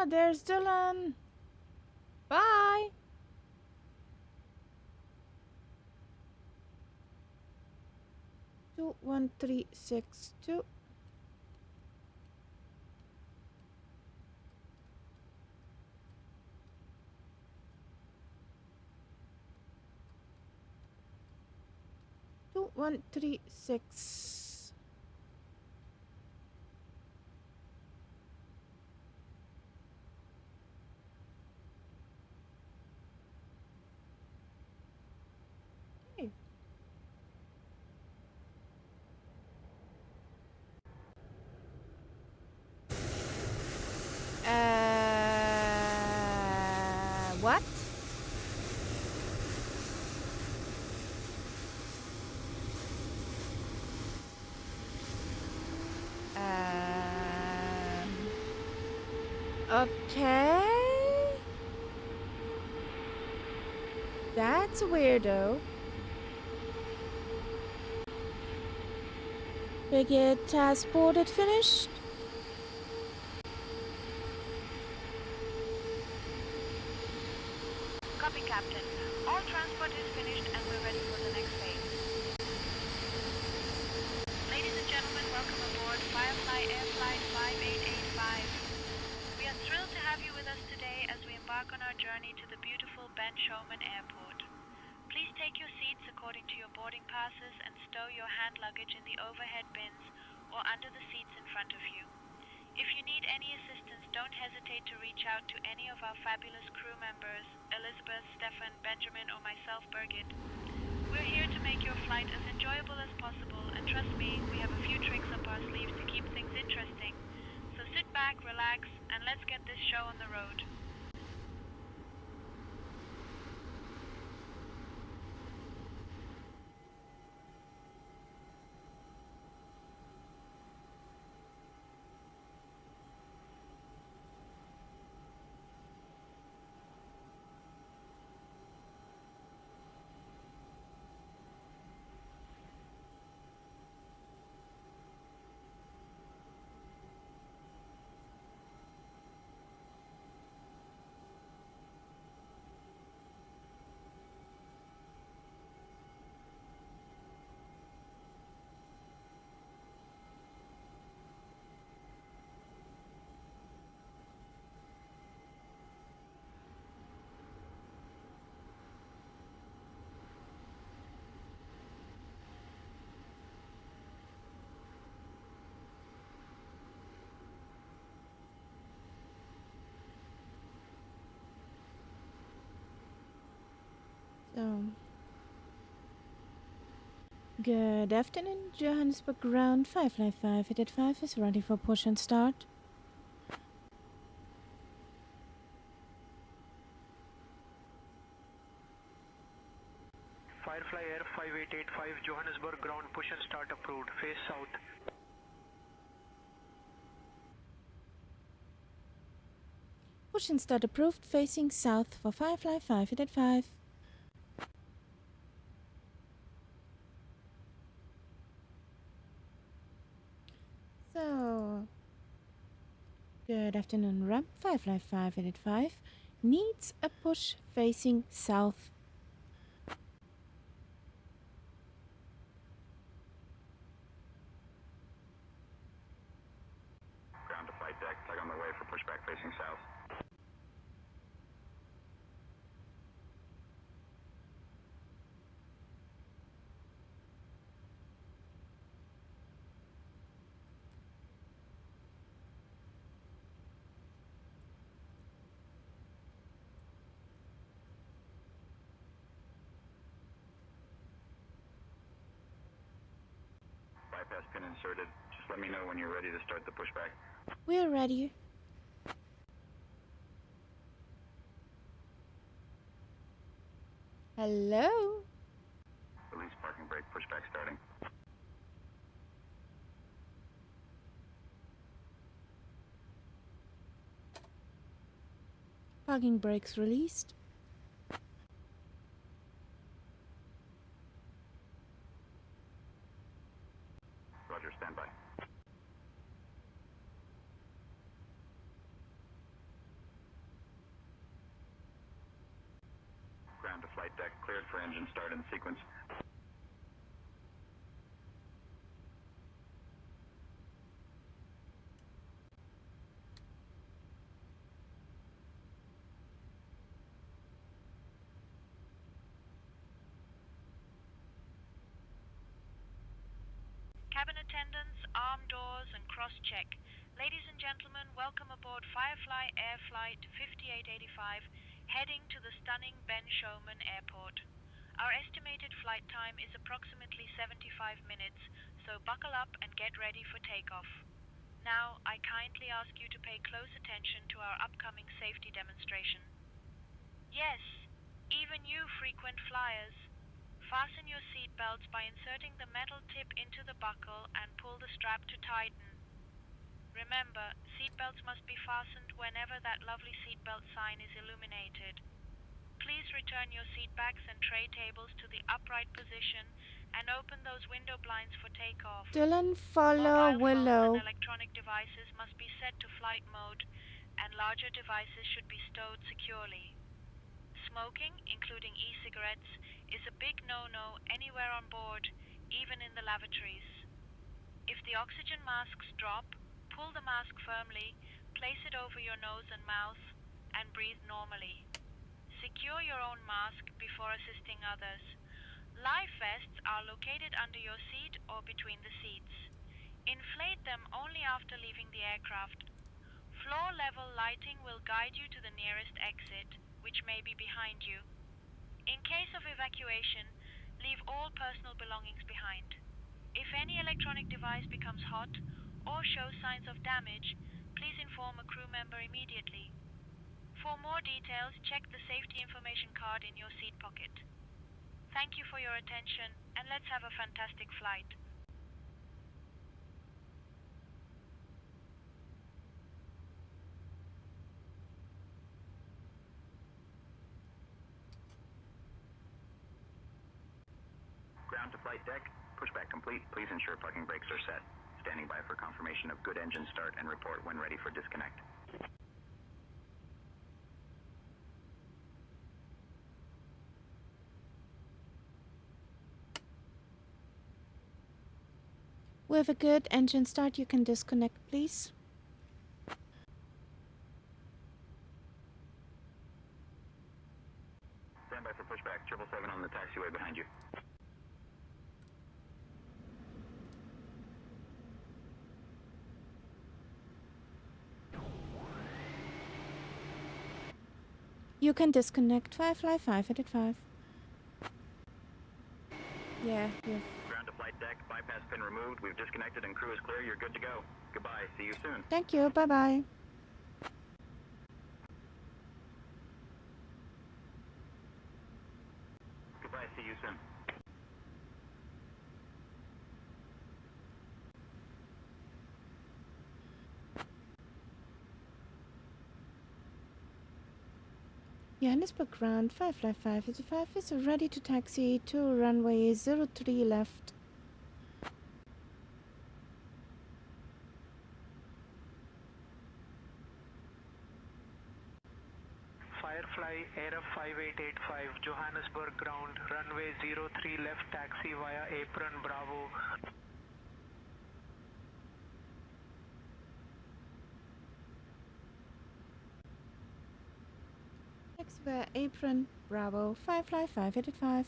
there's Dylan. Bye. Two 1362. Two 136. Hey. What? Okay. That's a weirdo. Birgit has boarded finished. Copy, Captain. All transport is finished and we're ready for the next phase. Ladies and gentlemen, welcome aboard Firefly Air Flight 5885. We are thrilled to have you with us today as we embark on our journey to the beautiful Ben Shulman Airport. Please take your seats according to your boarding passes and stow your hand luggage in the overhead bins or under the seats in front of you. If you need any assistance, don't hesitate to reach out to any of our fabulous crew members, Elizabeth, Stefan, Benjamin, or myself, Birgit. We're here to make your flight as enjoyable as possible, and trust me, we have a few tricks up our sleeves to keep things interesting. So sit back, relax, and let's get this show on the road. So, good afternoon, Johannesburg ground 555 is ready for push and start. Firefly Air 5885, Johannesburg ground push and start approved. Face south. Push and start approved, facing south for Firefly 5885. So, good afternoon, ramp Firefly 5885 needs a push facing south. Ground to flight deck, tug on the way for pushback facing south. Bypass pin inserted. Just let me know when you're ready to start the pushback. We're ready. Hello? Release parking brake, pushback starting. Parking brakes released. Roger, standby. Ground to flight deck, cleared for engine start in sequence. Cabin attendants, arm doors, and cross-check. Ladies and gentlemen, welcome aboard Firefly Air Flight 5885, heading to the stunning Ben Showman Airport. Our estimated flight time is approximately 75 minutes, so buckle up and get ready for takeoff. Now, I kindly ask you to pay close attention to our upcoming safety demonstration. Yes, even you frequent flyers. Fasten your seat belts by inserting the metal tip into the buckle and pull the strap to tighten. Remember, seat belts must be fastened whenever that lovely seatbelt sign is illuminated. Please return your seat backs and tray tables to the upright position and open those window blinds for takeoff. Dylan, follow Mobile Willow. phones and electronic devices must be set to flight mode, and larger devices should be stowed securely. Smoking, including e-cigarettes, is a big no-no anywhere on board, even in the lavatories. If the oxygen masks drop, pull the mask firmly, place it over your nose and mouth, and breathe normally. Secure your own mask before assisting others. Life vests are located under your seat or between the seats. Inflate them only after leaving the aircraft. Floor-level lighting will guide you to the nearest exit, which may be behind you. In case of evacuation, leave all personal belongings behind. If any electronic device becomes hot or shows signs of damage, please inform a crew member immediately. For more details, check the safety information card in your seat pocket. Thank you for your attention, and let's have a fantastic flight. Ground to flight deck, pushback complete. Please ensure parking brakes are set. Standing by for confirmation of good engine start and report when ready for disconnect. With a good engine start, you can disconnect, please. Stand by for pushback. 777 on the taxiway behind you. You can disconnect Firefly 5885. Yeah, Ground to flight deck, bypass pin removed. We've disconnected and crew is clear. You're good to go. Goodbye. See you soon. Thank you. Bye-bye. Goodbye. See you soon. Johannesburg ground 555 is ready to taxi to runway 03 left. Firefly Air 5885 Johannesburg ground runway 03 left taxi via apron Bravo. Taxi via apron Bravo Firefly 585.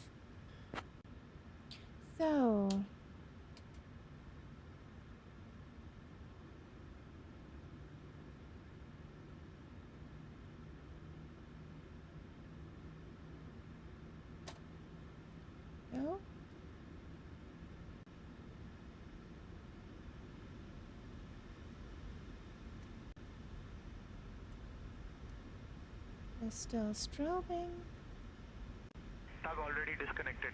So go. They're still strobing. Tug already disconnected.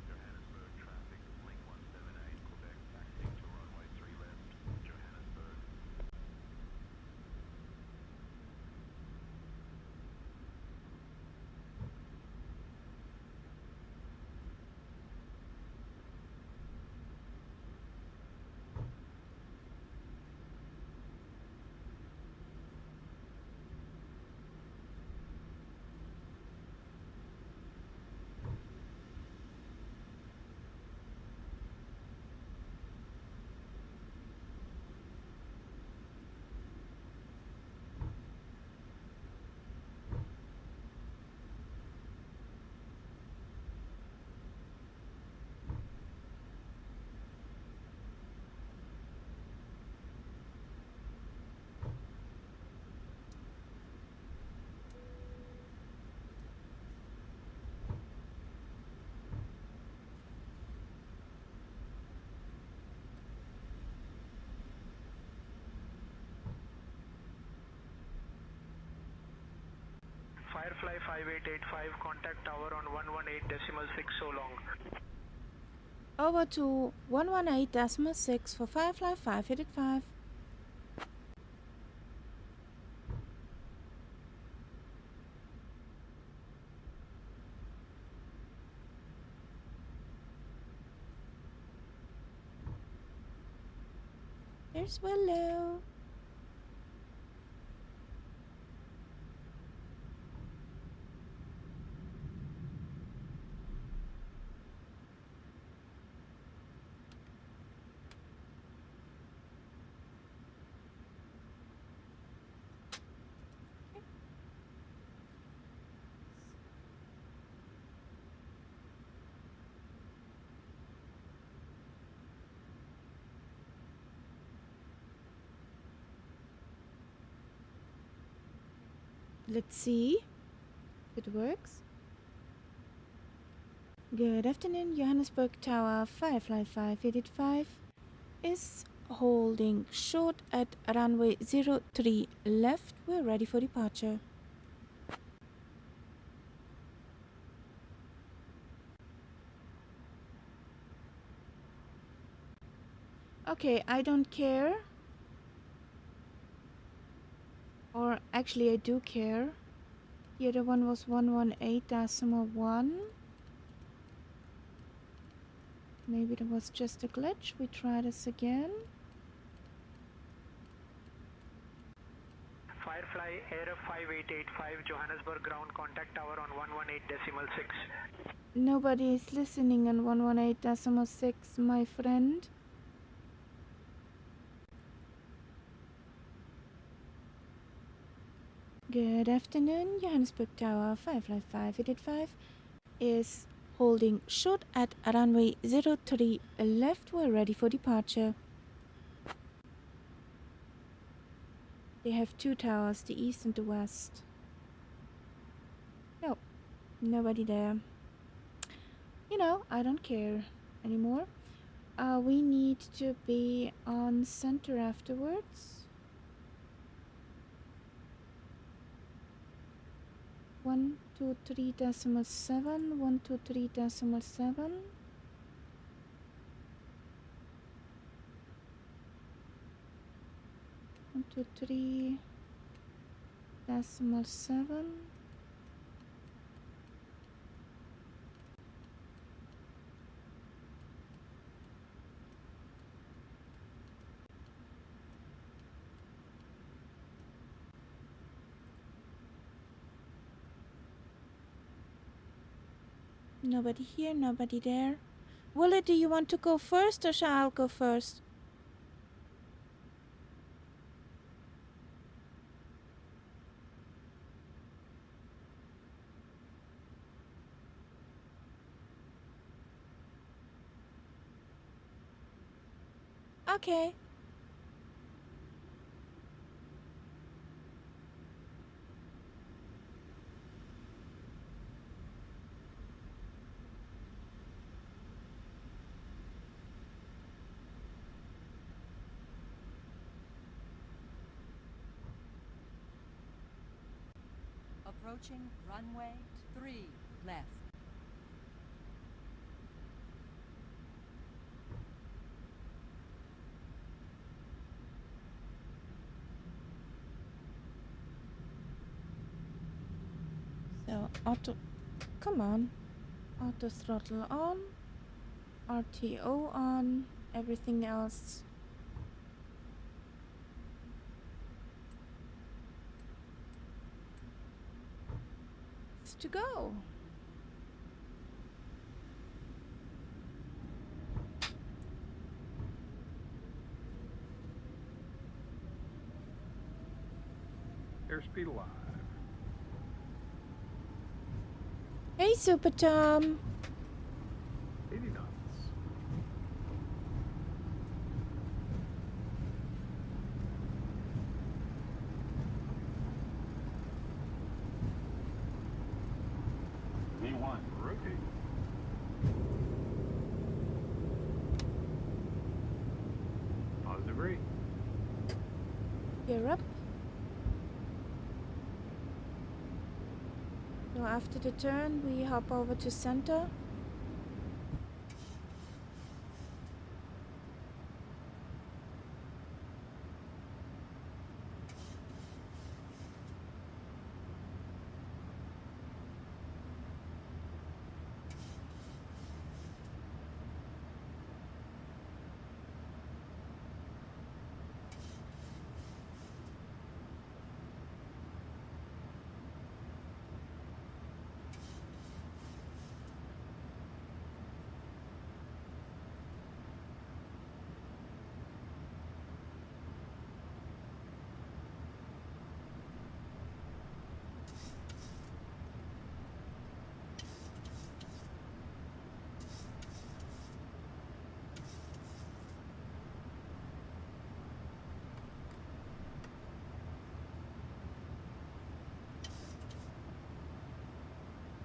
Johannesburg traffic, link 178, Quebec, taxiing to runway 3 left, Johannesburg. Firefly 5885 contact tower on 118.6 so long. Over to 118.6 for Firefly 585. There's Willow. Let's see if it works. Good afternoon, Johannesburg Tower, Firefly 585 is holding short at runway 03 left. We're ready for departure. Okay, I don't care. Or actually I do care. The other one was 118.1. Maybe that was just a glitch. We try this again. Firefly Air 5885 Johannesburg ground contact tower on 118.6. Nobody is listening on 118.6, my friend. Good afternoon, Johannesburg Tower, Firefly 585 is holding short at runway 03 left. We're ready for departure. They have two towers, the east and the west. No, nobody there. You know, I don't care anymore. We need to be on center afterwards. 123.7, 123.7. 123.7. Nobody here, nobody there. Willie, do you want to go first or shall I go first? Okay. Approaching runway 3 left. So auto, come on. Auto throttle on. RTO on. Everything else. It's to go. Airspeed alive. Hey, Super Tom. 80 knots. V1. Rotate. Positive rate. Gear up. So after the turn, we hop over to center.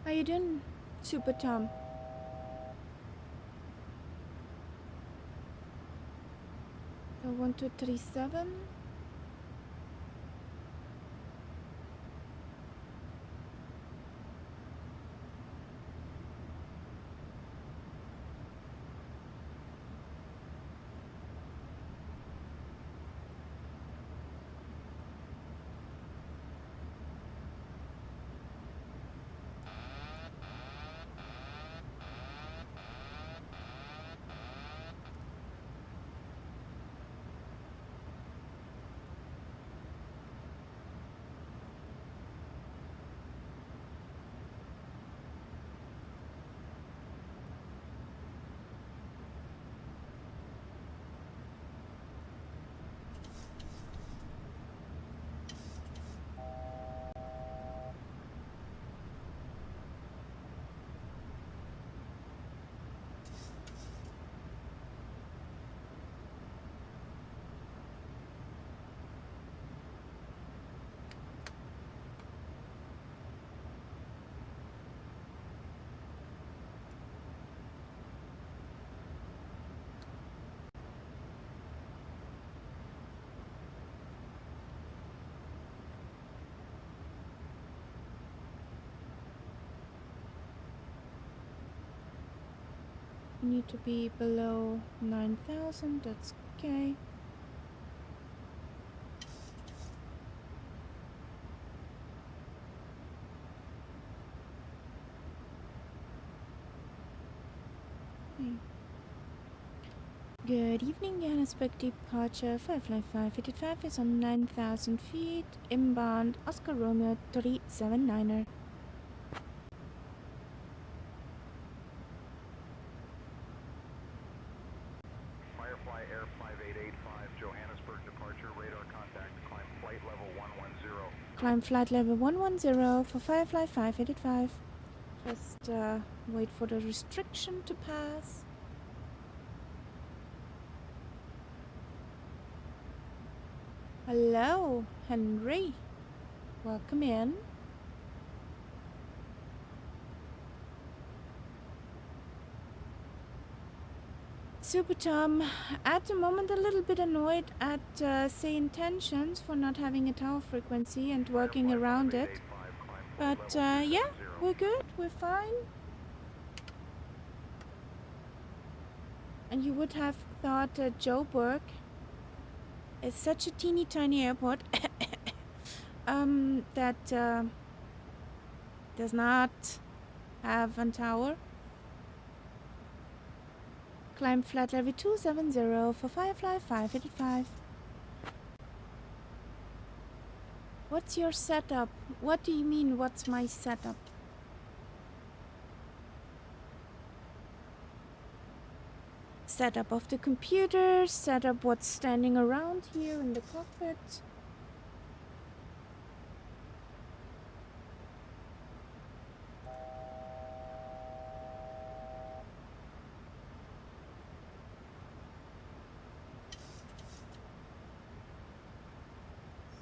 How you doing, Super Tom? So 1237. need to be below 9,000. That's okay. Good evening, Johannesburg departure. Firefly 585 is on 9,000 feet. Inbound Oscar Romeo 379er. Firefly Air 5885, Johannesburg departure, radar contact, climb flight level 110. Climb flight level 110 for Firefly 585. Just wait for the restriction to pass. Hello, Henry. Welcome in. Super Tom, at the moment a little bit annoyed at SayIntentions for not having a tower frequency and working around it. But yeah, we're good, we're fine. And you would have thought Joburg is such a teeny tiny airport that does not have a tower. Climb flight level 270 for Firefly 585. What's your setup? What do you mean, what's my setup? Setup of the computer, setup what's standing around here in the cockpit.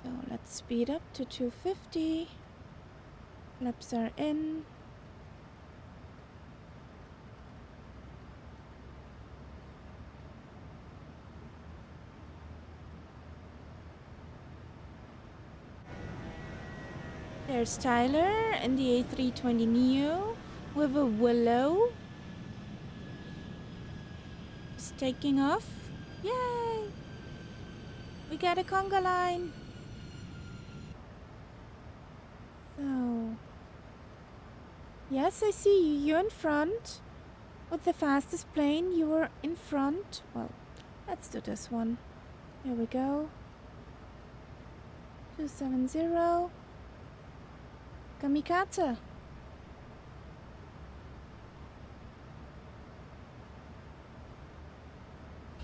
So let's speed up to 250. Flaps are in. There's Tyler in the A320neo with a Willow. It's taking off. Yay! We got a conga line. So, yes, I see you. You're in front. With the fastest plane, you were in front. Well, let's do this one. Here we go. 270. Kamikaze.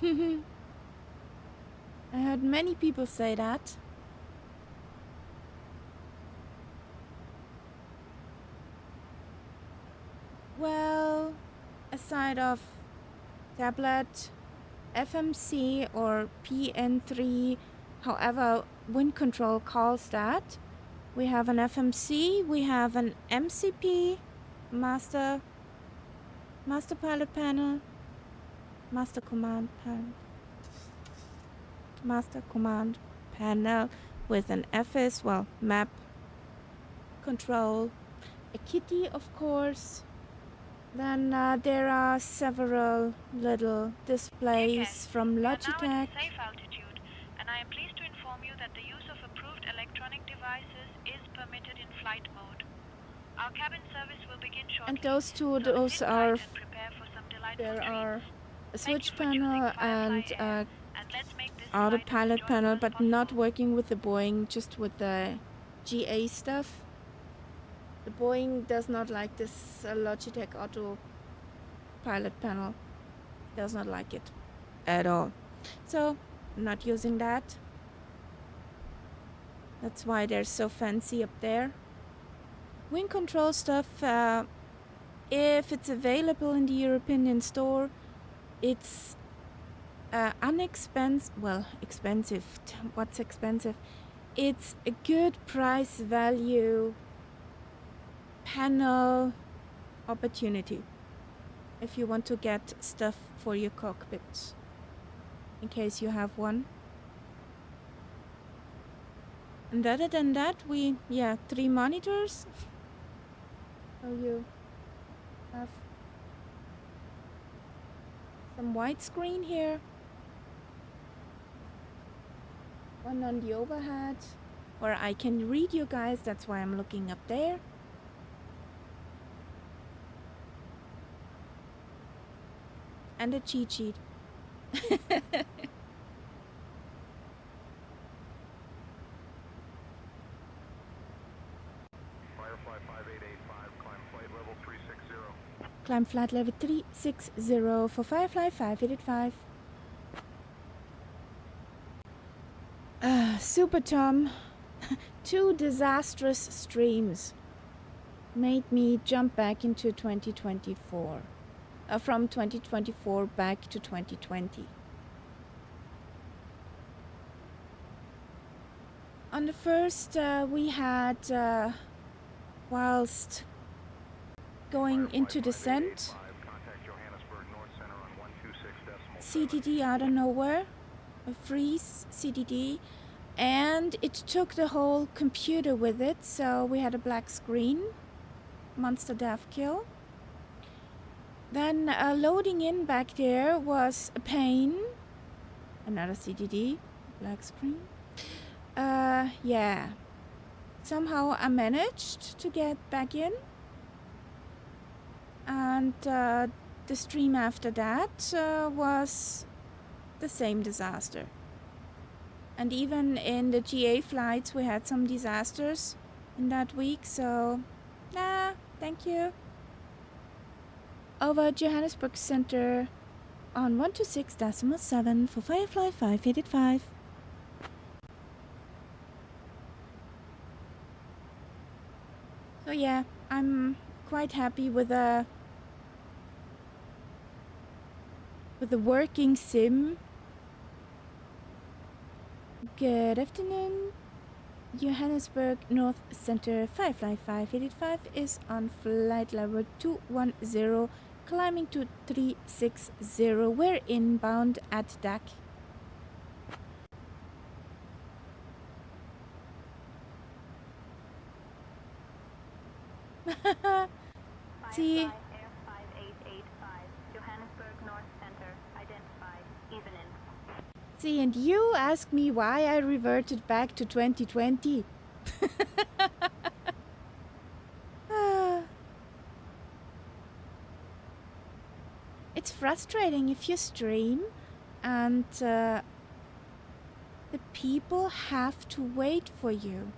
I heard many people say that. Well, aside of tablet, FMC or PN3, however wind control calls that, we have an FMC, we have an MCP, master pilot panel, master command panel with an FS, well, map control, a kitty, of course. Then there are several little displays from Logitech. We are now at a safe altitude, and I am pleased to inform you that the use of approved electronic devices is permitted in flight mode. Our cabin service will begin shortly. And those two, those are, there are a switch panel and autopilot panel, but not working with the Boeing, just with the GA stuff. The Boeing does not like this Logitech autopilot panel. Does not like it at all. So, not using that. That's why they're so fancy up there. Wing control stuff, if it's available in the European store, it's expensive. What's expensive? It's a good price value panel opportunity if you want to get stuff for your cockpit in case you have one. And other than that, 3 monitors. So you have some widescreen here. One on the overhead where I can read you guys. That's why I'm looking up there. And a cheat sheet. Firefly 5885, climb flight level 360. Climb flight level 360 for Firefly 5885. Super Tom. 2 disastrous streams made me jump back into 2024. From 2024 back to 2020. On the first, we had, whilst going into descent, CDD out of nowhere, a freeze CDD, and it took the whole computer with it, so we had a black screen, monster death kill. Then loading in back there was a pain, another CDD, black screen. Yeah, somehow I managed to get back in, and the stream after that was the same disaster. And even in the GA flights we had some disasters in that week, so nah, thank you. Over Johannesburg Center on 126.7 for Firefly 5885. So yeah, I'm quite happy with the working sim. Good afternoon. Johannesburg North Center Firefly 5885 is on flight level 210, climbing to 360. We're inbound at DAC. See, Air 5885, Johannesburg North Center, identified, even in. see, and you ask me why I reverted back to 2020. It's frustrating if you stream and the people have to wait for you.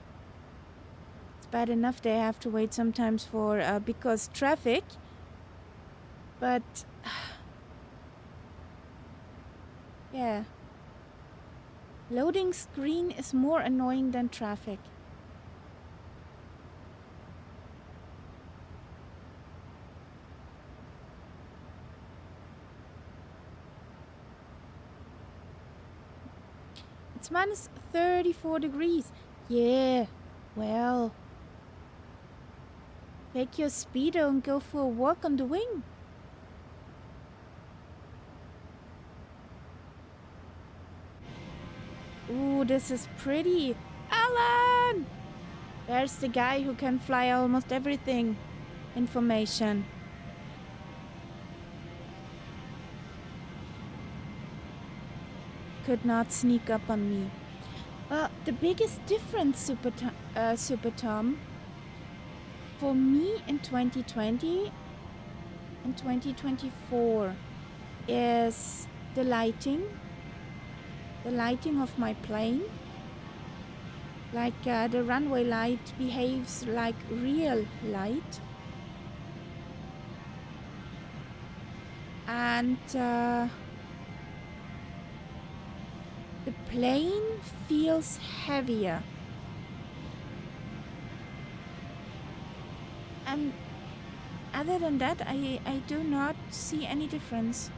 It's bad enough they have to wait sometimes for because traffic, but yeah, loading screen is more annoying than traffic. It's minus 34 degrees. Yeah, well, take your speedo and go for a walk on the wing. Ooh, this is pretty. Alan! There's the guy who can fly almost everything. Information. Could not sneak up on me. Well, the biggest difference, Super Tom, for me in 2020 and 2024 is the lighting of my plane. Like the runway light behaves like real light. And the plane feels heavier. And other than that, I do not see any difference.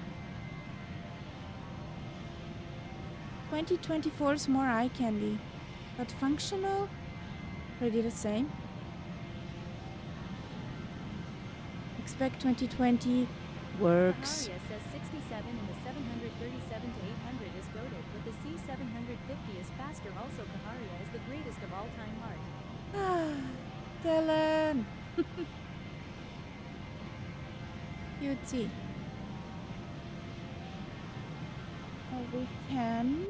2024 is more eye candy, but functional, pretty the same. Expect 2020 works. Kaharia says 67 in the 737 to 800 is goated, but the C750 is faster. Also, Kaharia is the greatest of all time art. Ah, Dylan. Cutie. we can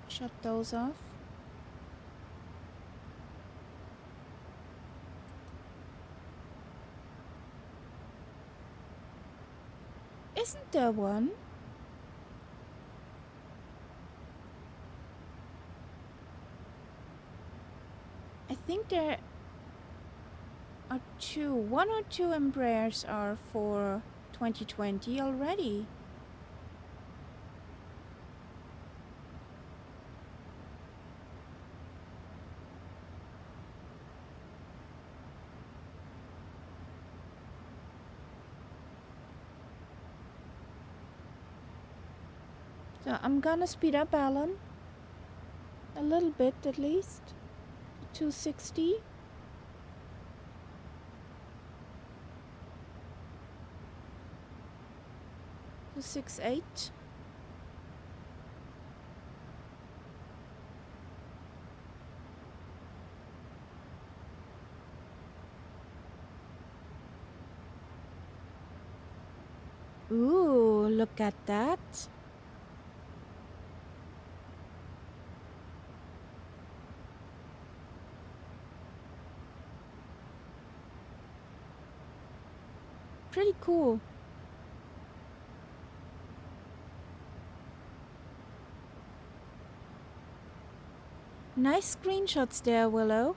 shut those off. Isn't there one? I think there are two. One or two Embraers are for 2020 already. So I'm gonna speed up, Alan. A little bit at least. 260. To 68. Ooh, look at that. Pretty cool. Nice screenshots there, Willow.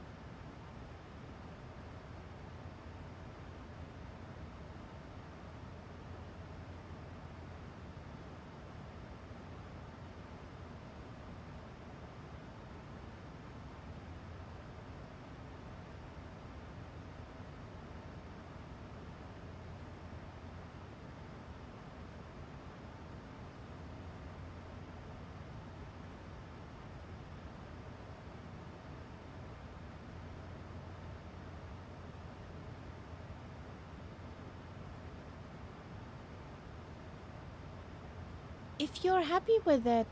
If you're happy with it,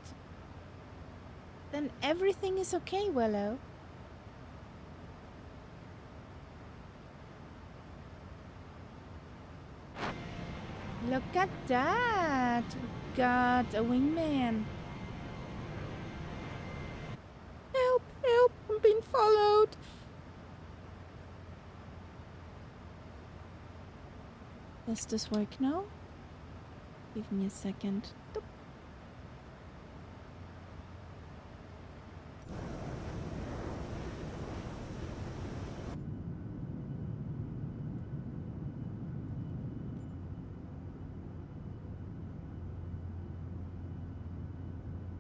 then everything is okay, Willow. Look at that. Got a wingman. Help, help, I'm being followed. Does this work now? Give me a second. Doop.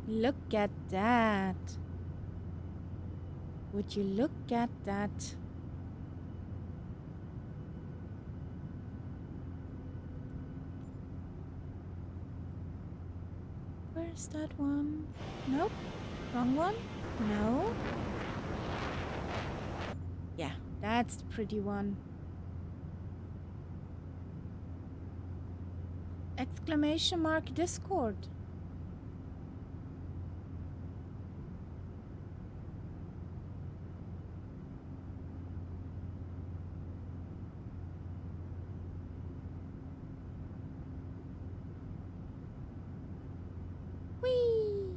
Look at that. Would you look at that? Where's that one? Nope. Wrong one? No. Yeah, that's the pretty one. Exclamation mark Discord. Whee!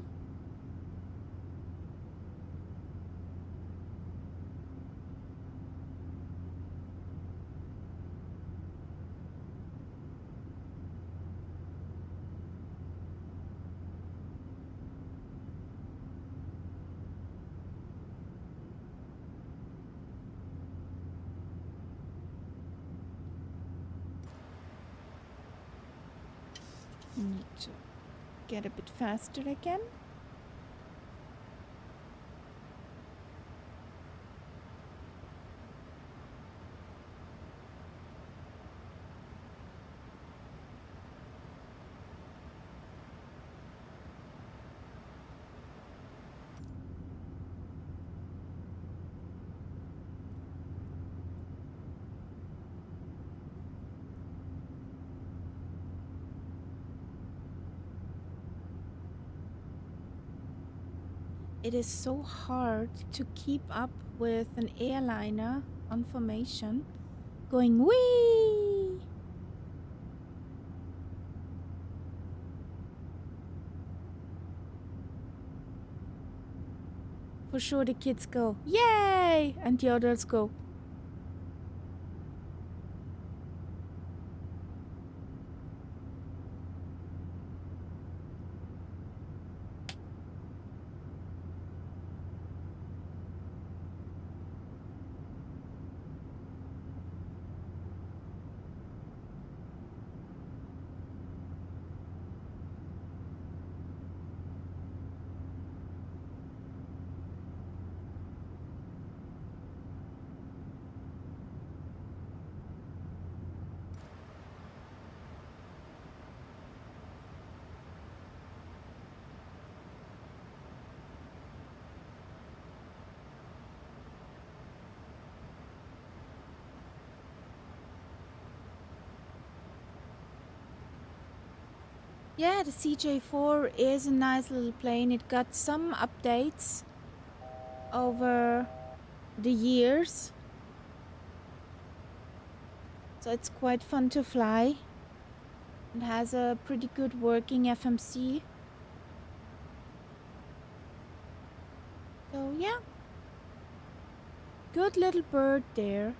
Need to get a bit faster again. It is so hard to keep up with an airliner on formation going wee. For sure the kids go, yay! And the adults go, yeah, the CJ4 is a nice little plane. It got some updates over the years. So it's quite fun to fly. It has a pretty good working FMC. So yeah, good little bird there.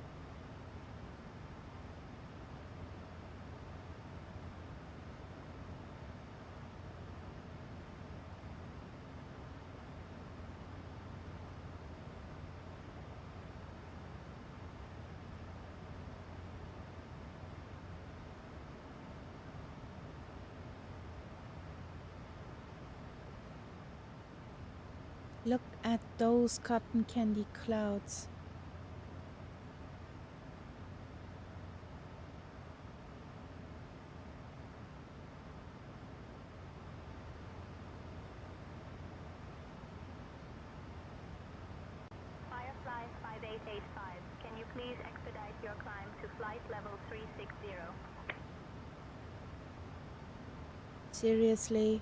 Look at those cotton candy clouds. Firefly 5885, can you please expedite your climb to flight level 360? Seriously.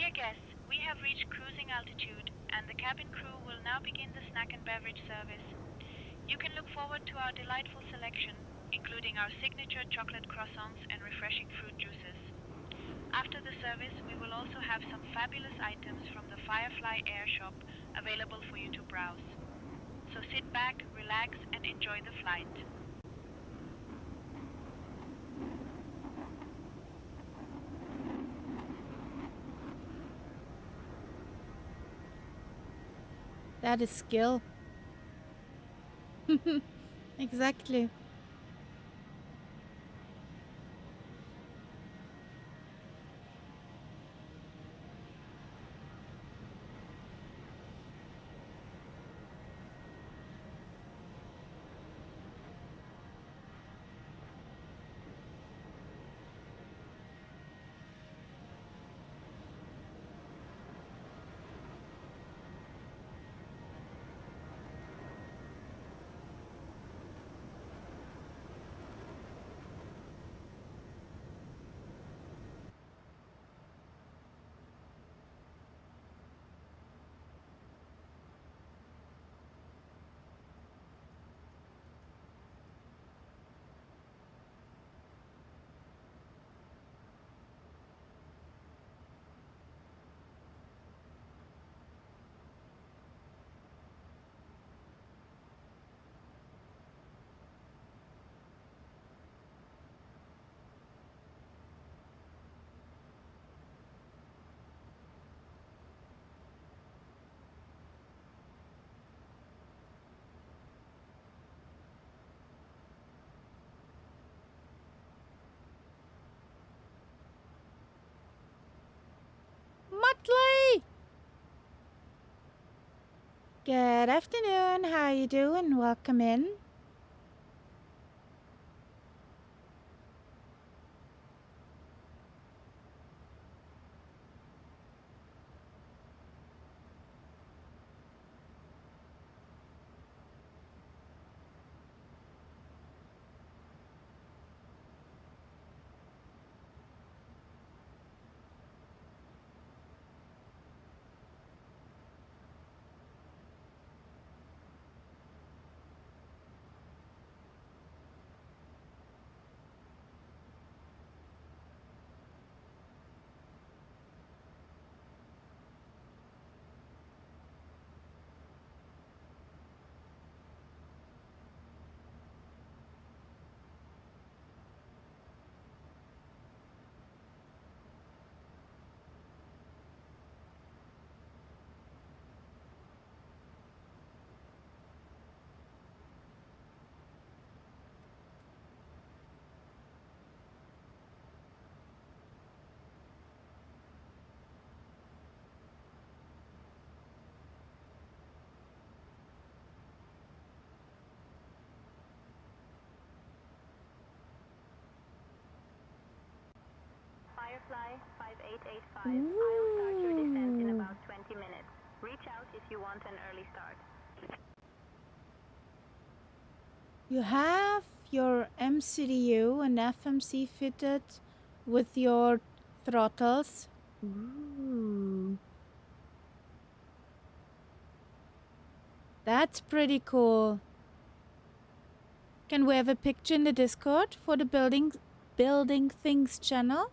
Dear guests, we have reached cruising altitude and the cabin crew will now begin the snack and beverage service. You can look forward to our delightful selection, including our signature chocolate croissants and refreshing fruit juices. After the service, we will also have some fabulous items from the Firefly Air Shop available for you to browse. So sit back, relax, and enjoy the flight. That is skill. Exactly. Motley! Good afternoon. How you doing? Welcome in. Firefly 5885. I'll start your descent in about 20 minutes. Reach out if you want an early start. You have your MCDU and FMC fitted with your throttles. Ooh. That's pretty cool. Can we have a picture in the Discord for the Building Things channel?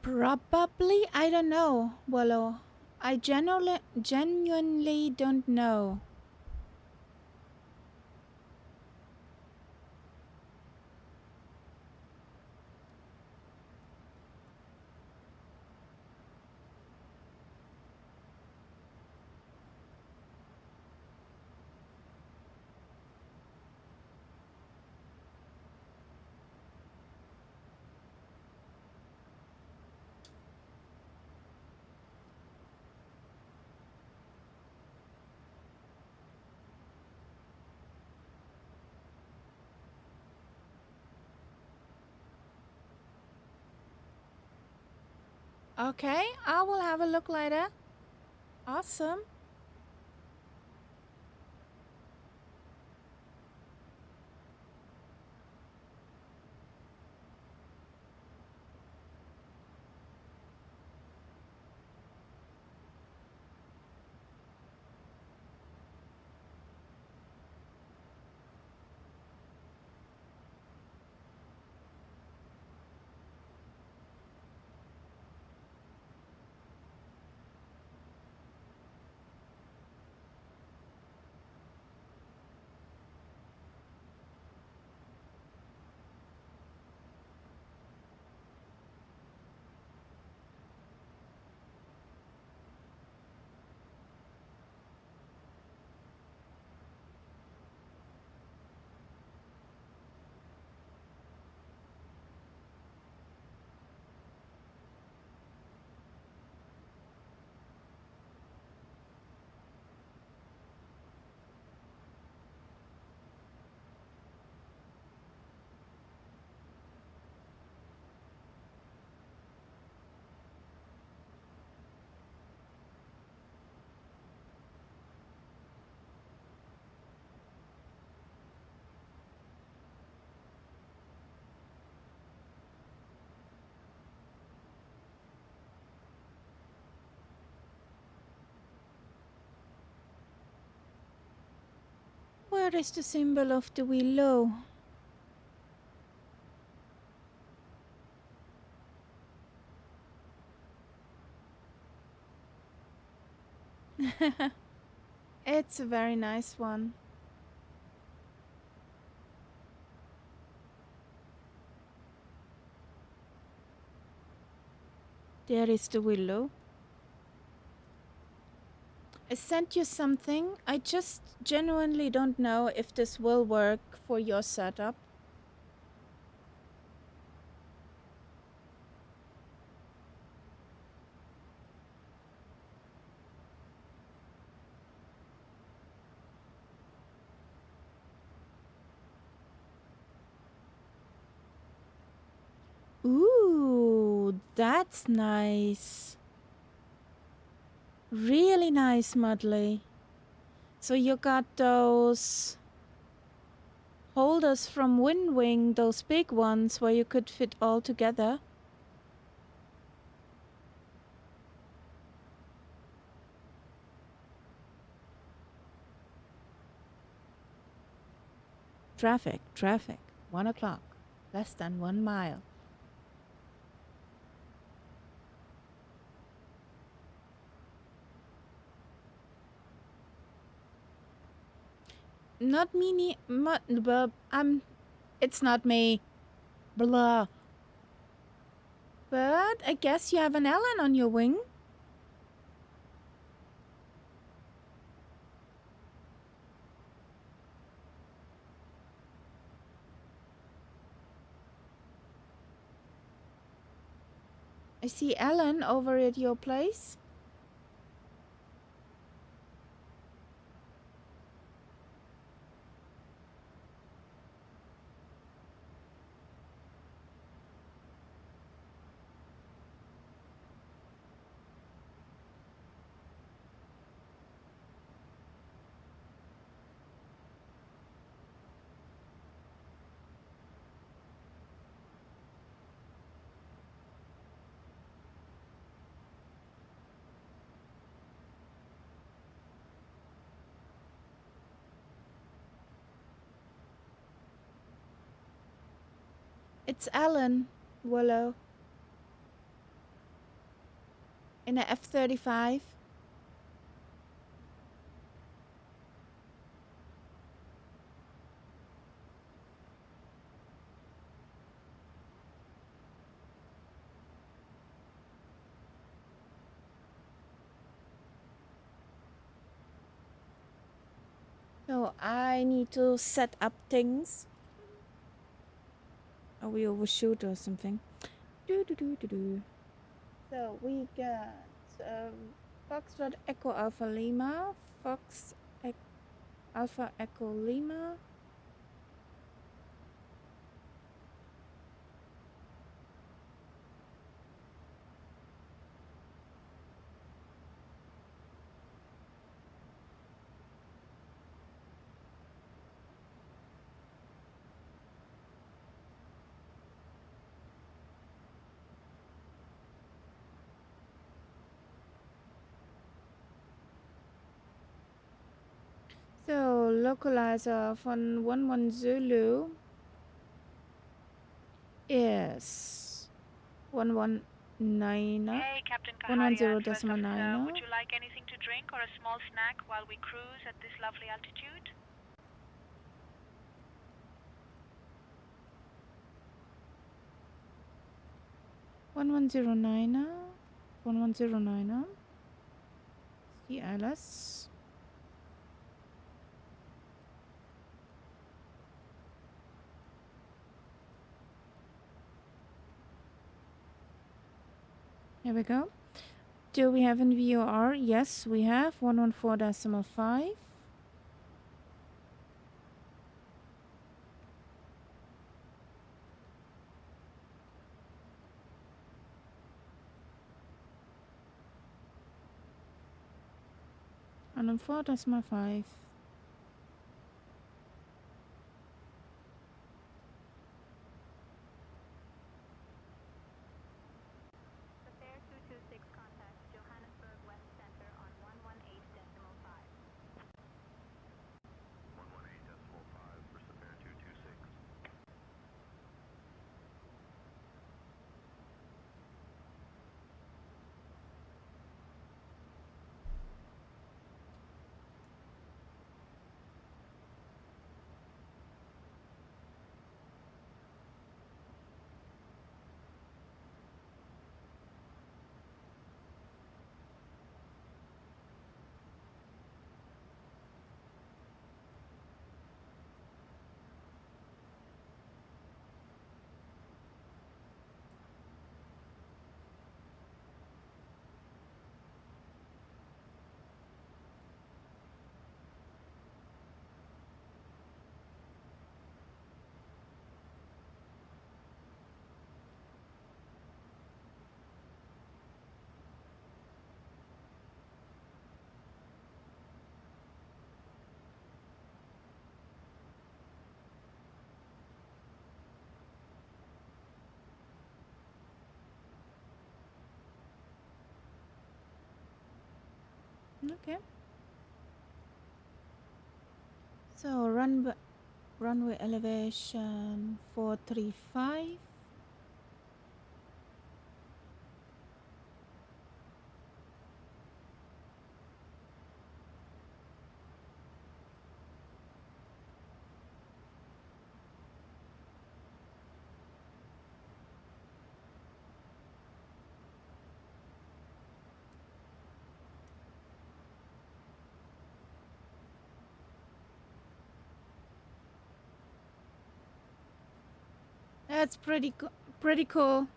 Probably, I don't know, Wallo. I genuinely don't know. Okay, I will have a look later. Awesome. Where is the symbol of the willow? It's a very nice one. There is the willow. I sent you something. I just genuinely don't know if this will work for your setup. Ooh, that's nice. Really nice, Mudley. So you got those holders from Windwing, those big ones where you could fit all together. Traffic. 1 o'clock. Less than 1 mile. Not me, it's not me. Blah. But I guess you have an Ellen on your wing. I see Ellen over at your place. It's Ellen, Willow. In a F-35. So I need to set up things. Or we overshoot or something. So we got Foxtrot Echo Alpha Lima, Alpha Echo Lima. localizer van 11 Zulu is 119. Hey, Captain Kaharia 110 and First decimal Officer, 9. would you like anything to drink or a small snack while we cruise at this lovely altitude? 1109. 1109. See Alice. Here we go. Do we have in VOR? Yes, we have 114.5. And 4.5. The fare 226 contacts Johannesburg West Center on 118.5. 118.5 for Sapphire 226. Okay. So runway elevation 435. That's pretty cool.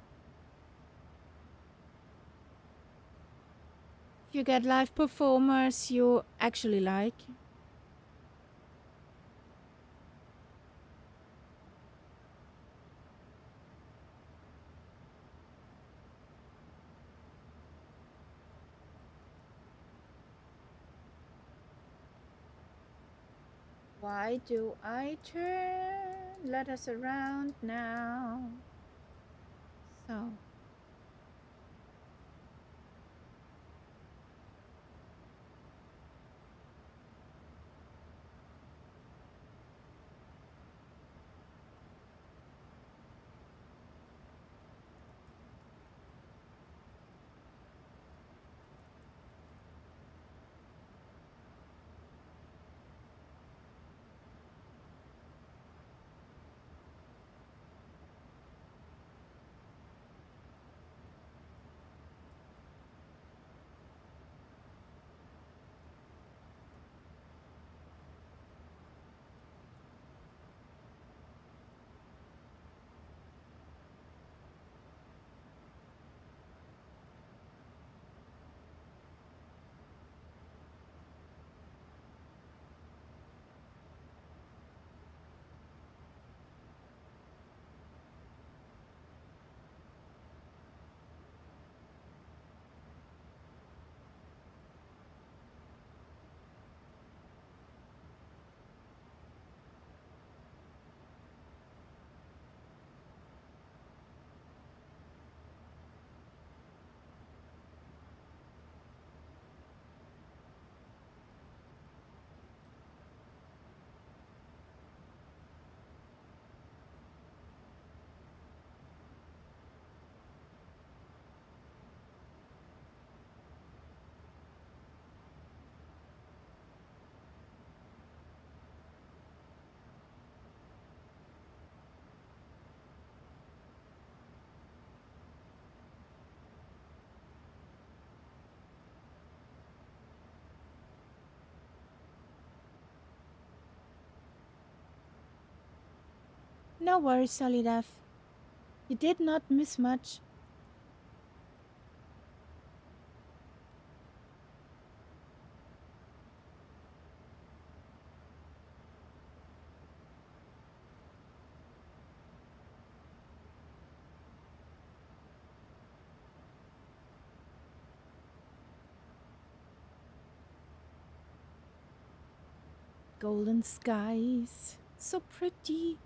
You get live performers you actually like. Why do I turn? Let us around now. So. No worries, Solidaf. You did not miss much. Golden skies. So pretty.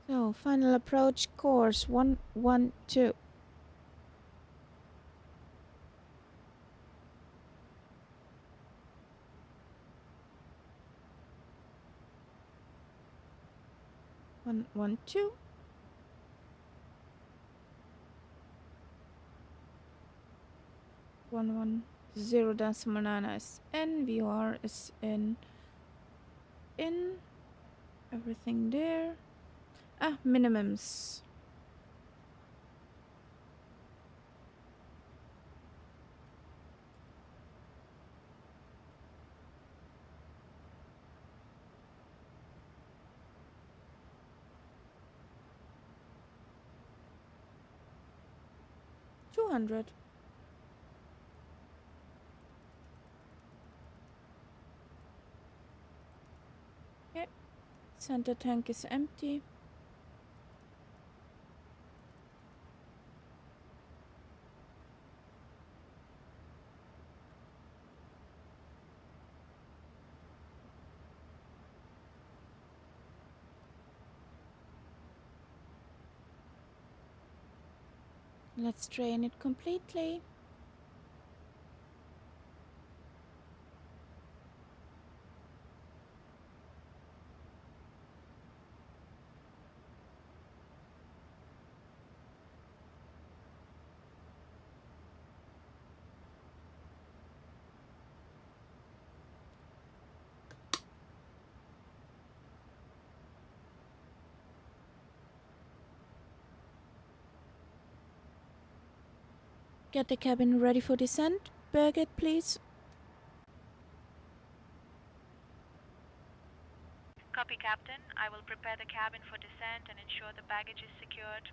So, final approach course 112. One two. 110.9 is in. VR is in. Everything there. Minimums. $200. Okay. Center tank is empty. Let's drain it completely. Get the cabin ready for descent. Birgit, please. Copy, Captain. I will prepare the cabin for descent and ensure the baggage is secured.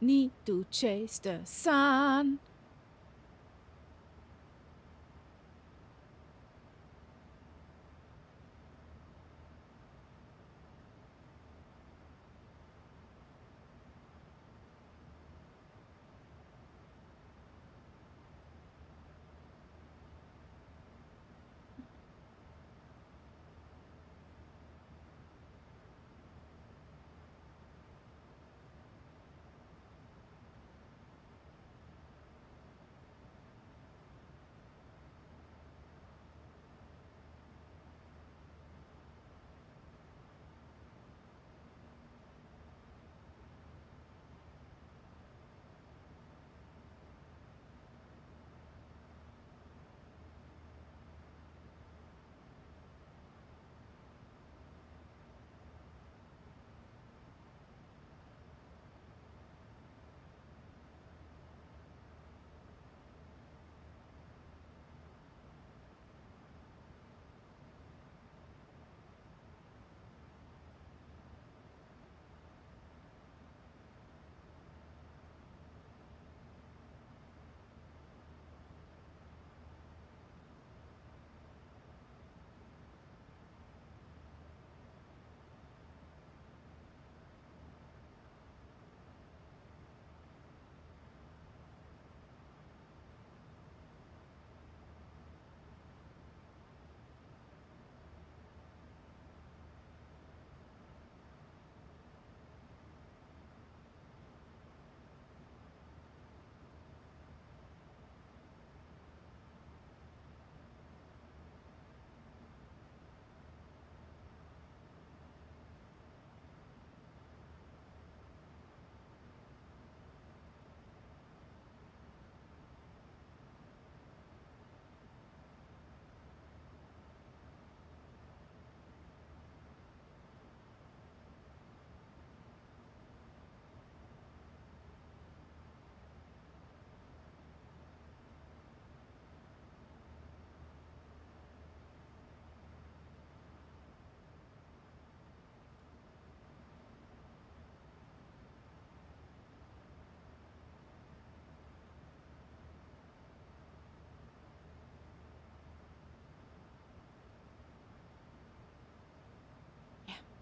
Need to chase the sun.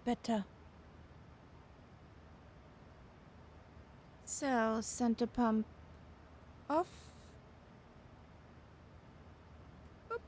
better. So, center pump off. Boop.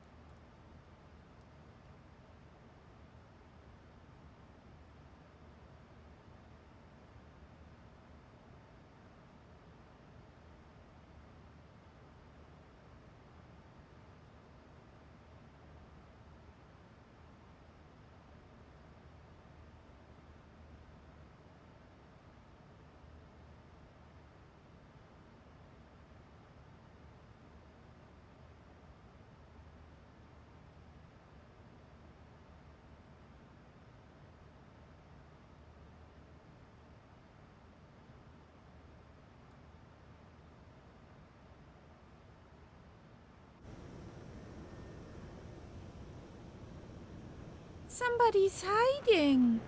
Somebody's hiding.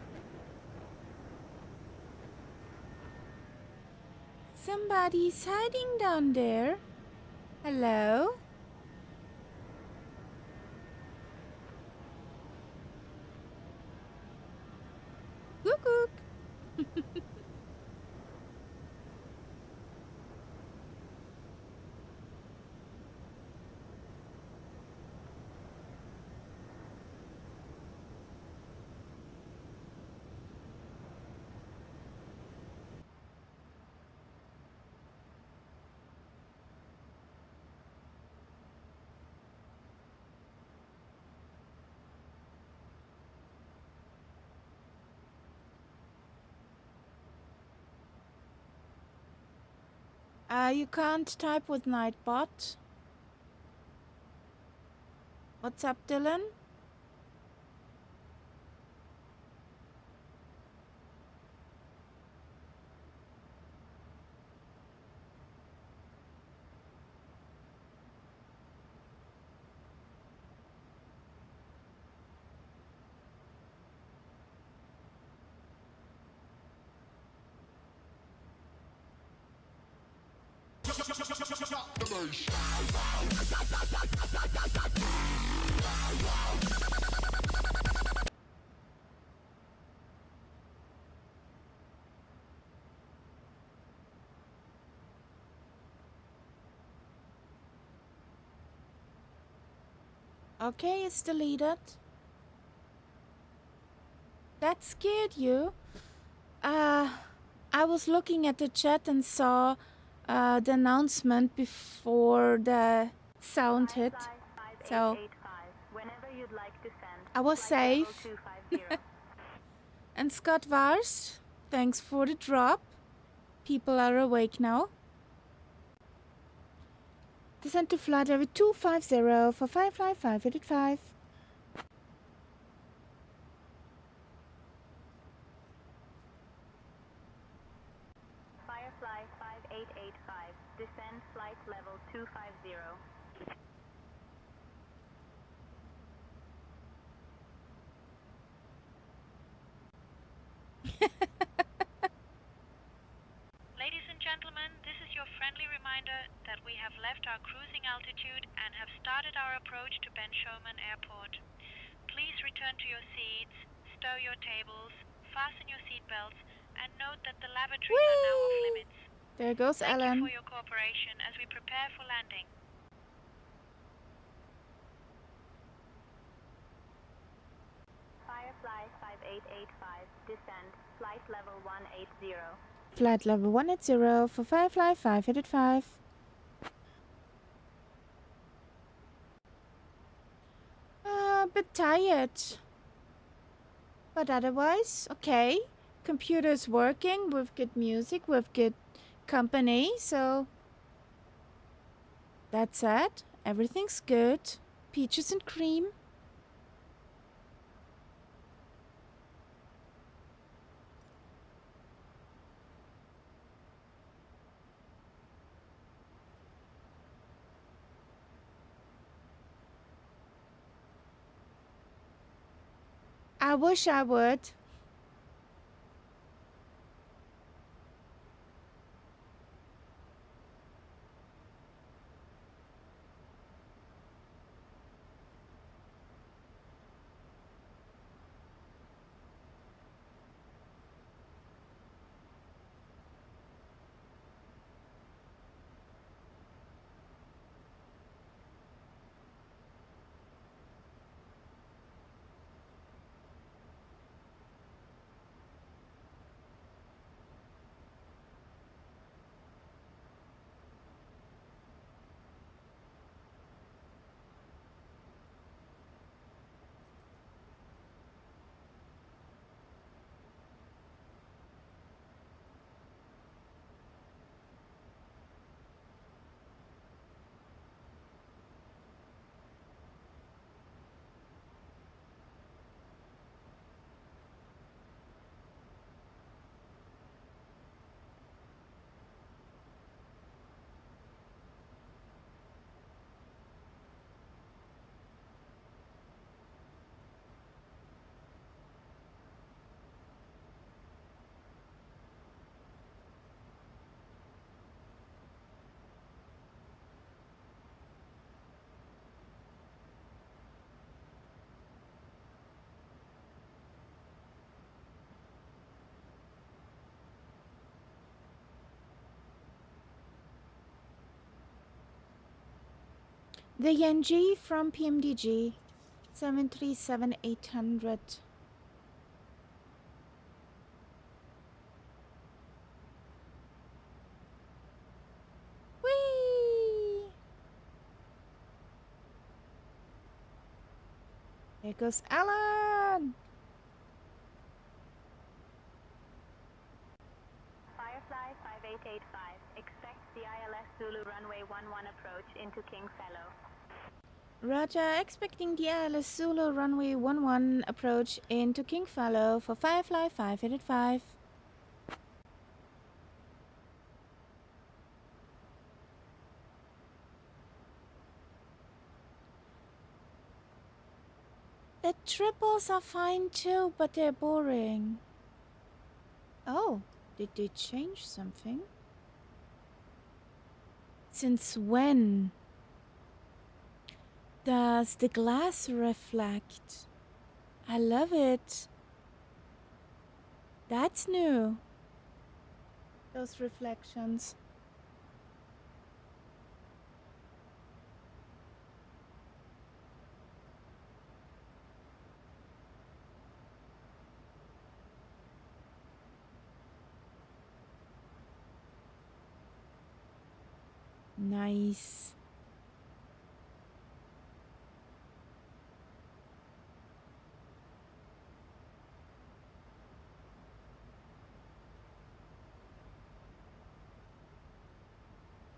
Somebody's hiding down there. Hello? Gook. You can't type with Nightbot. What's up, Dylan? Okay, it's deleted. That scared you? I was looking at the chat and saw the announcement before the sound hit. So I was safe. And Scott Vars, thanks for the drop. People are awake now. Descend to flight level 250 for Firefly 585. Firefly 5885, descend flight level 250. Ladies and gentlemen, this is your friendly reminder that we have left our cruising altitude and have started our approach to Ben Sherman Airport. Please return to your seats, stow your tables, fasten your seatbelts, and note that the lavatories are now off limits. There goes Thank Ellen. you for your cooperation as we prepare for landing. Firefly 5885, descend flight level 180. Flight level 180 for Firefly 585. A bit tired. But otherwise, okay. Computer's working with good music, with good company, so that's it. Everything's good. Peaches and cream. I wish I would. The ENG from PMDG 737-800. Whee! There goes Alan! Firefly 5885. Expect the ILS Zulu runway 11 approach into King Fellow. Roger, expecting the ILS Zulu runway 11 approach into King Fellow for Firefly 5885. The triples are fine too, but they're boring. Oh, did they change something? Since when does the glass reflect? I love it. That's new. Those reflections. Nice.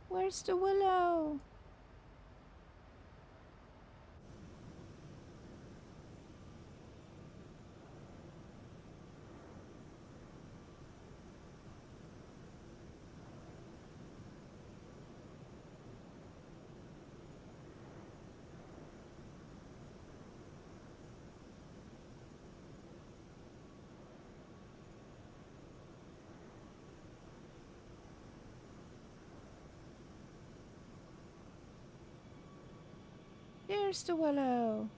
Where's the willow? There's the willow.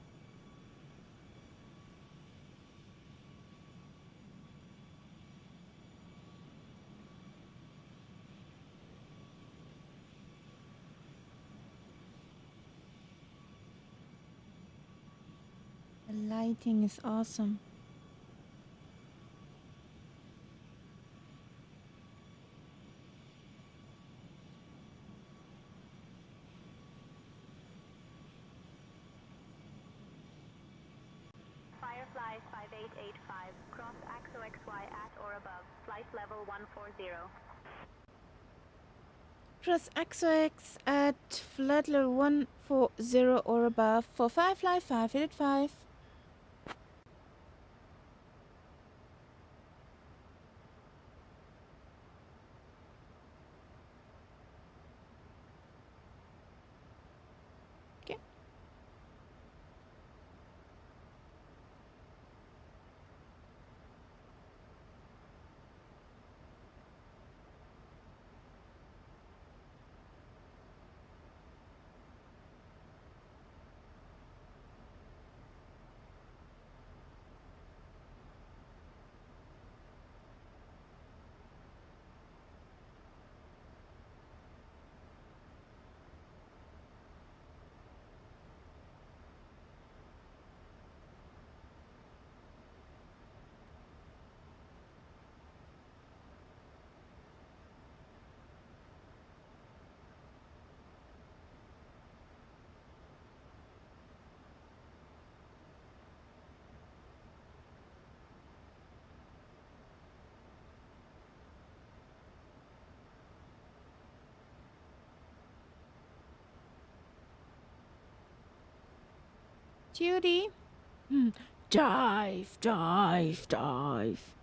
The lighting is awesome. Firefly 5885. Cross AXO XY at or above. Flight level 140. Cross XOX at flight level 140 or above for Firefly 5885. Okay. Judy. Dive, dive, dive.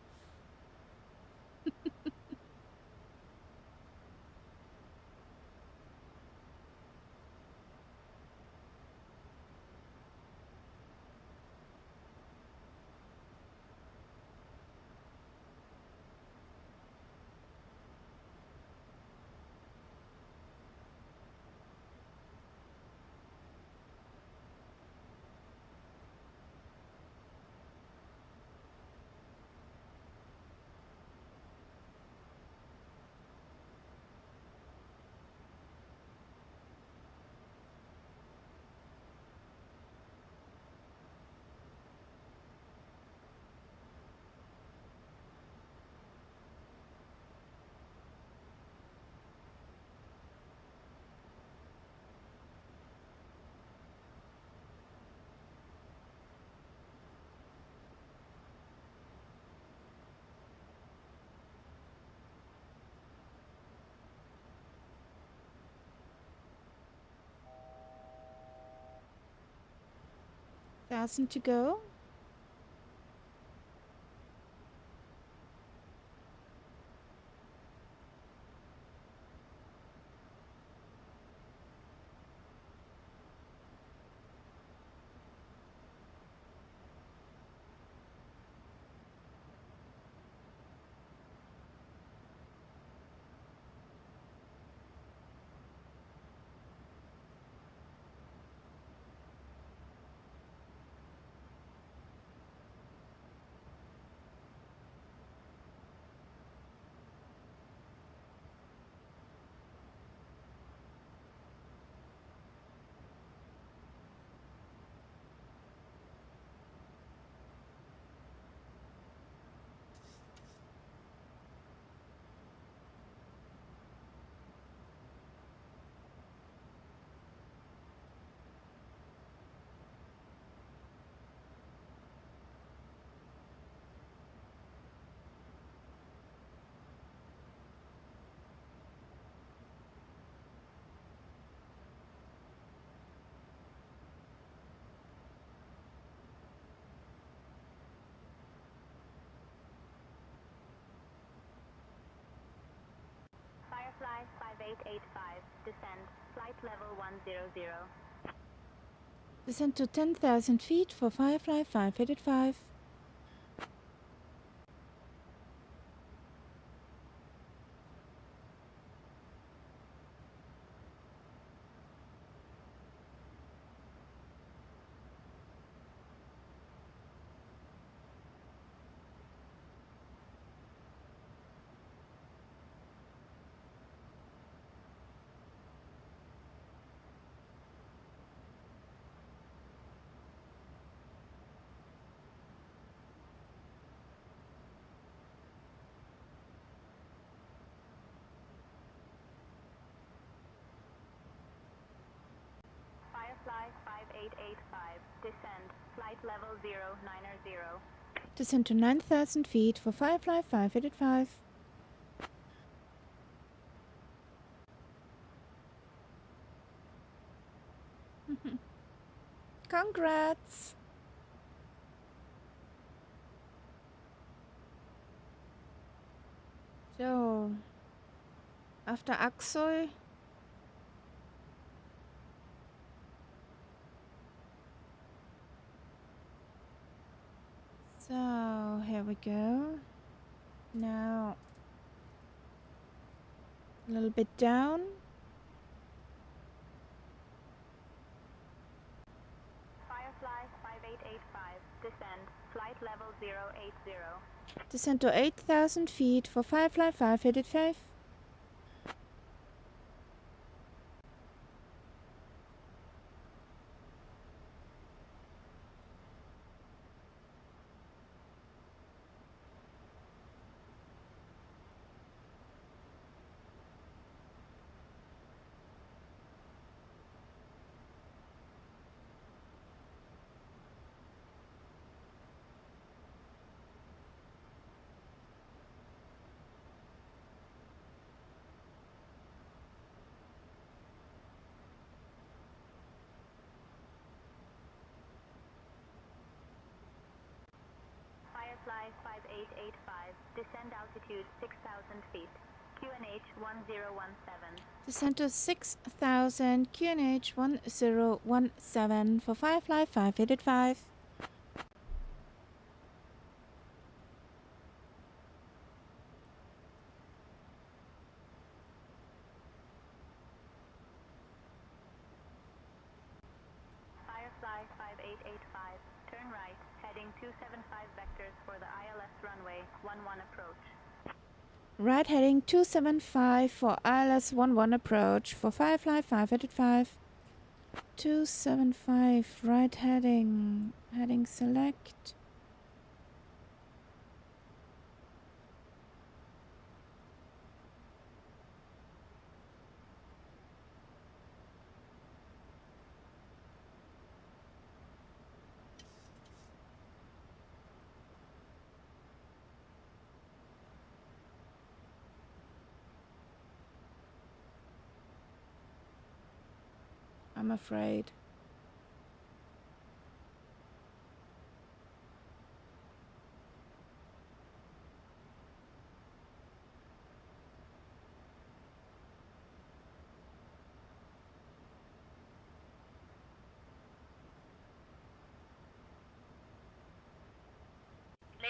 10,000 to go. Firefly 5885, descend, flight level 100. Descend to 10,000 feet for Firefly 585. Firefly 5885, descend, flight level 090. Descend to 9,000 feet for Firefly 585. Congrats! So, after Aksoy, so here we go. Now, a little bit down. Firefly 5885, descend, flight level 080. Descend to 8,000 feet for Firefly 585. Firefly 5885, descend altitude 6,000 feet, QNH 1017. Descend to 6,000 QNH 1017 for Firefly 585. Firefly 5885, turn right, heading 275 vectors for the ILS runway 11 approach. Right heading 275 for ILS 11 approach for Firefly 585. 275 right heading. Heading select. I'm afraid.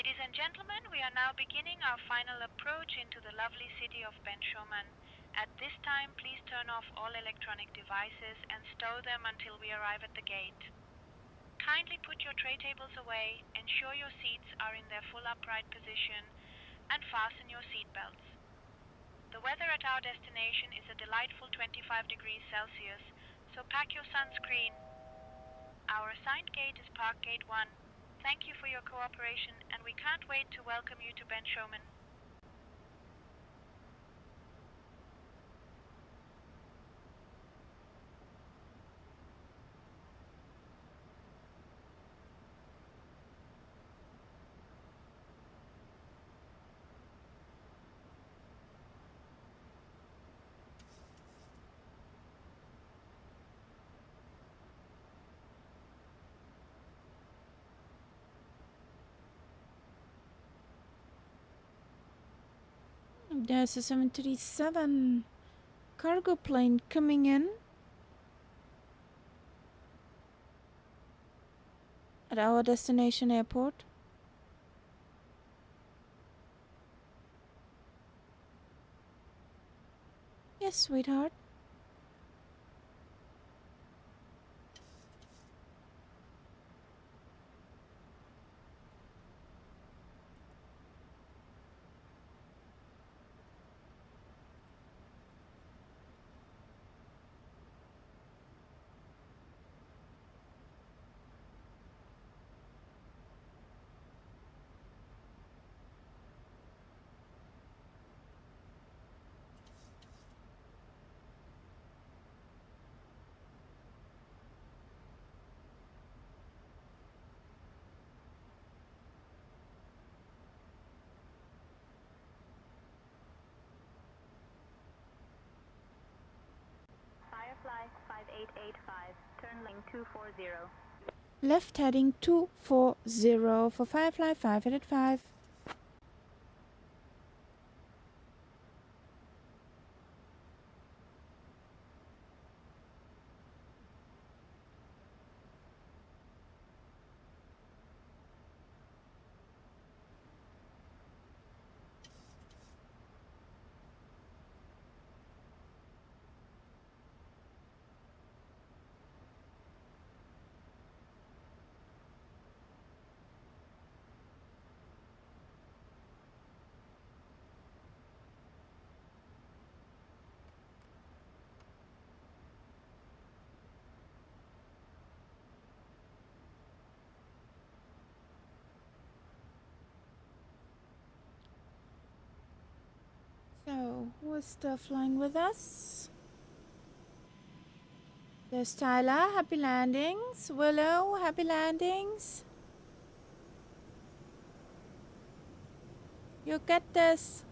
Ladies and gentlemen, we are now beginning our final approach into the lovely city of Ben Shoman. At this time, please turn off all electronic devices and stow them until we arrive at the gate. Kindly put your tray tables away, ensure your seats are in their full upright position, and fasten your seat belts. The weather at our destination is a delightful 25 degrees Celsius, so pack your sunscreen. Our assigned gate is Park Gate 1. Thank you for your cooperation, and we can't wait to welcome you to Ben Shoman. There's a 737 cargo plane coming in at our destination airport. Yes, sweetheart. Firefly 5885, turn lane 240. Left heading 240 for Firefly 585. So, who is still flying with us? There's Tyler, happy landings. Willow, happy landings. You get this.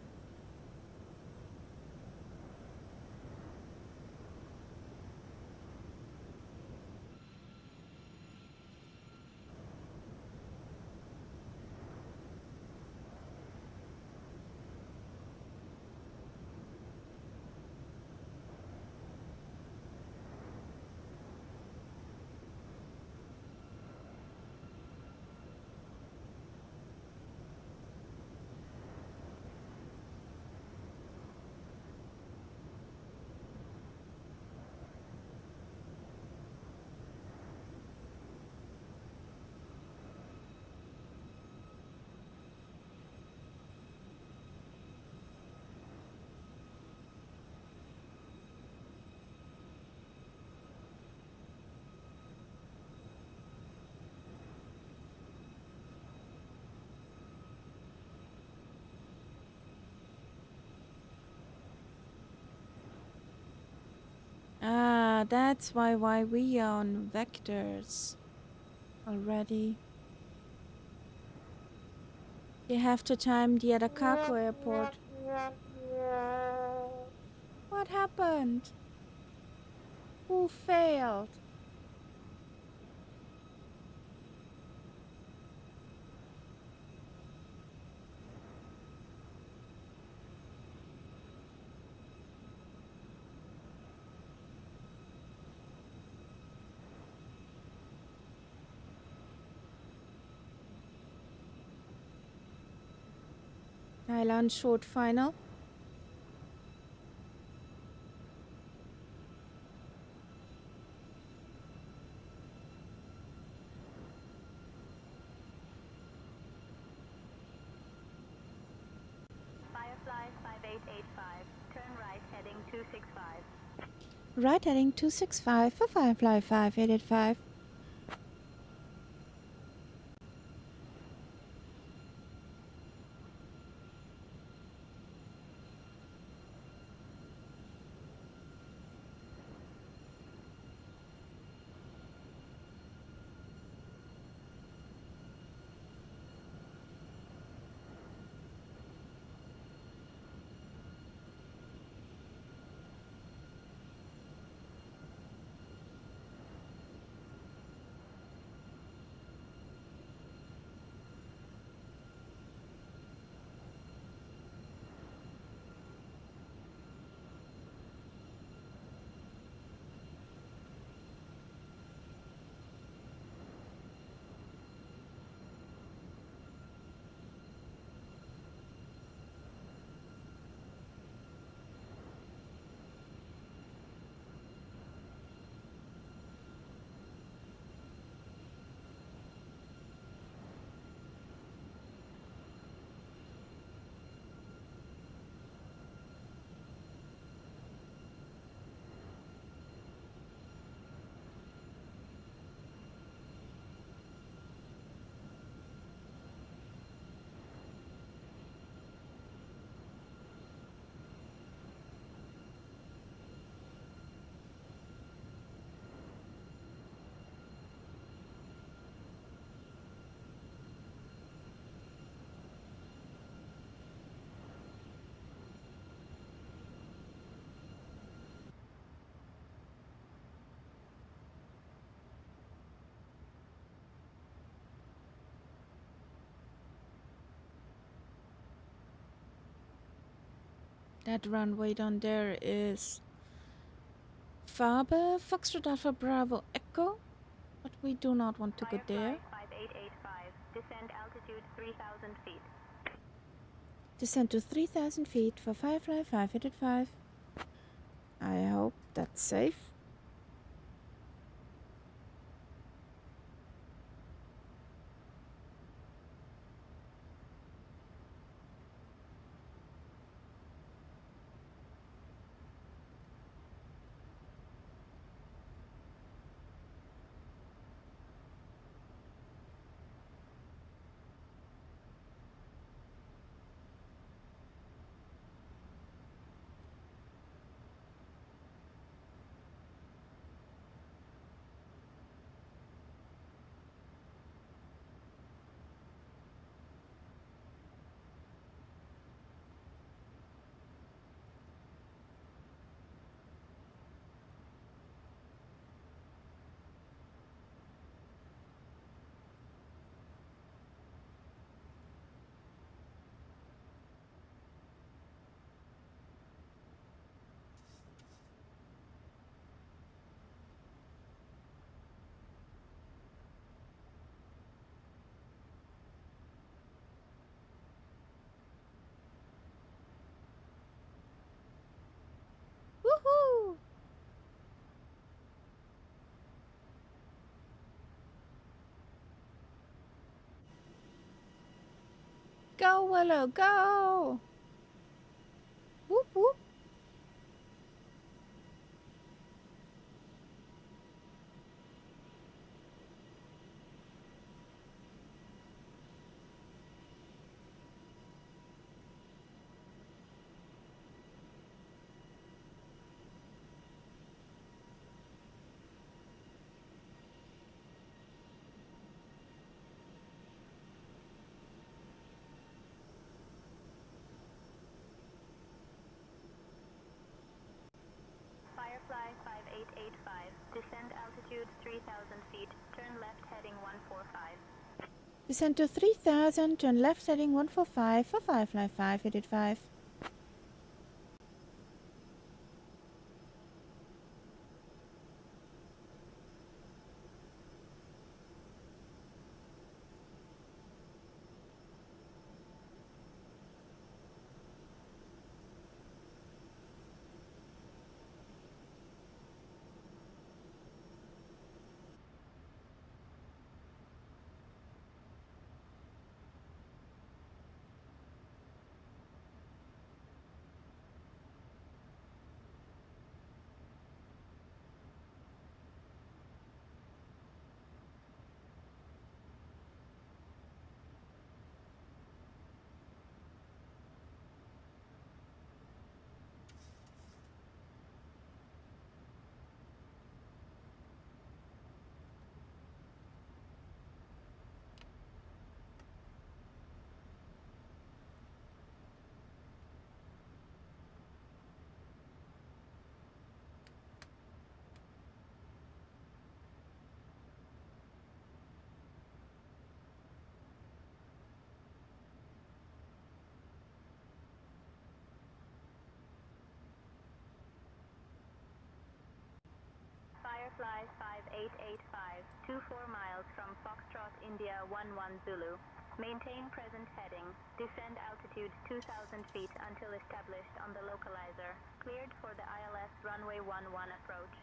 Ah, that's why we are on vectors already. They have to time the other cargo airport. What happened? Who failed? Thailand short final. Firefly 5885. Turn right heading 265. Right heading 265 for Firefly 5885. That runway down there is Faber, Foxtrot Alpha Bravo Echo, but we do not want to go there. 5885. Descend altitude 3000 feet. Descend to 3000 feet for Firefly 5885. I hope that's safe. Woohoo! Go, Willow, go! Whoop, whoop. Firefly 5885. Descend altitude 3000 feet. Turn left heading 145. Descend to 3000, turn left heading 145 for Firefly 5885. fly 5885, 24 miles from Foxtrot India 11 Zulu. Maintain present heading. Descend altitude 2,000 feet until established on the localizer. Cleared for the ILS runway 11 approach.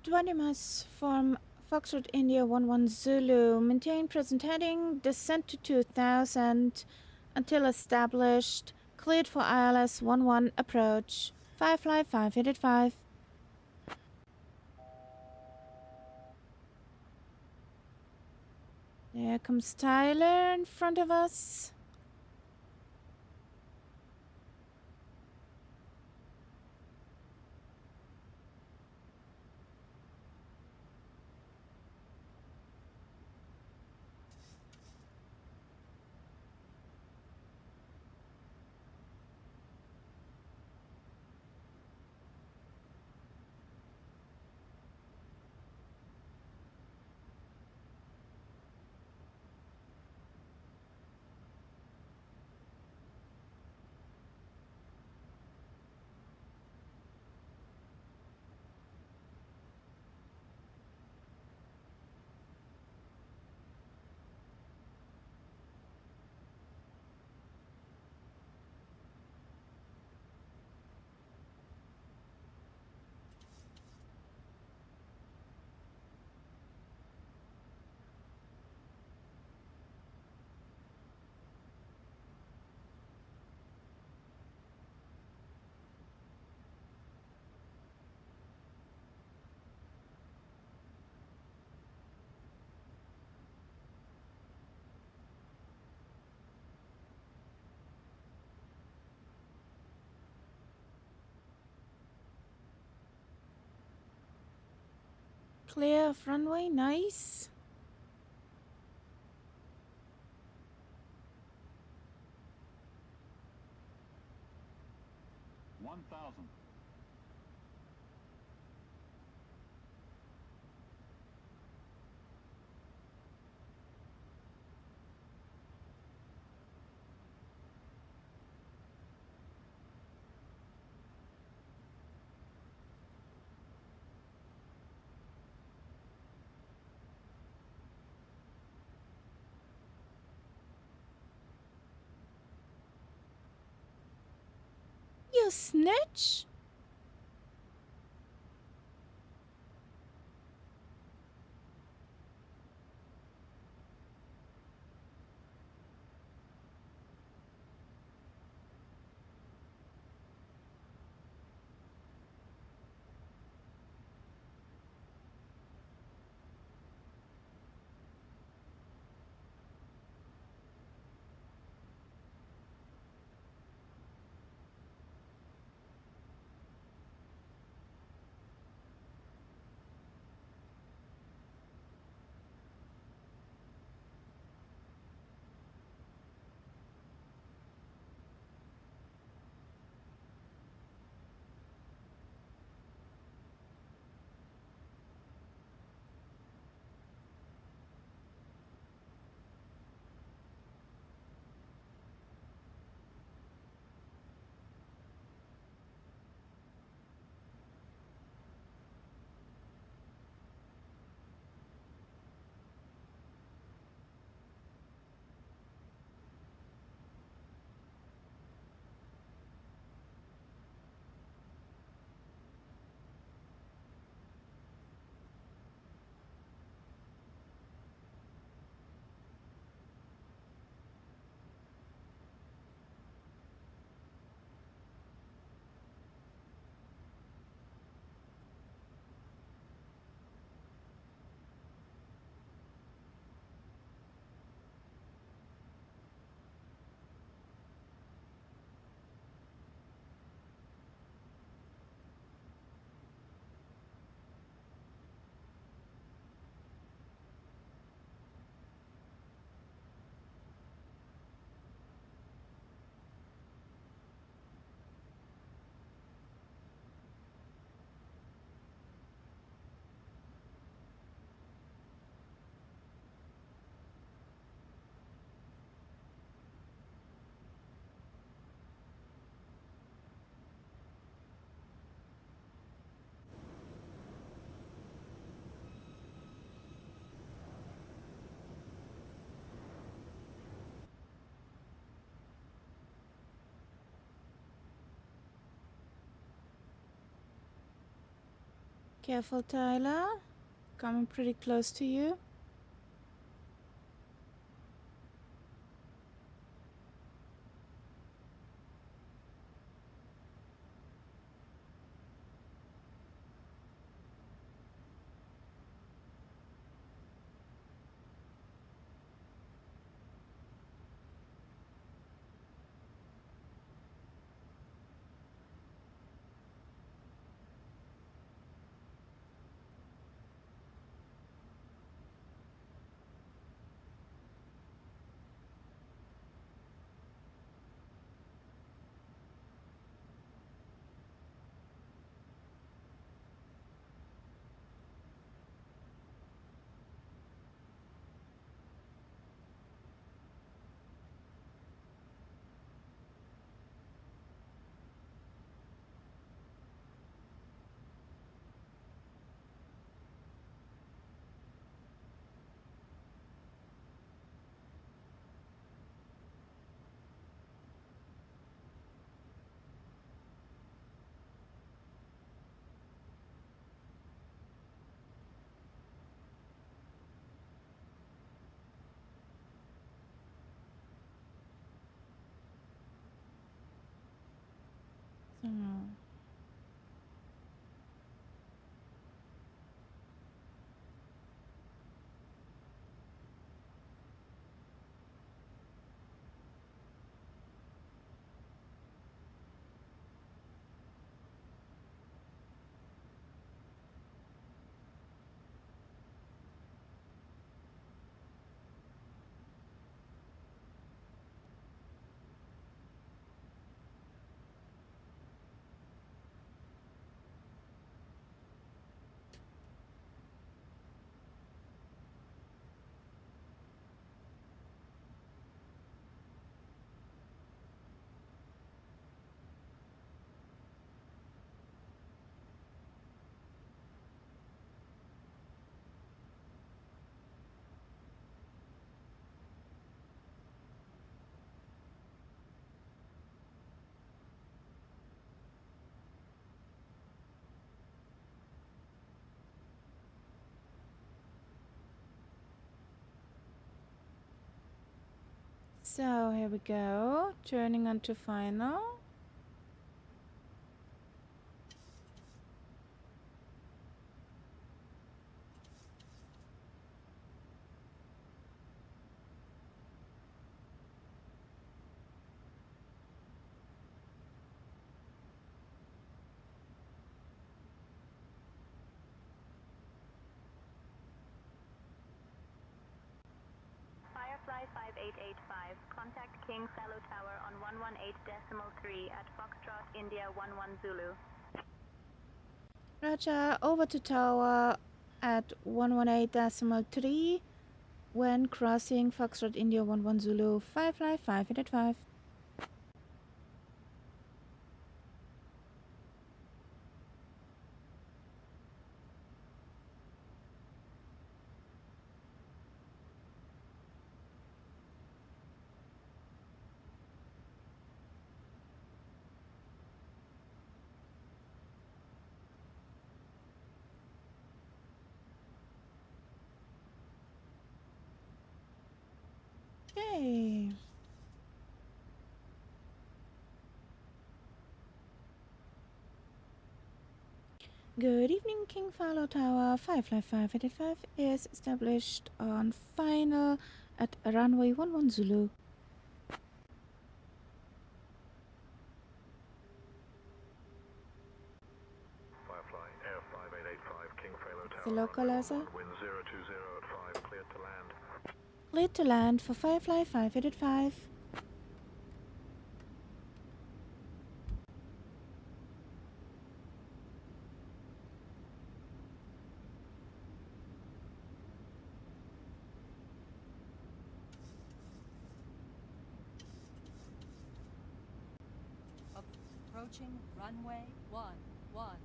20 miles from Foxtrot India 11 Zulu. Maintain present heading. Descent to 2000 until established. Cleared for ILS 11 approach. Firefly 5885. There comes Tyler in front of us. Clear of runway, nice. $1,000. You snitch? Careful, Tyler. Coming pretty close to you. So, so here we go. Turning onto final. Firefly 5885, contact King Fellow Tower on 118.3 at Foxtrot, India 11 Zulu. Roger, over to tower at 118.3 when crossing Foxtrot India 11 Zulu, Firefly 5885. Okay. Good evening, King Fallow Tower. Firefly 585 is established on final at runway 11 Zulu. Firefly Air 5885, King Fallow The Tower, localizer. wind 020 at 5, cleared to land. Cleared to land for Firefly 585. Approaching runway 11.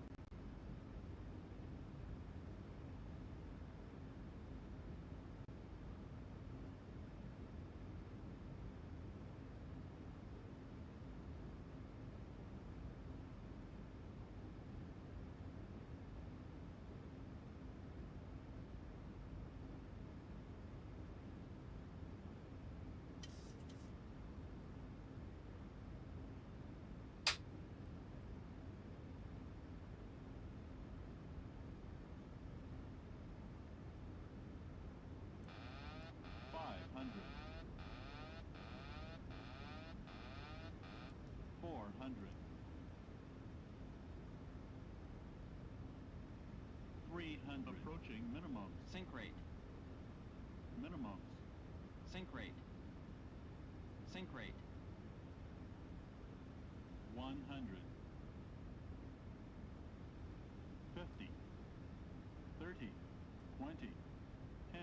Approaching minimums. Sink rate. Minimums. Sink rate. Sink rate. 100. 50. 30. 20. 10.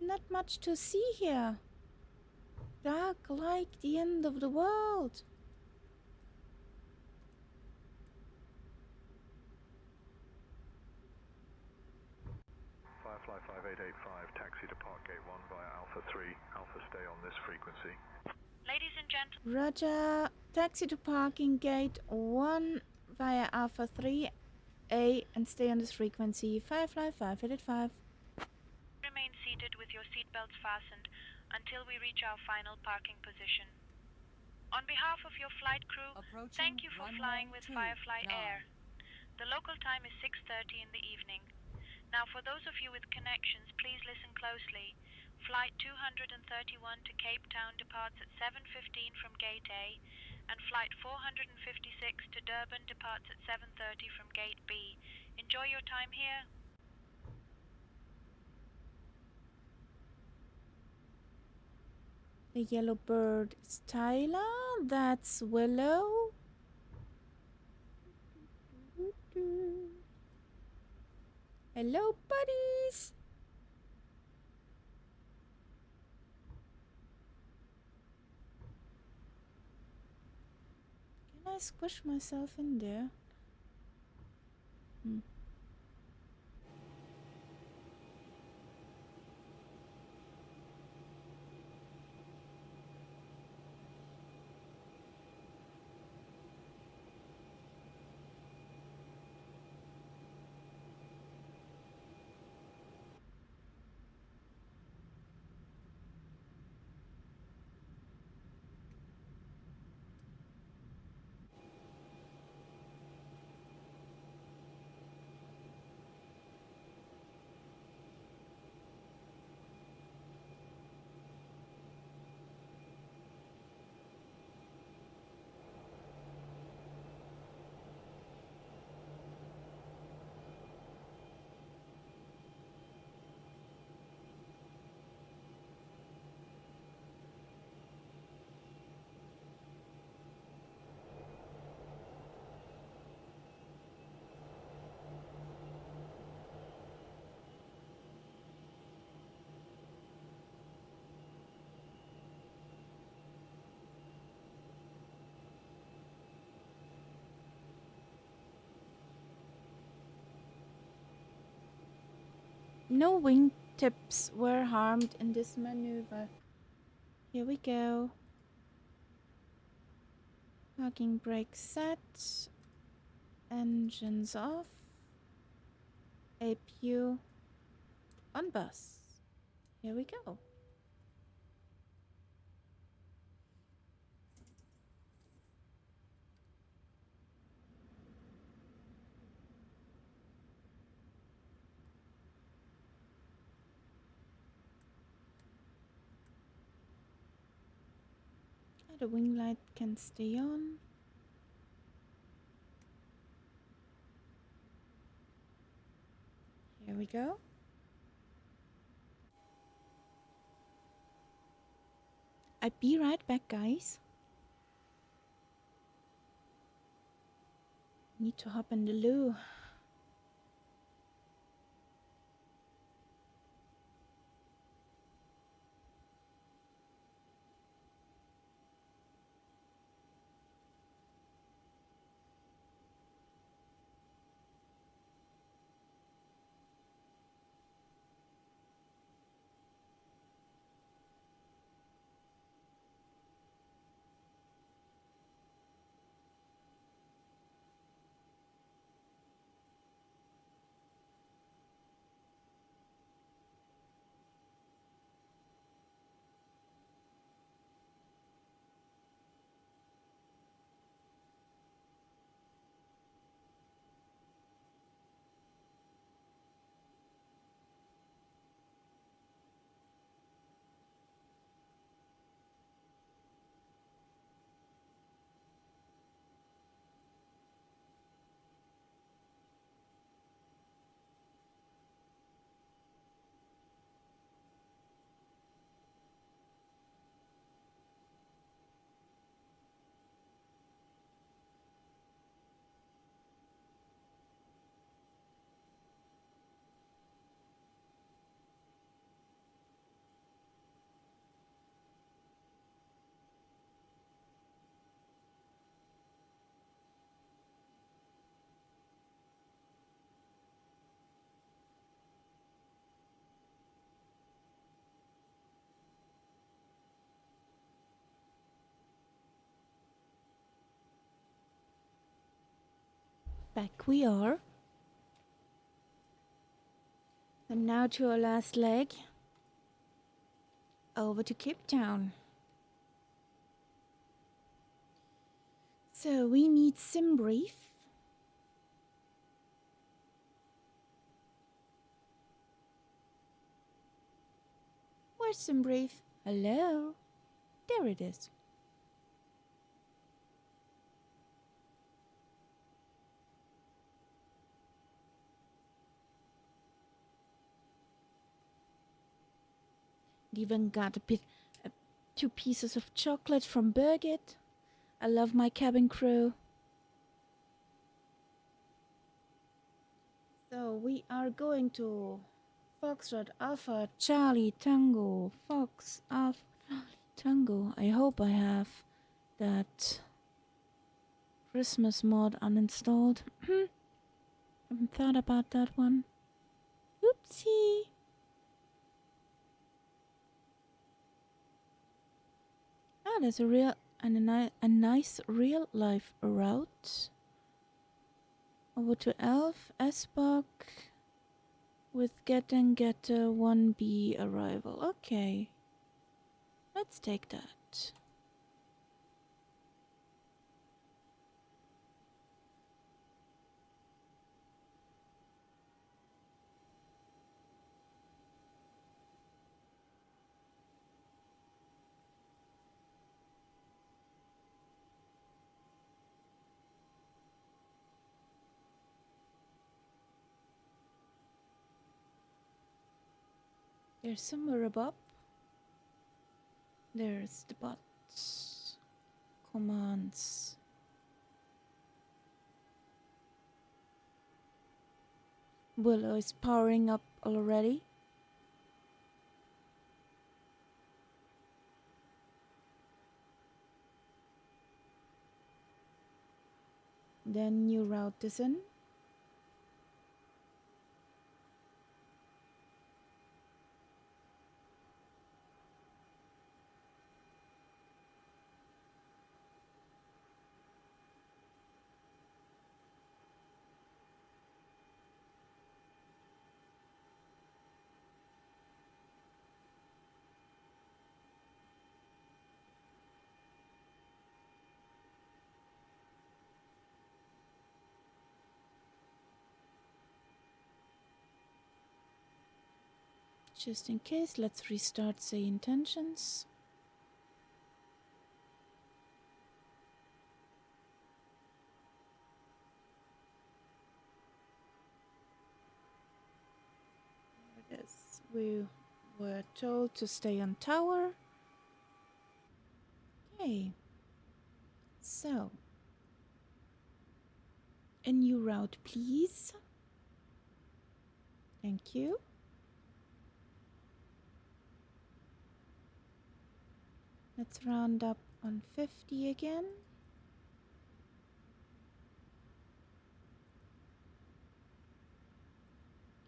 Not much to see here. Dark like the end of the world. Firefly 5885, taxi to Park Gate 1 via Alpha 3. Alpha, stay on this frequency. Ladies and gentlemen. Roger. Taxi to parking gate 1 via Alpha 3A and stay on this frequency. Firefly 5885. Remain seated with your seatbelts fastened until we reach our final parking position. On behalf of your flight crew, thank you for flying with Firefly Air. The local time is 6:30 in the evening. Now for those of you with connections, please listen closely. Flight 231 to Cape Town departs at 7:15 from Gate A, and Flight 456 to Durban departs at 7:30 from Gate B. Enjoy your time here. The yellow bird is Tyler. That's Willow. Hello, buddies. Can I squish myself in there? No wingtips were harmed in this maneuver. Here we go. Parking brake set. Engines off. APU on bus. Here we go. The wing light can stay on. Here we go. I'll be right back, guys. Need to hop in the loo. back we are. And now to our last leg. Over to Cape Town. So we need sim brief. Where's sim brief? Hello? There it is. Even got a 2 pieces of chocolate from Birgit. I love my cabin crew. So we are going to Foxtrot Alpha Charlie Tango Fox Alpha Tango. I hope I have that Christmas mod uninstalled. Haven't thought about that one. Oopsie. Ah, there's a nice real life route over to Elf Esbok with Get and Getter 1B arrival. Okay, let's take that. There's somewhere above. There's the bots. Commands. Willow is powering up already. Then new route is in. Just in case, let's restart SayIntentions. There it is. We were told to stay on tower. Okay. So, a new route, please. Thank you. Let's round up on 50 again.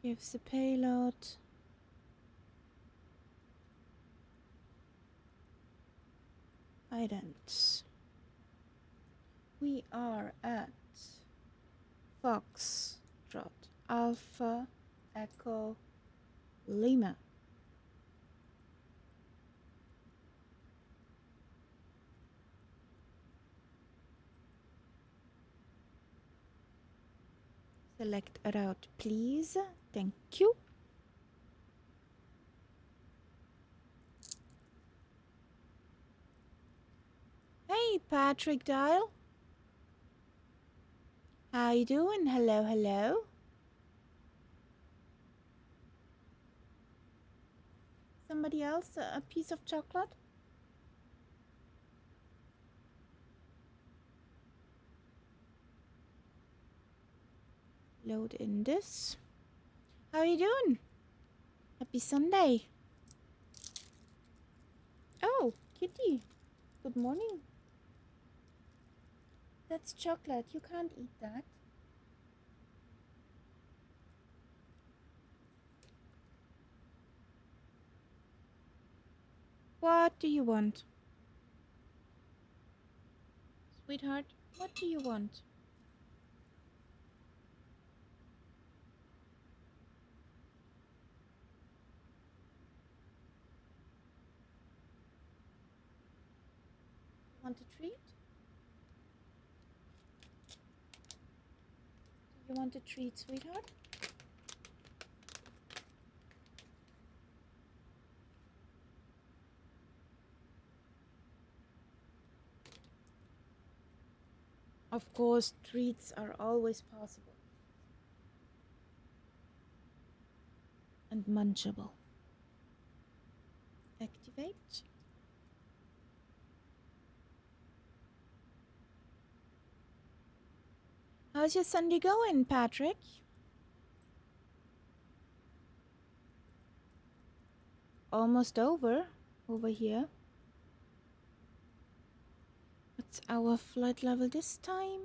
Gives the payload. Ident. We are at Foxtrot Alpha Echo Lima. Select a route, please. Thank you. Hey, Patrick Dial. How you doing? Hello, hello. Somebody else a piece of chocolate? Load in this. How you doing? Happy Sunday. Oh, Kitty. Good morning. That's chocolate. You can't eat that. What do you want? Sweetheart, what do you want? Want a treat? Do you want a treat, sweetheart? Of course, treats are always possible. And munchable. Activate. How's your Sunday going, Patrick? Almost over here. What's our flight level this time?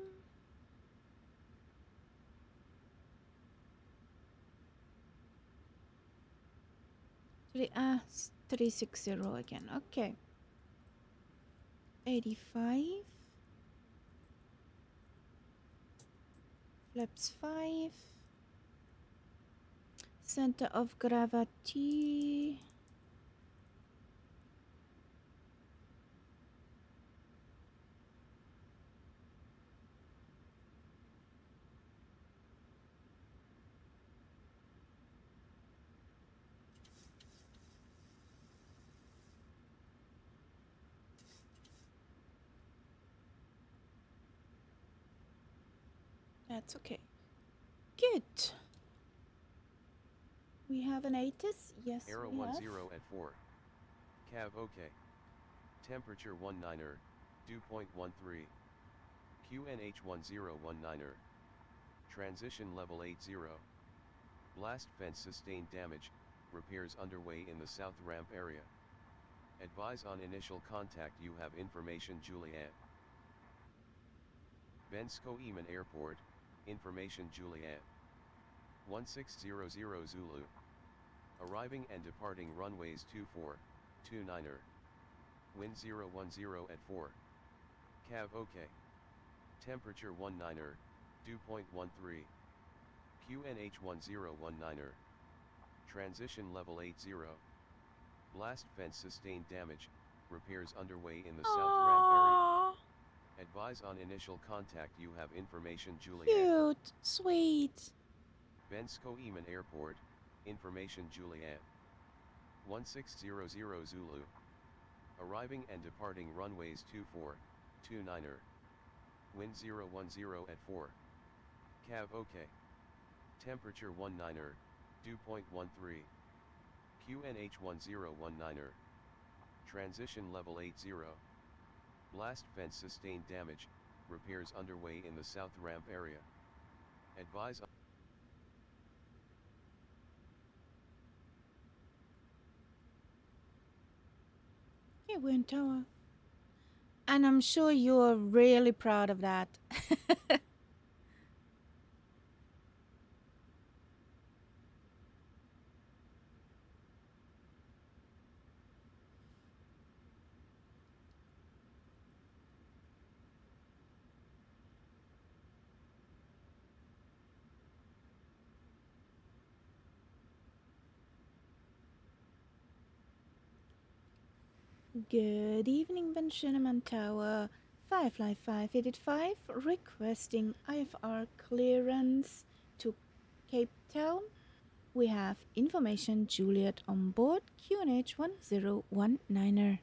Three, 360 again. Okay. 85. Flaps 5. Center of gravity. That's okay. Good. We have an ATIS? Yes, Arrow we have. 10 at 4. Cav OK. Temperature 19er, dew point 13. QNH 1019er. Transition level 80. Blast fence sustained damage, repairs underway in the south ramp area. Advise on initial contact, you have information Juliet. Bensko-Eman Airport, information Juliet. 1600 Zulu. Arriving and departing runways 24, 29er. Wind 010 at 4. Cav OK. Temperature 19er, dew point 13. QNH 1019er. Transition level 80. Blast fence sustained damage, repairs underway in the south ramp area. Advise on initial contact, you have information Juliet. Cute, sweet. Bensko-Eman Airport, information Juliet. 1600 Zulu. Arriving and departing runways 24, 29er. Wind 010 at 4. Cav OK. Temperature 19er, dew point 13. QNH 1019er. Transition level 80. Blast fence sustained damage, repairs underway in the south ramp area. Advise on Okay, we're in tower. And I'm sure you're really proud of that. Good evening, Ben Shinneman Tower. Firefly 585 requesting IFR clearance to Cape Town. We have information Juliet on board QNH 1019er.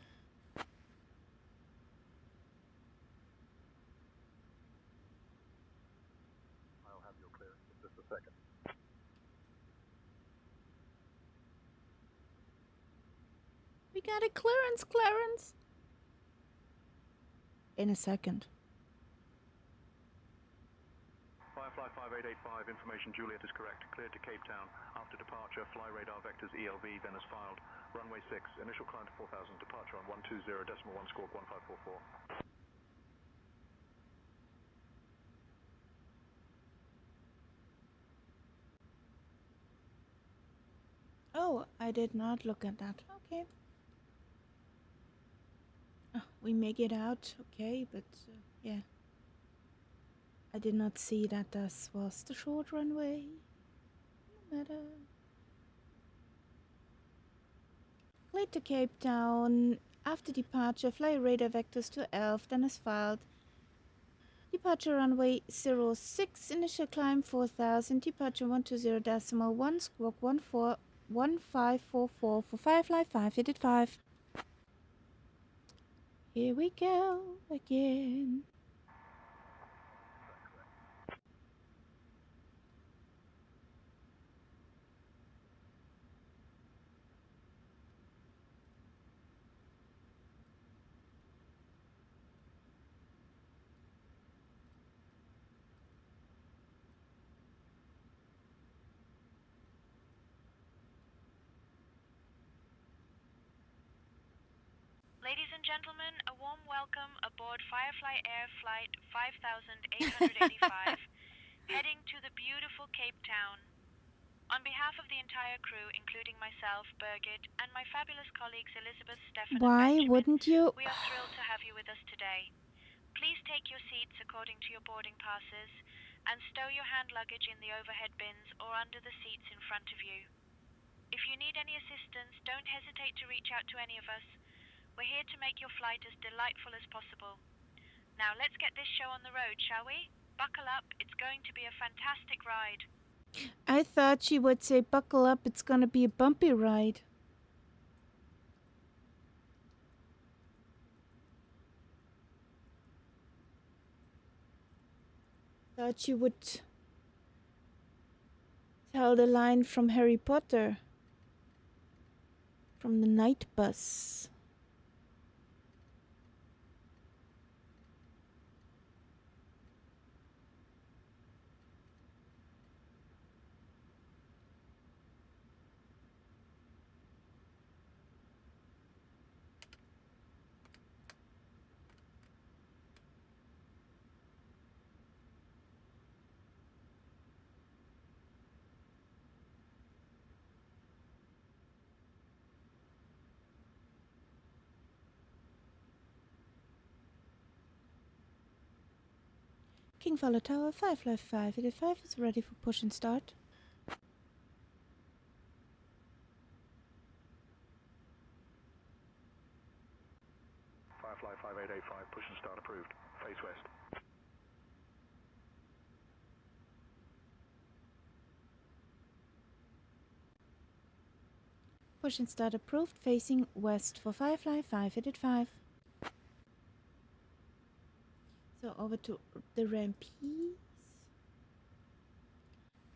I'll have your clearance in just a second. We got a clearance, Clarence. In a second. Firefly 5885, information Juliet is correct. Cleared to Cape Town. After departure, fly radar vectors ELV, then as filed. Runway 6, initial climb to 4000, departure on 120.1 squawk 1544. Oh, I did not look at that. Okay. Oh, we make it out, okay, but yeah. I did not see that this was the short runway. No matter. Cleared to Cape Town. After departure, fly radar vectors to ELF, then as filed. Departure runway 06, initial climb 4000, departure 120.1, squawk 1544 for Firefly 585. Here we go again. Ladies and gentlemen, a warm welcome aboard Firefly Air Flight 5885, heading to the beautiful Cape Town. On behalf of the entire crew, including myself, Birgit, and my fabulous colleagues Elizabeth, Stefan, Why and Benjamin, wouldn't you? we are thrilled to have you with us today. Please take your seats according to your boarding passes and stow your hand luggage in the overhead bins or under the seats in front of you. If you need any assistance, don't hesitate to reach out to any of us. We're here to make your flight as delightful as possible. Now let's get this show on the road, shall we? Buckle up, it's going to be a fantastic ride. I thought she would say, buckle up, it's gonna be a bumpy ride. Thought she would tell the line from Harry Potter, from the night bus. King Follow Tower 55585 is ready for push and start. Firefly 5885, push and start approved. Face west. Push and start approved, facing west for Firefly 5885. So over to the ramp, please.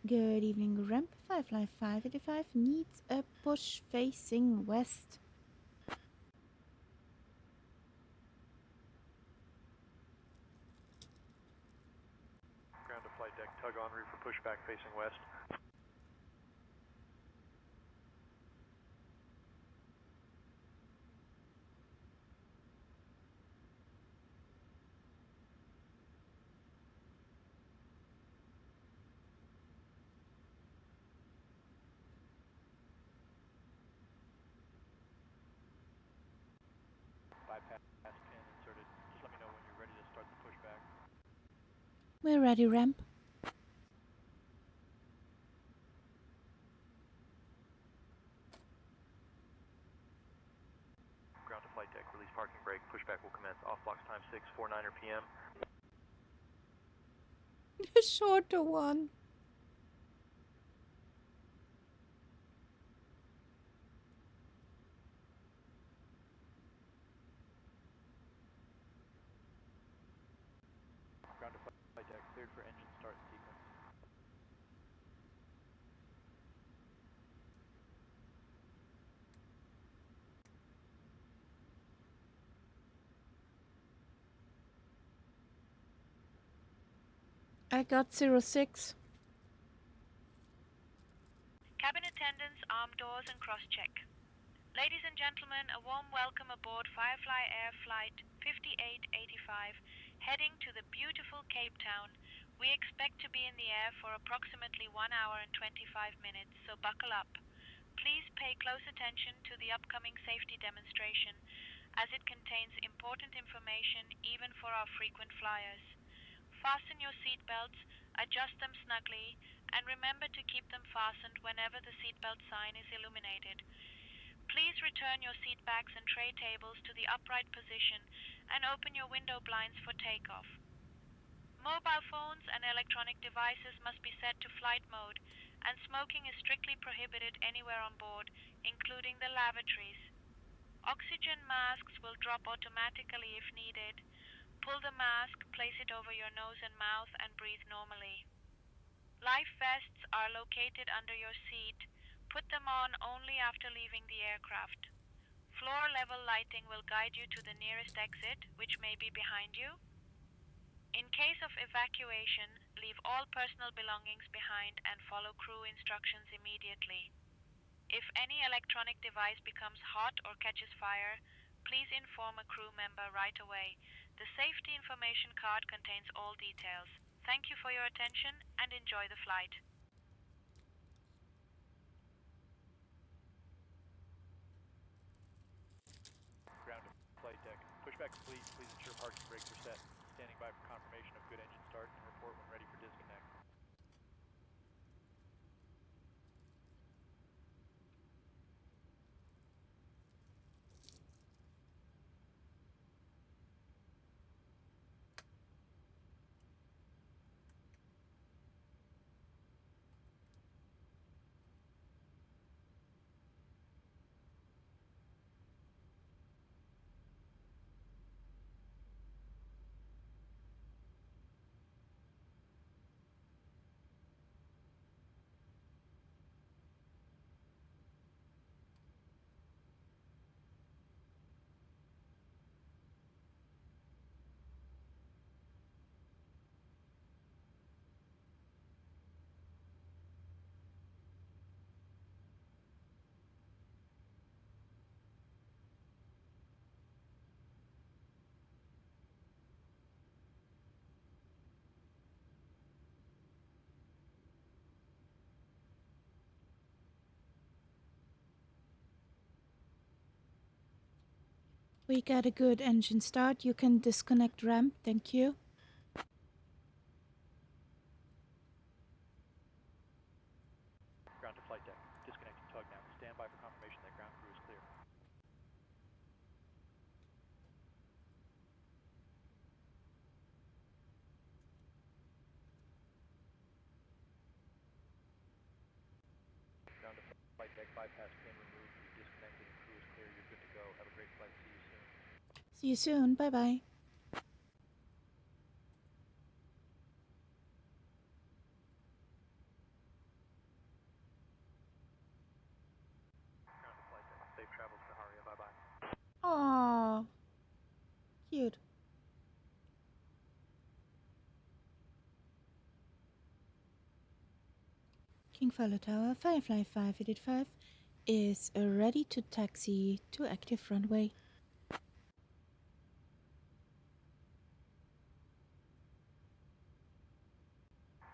Good evening, ramp. Firefly 585 needs a push facing west. Ground to flight deck, tug en route for pushback facing west. Bypass pin inserted. Just let me know when you're ready to start the pushback. We're ready, ramp. Ground to flight deck, release parking brake, pushback will commence. Off blocks time 6:49 p.m. The shorter one. Ground to flight deck, cleared for engine start sequence. I got 06. Cabin attendants, arm doors and cross-check. Ladies and gentlemen, a warm welcome aboard Firefly Air Flight 5885, heading to the beautiful Cape Town. We expect to be in the air for approximately 1 hour and 25 minutes, so buckle up. Please pay close attention to the upcoming safety demonstration, as it contains important information even for our frequent flyers. Fasten your seatbelts, adjust them snugly, and remember to keep them fastened whenever the seatbelt sign is illuminated. Please return your seat backs and tray tables to the upright position and open your window blinds for takeoff. Mobile phones and electronic devices must be set to flight mode, and smoking is strictly prohibited anywhere on board, including the lavatories. Oxygen masks will drop automatically if needed. Pull the mask, place it over your nose and mouth, and breathe normally. Life vests are located under your seat. Put them on only after leaving the aircraft. Floor level lighting will guide you to the nearest exit, which may be behind you. In case of evacuation, leave all personal belongings behind and follow crew instructions immediately. If any electronic device becomes hot or catches fire, please inform a crew member right away. The safety information card contains all details. Thank you for your attention and enjoy the flight. Ground to flight deck. Pushback complete. Please ensure parking brakes are set. Standing by for confirmation of good engine start and report when ready for disconnect. We got a good engine start. You can disconnect ramp. Thank you. Ground to flight deck. Disconnecting tug now. Stand by for confirmation that ground crew is clear. Ground to flight deck. Bypass pin removed. You've disconnected and crew is clear. You're good to go. Have a great flight. See you soon. See you soon. Bye-bye. Ground to flight deck. Safe travels, Kaharia. Bye-bye. Aww. Cute. King Fowler Tower, Firefly 585 is ready to taxi to active runway.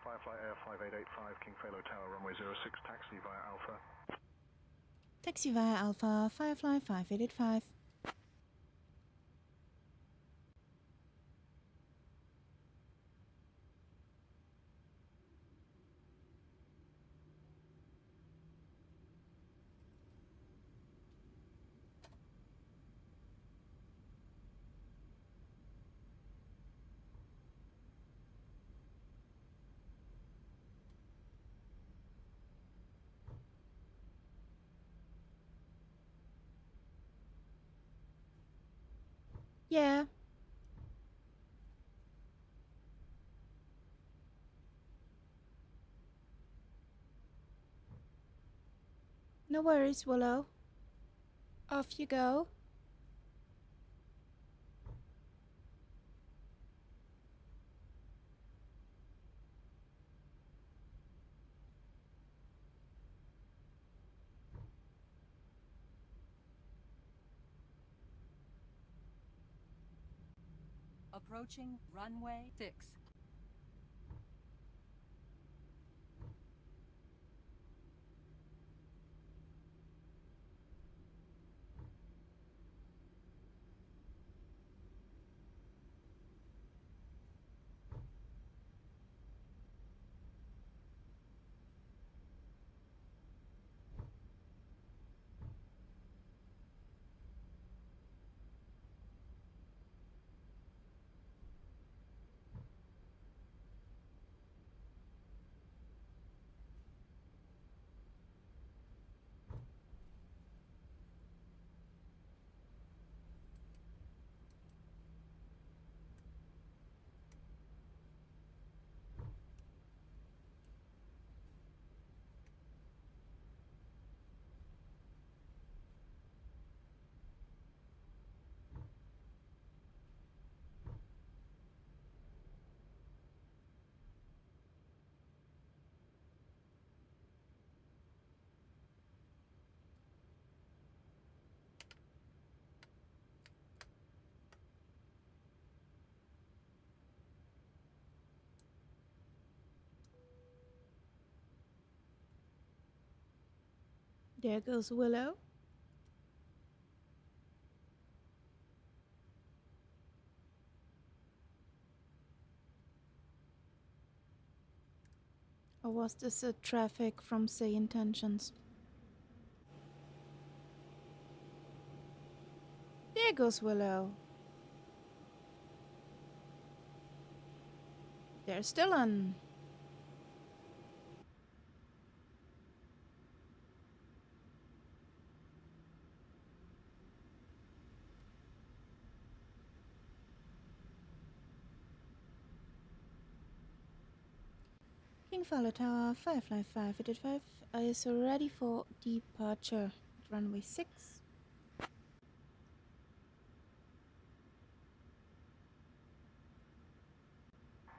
Firefly Air 5885, King Fowler Tower, runway 06, taxi via Alpha. Taxi via Alpha, Firefly 5885. Yeah. No worries, Willow. Off you go. Approaching runway 6. There goes Willow. Or was this a traffic from SayIntentions? There goes Willow. There's Dylan. King Fowler Tower, Firefly 585 is ready for departure at runway 6.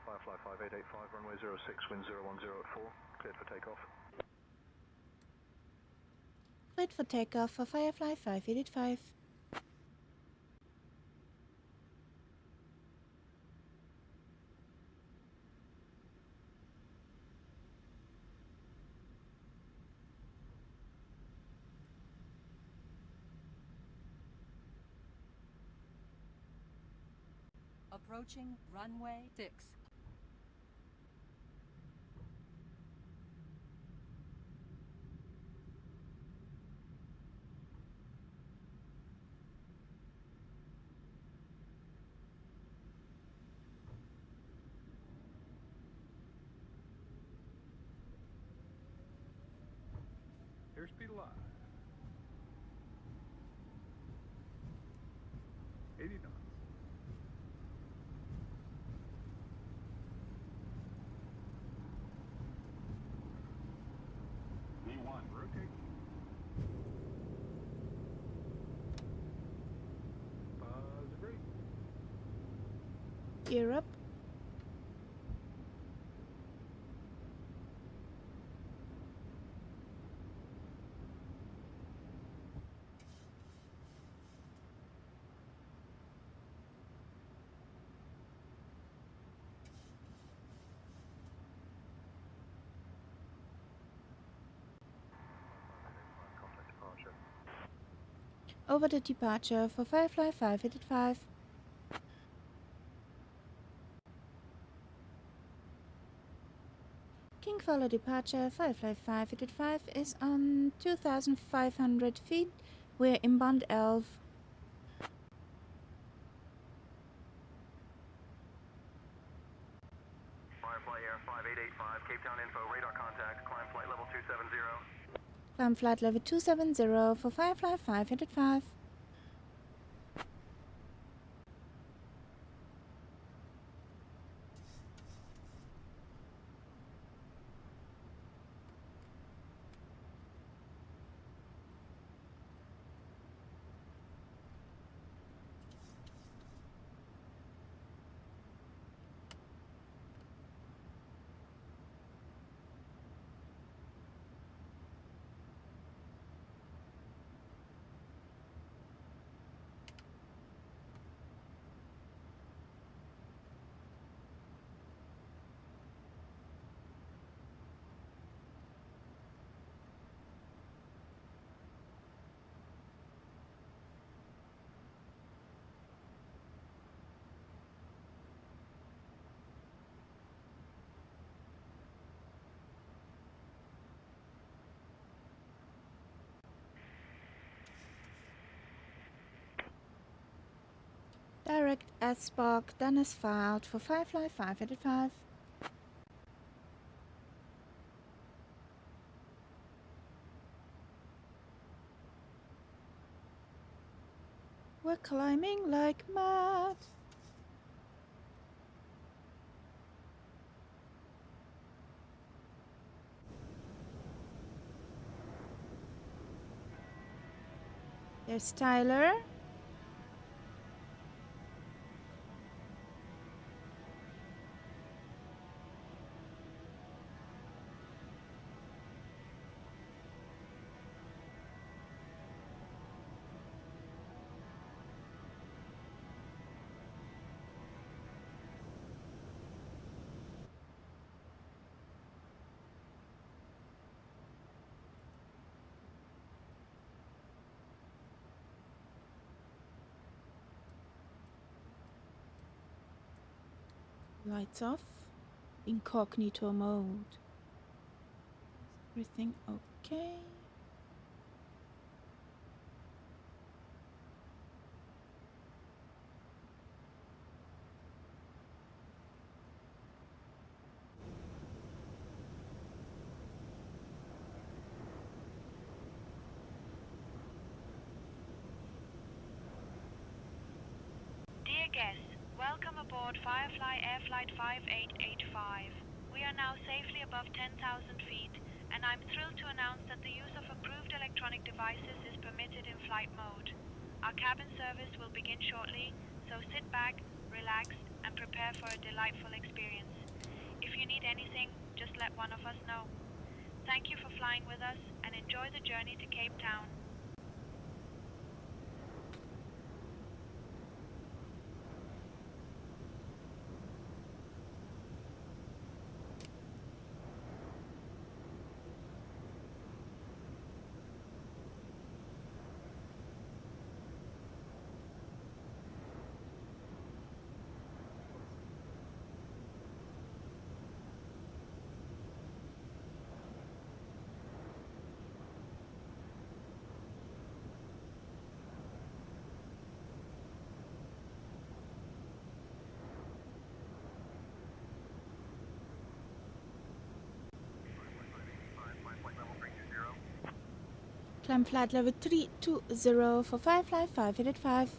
Firefly 5885, runway 06, wind 010 at 4, cleared for takeoff. Cleared for takeoff for Firefly 5885. Approaching runway 6. Airspeed alive. 80 knots. V1, rotate. Pause brake. Gear up. Over the departure for Firefly 585. King Fowler departure, Firefly 585 is on 2,500 feet. We're inbound Elf. Firefly Air 5885, Cape Town info, radar contact, climb flight level 270. Climb flight level 270 for Firefly 585. Direct S-Spark, then is filed for Firefly 585. We're climbing like mad. There's Tyler. Lights off. Incognito mode. Is everything okay? Dear guests, welcome aboard Firefly Air Flight 5885. We are now safely above 10,000 feet, and I'm thrilled to announce that the use of approved electronic devices is permitted in flight mode. Our cabin service will begin shortly, so sit back, relax, and prepare for a delightful experience. If you need anything, just let one of us know. Thank you for flying with us, and enjoy the journey to Cape Town. Climb flight level 320 for Firefly 5885.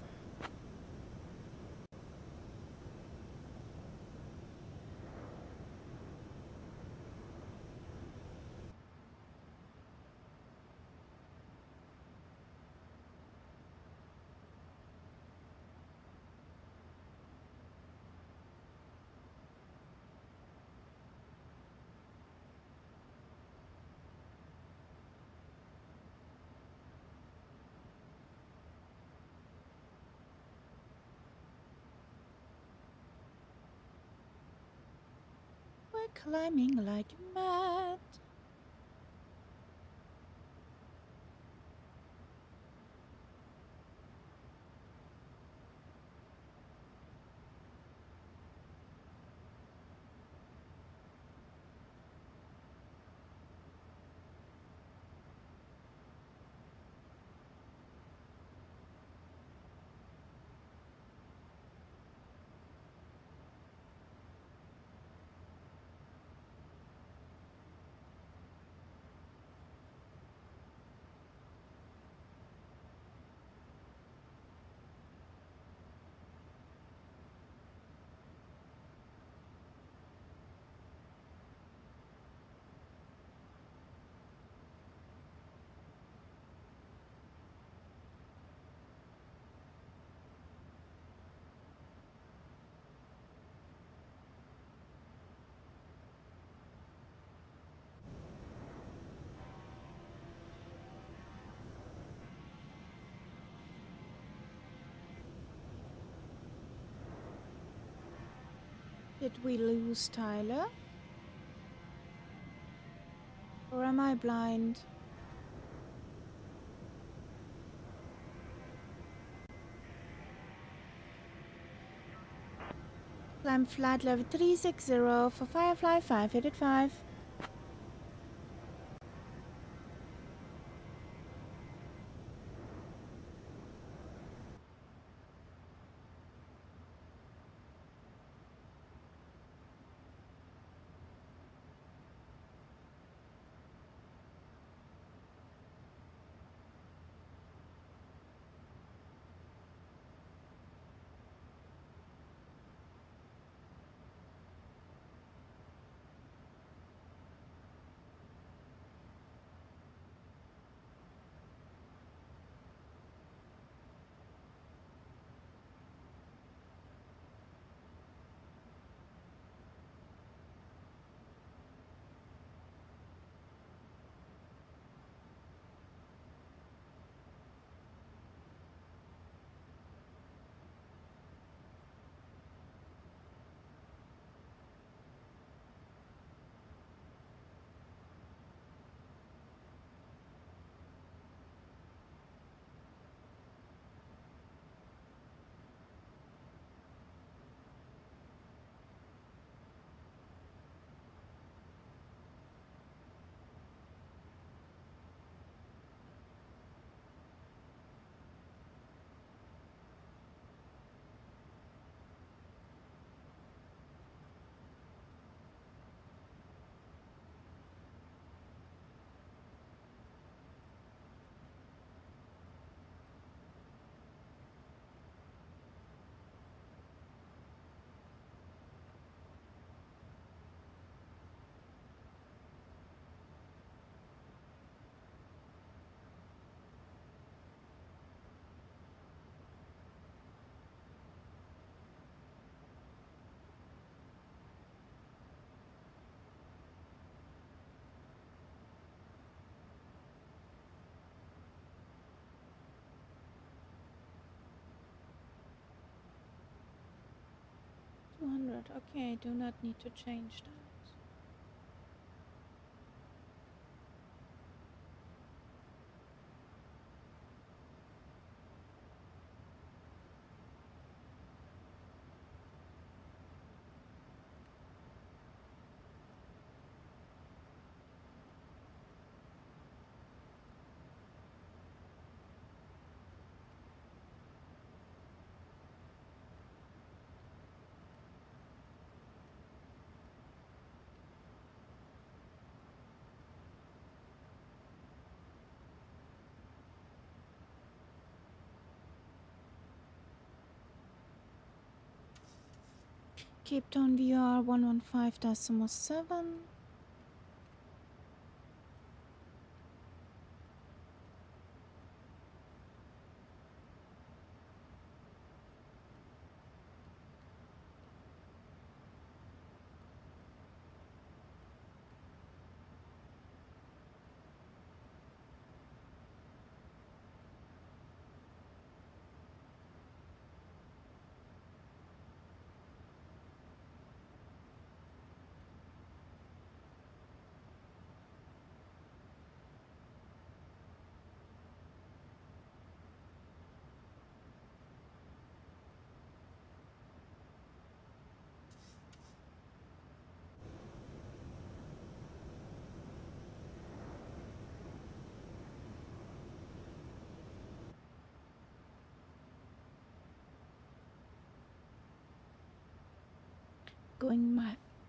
We're climbing like mad. Did we lose Tyler? Or am I blind? Climb flight level 360 for Firefly 5885. 100. Okay, I do not need to change that. Cape Town VR 115.7.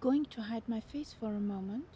Going to hide my face for a moment.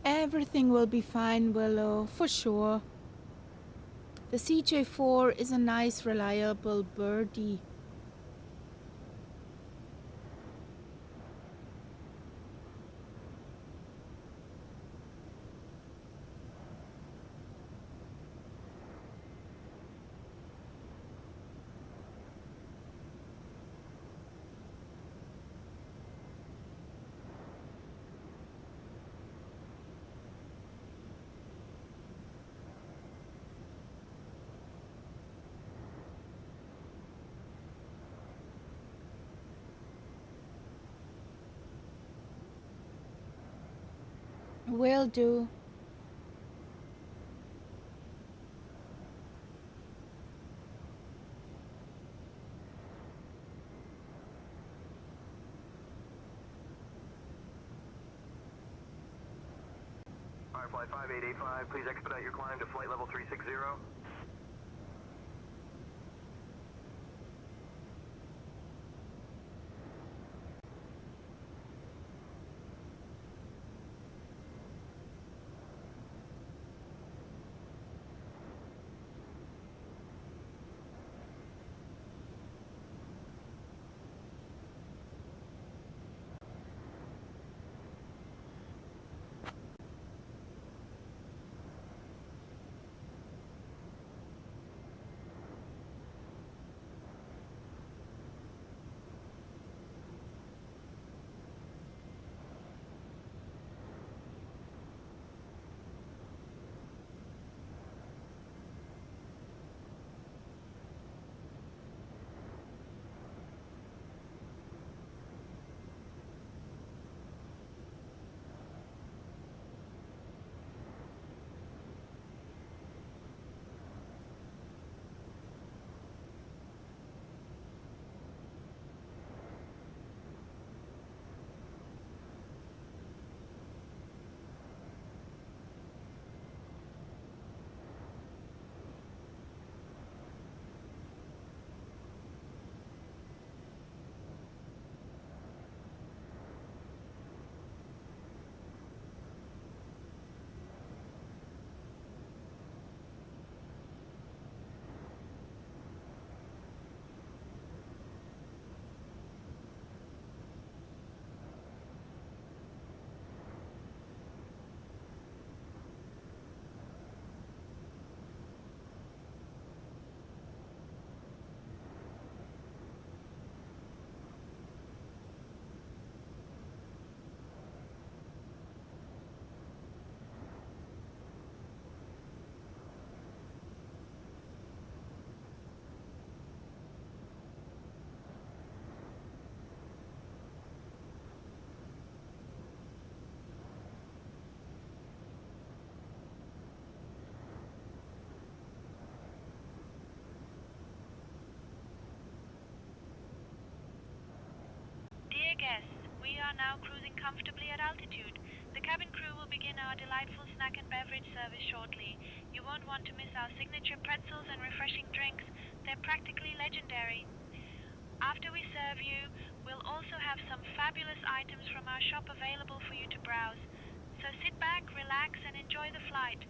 Everything will be fine, Willow, for sure. The CJ4 is a nice, reliable birdie. Will do. Firefly 5885, please expedite your climb to flight level 360. Dear guests, we are now cruising comfortably at altitude. The cabin crew will begin our delightful snack and beverage service shortly. You won't want to miss our signature pretzels and refreshing drinks. They're practically legendary. After we serve you, we'll also have some fabulous items from our shop available for you to browse. So sit back, relax, and enjoy the flight.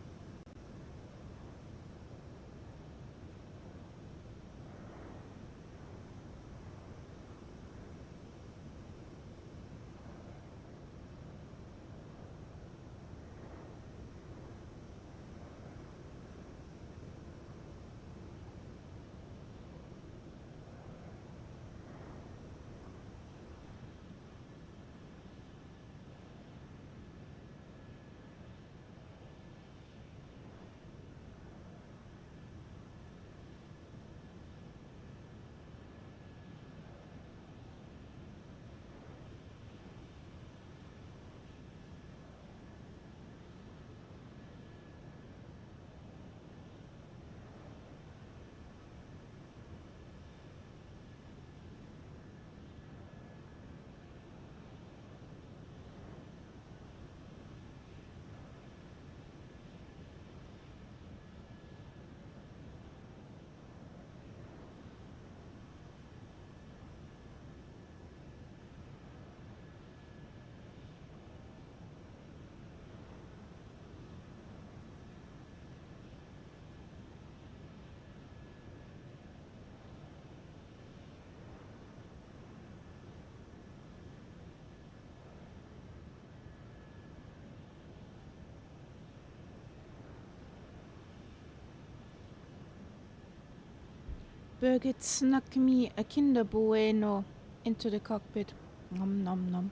Birgit snuck me a Kinder Bueno into the cockpit. Nom nom nom.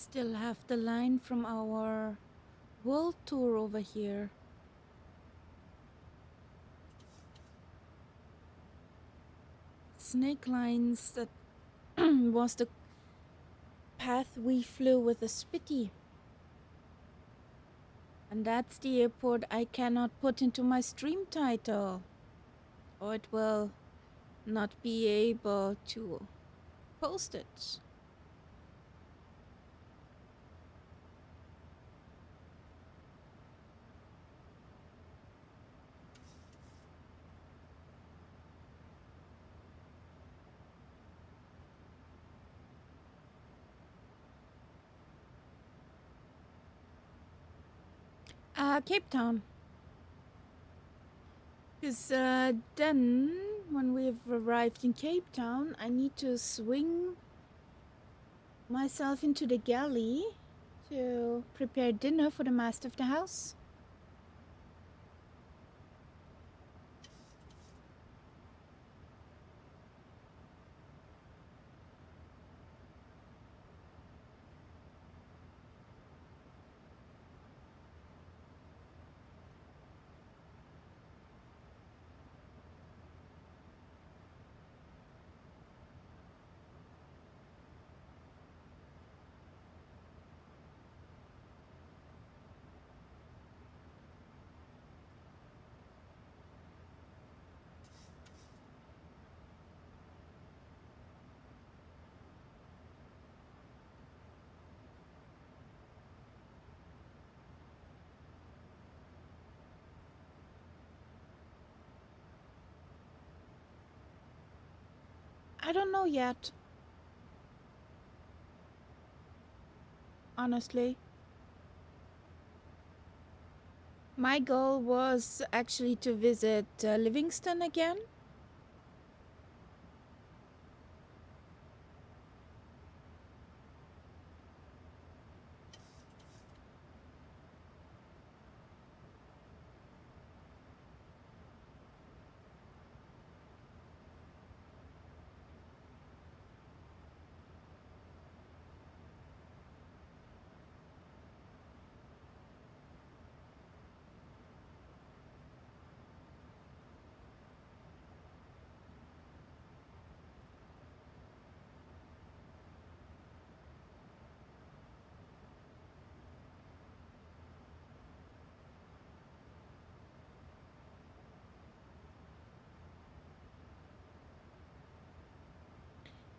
still have the line from our world tour over here. Snake lines, that was the path we flew with the Spitty. And that's the airport I cannot put into my stream title, or it will not be able to post it. Cape Town. Because then, when we've arrived in Cape Town, I need to swing myself into the galley to prepare dinner for the master of the house. I don't know yet. Honestly. My goal was actually to visit Livingstone again.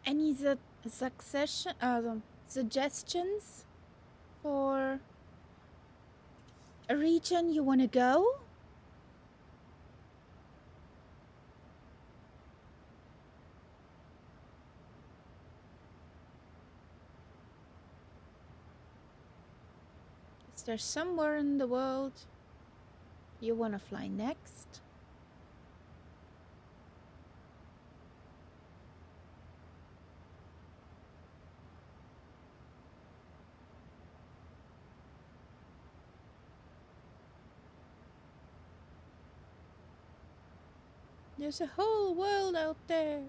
Any suggestions for a region you want to go? Is there somewhere in the world you want to fly next? There's a whole world out there.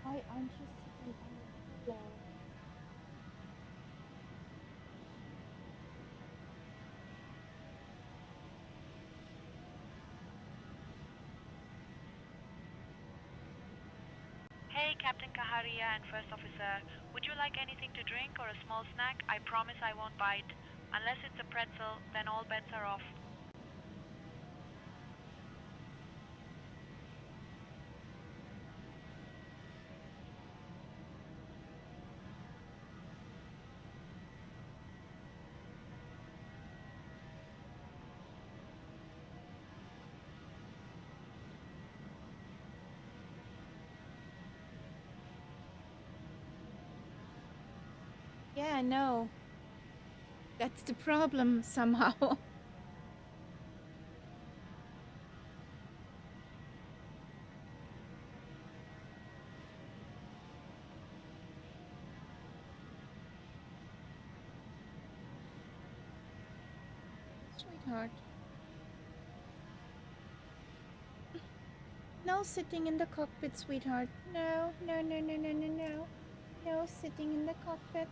Why aren't you sitting on the floor? day, Captain Kaharia and First Officer. Would you like anything to drink or a small snack? I promise I won't bite. Unless it's a pretzel, then all bets are off. Yeah, I know. That's the problem somehow. Sweetheart. No sitting in the cockpit, sweetheart. No, no, no, no, no, no, no. No sitting in the cockpit.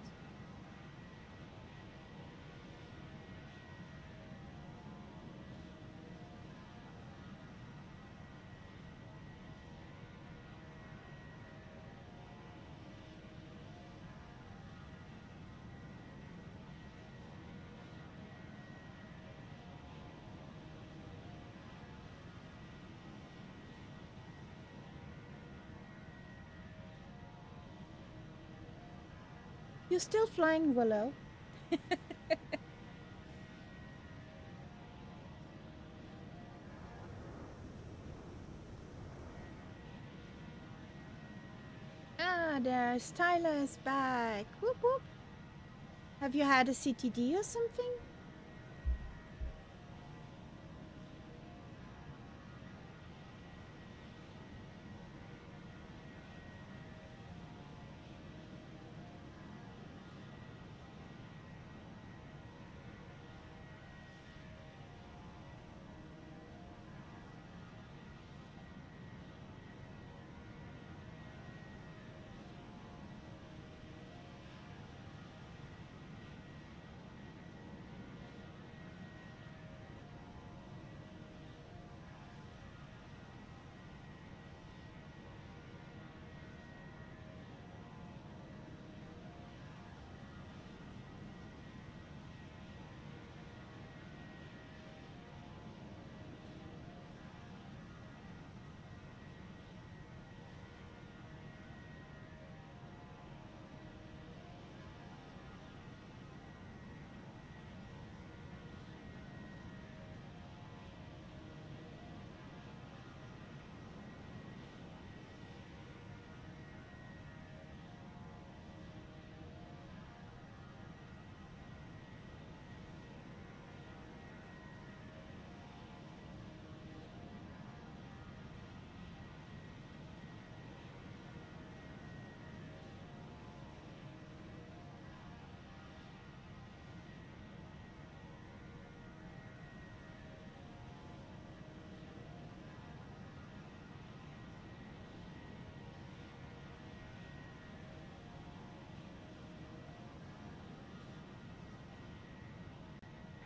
You're still flying, Willow. Ah, there's Tyler is back. Whoop whoop. Have you had a CTD or something?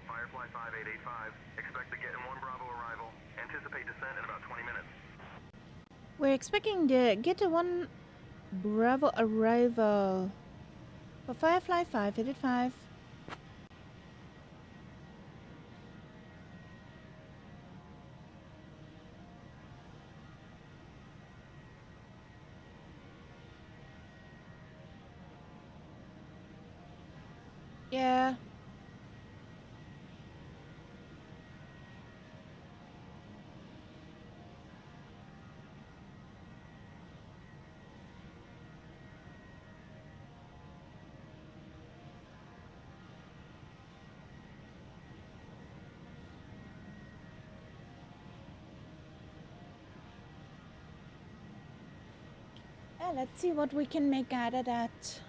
Firefly 5885, expect the Get in 1 Bravo arrival. Anticipate descent in about 20 minutes. We're expecting the Get a 1 Bravo arrival for Firefly 585. Yeah. Yeah, let's see what we can make out of that.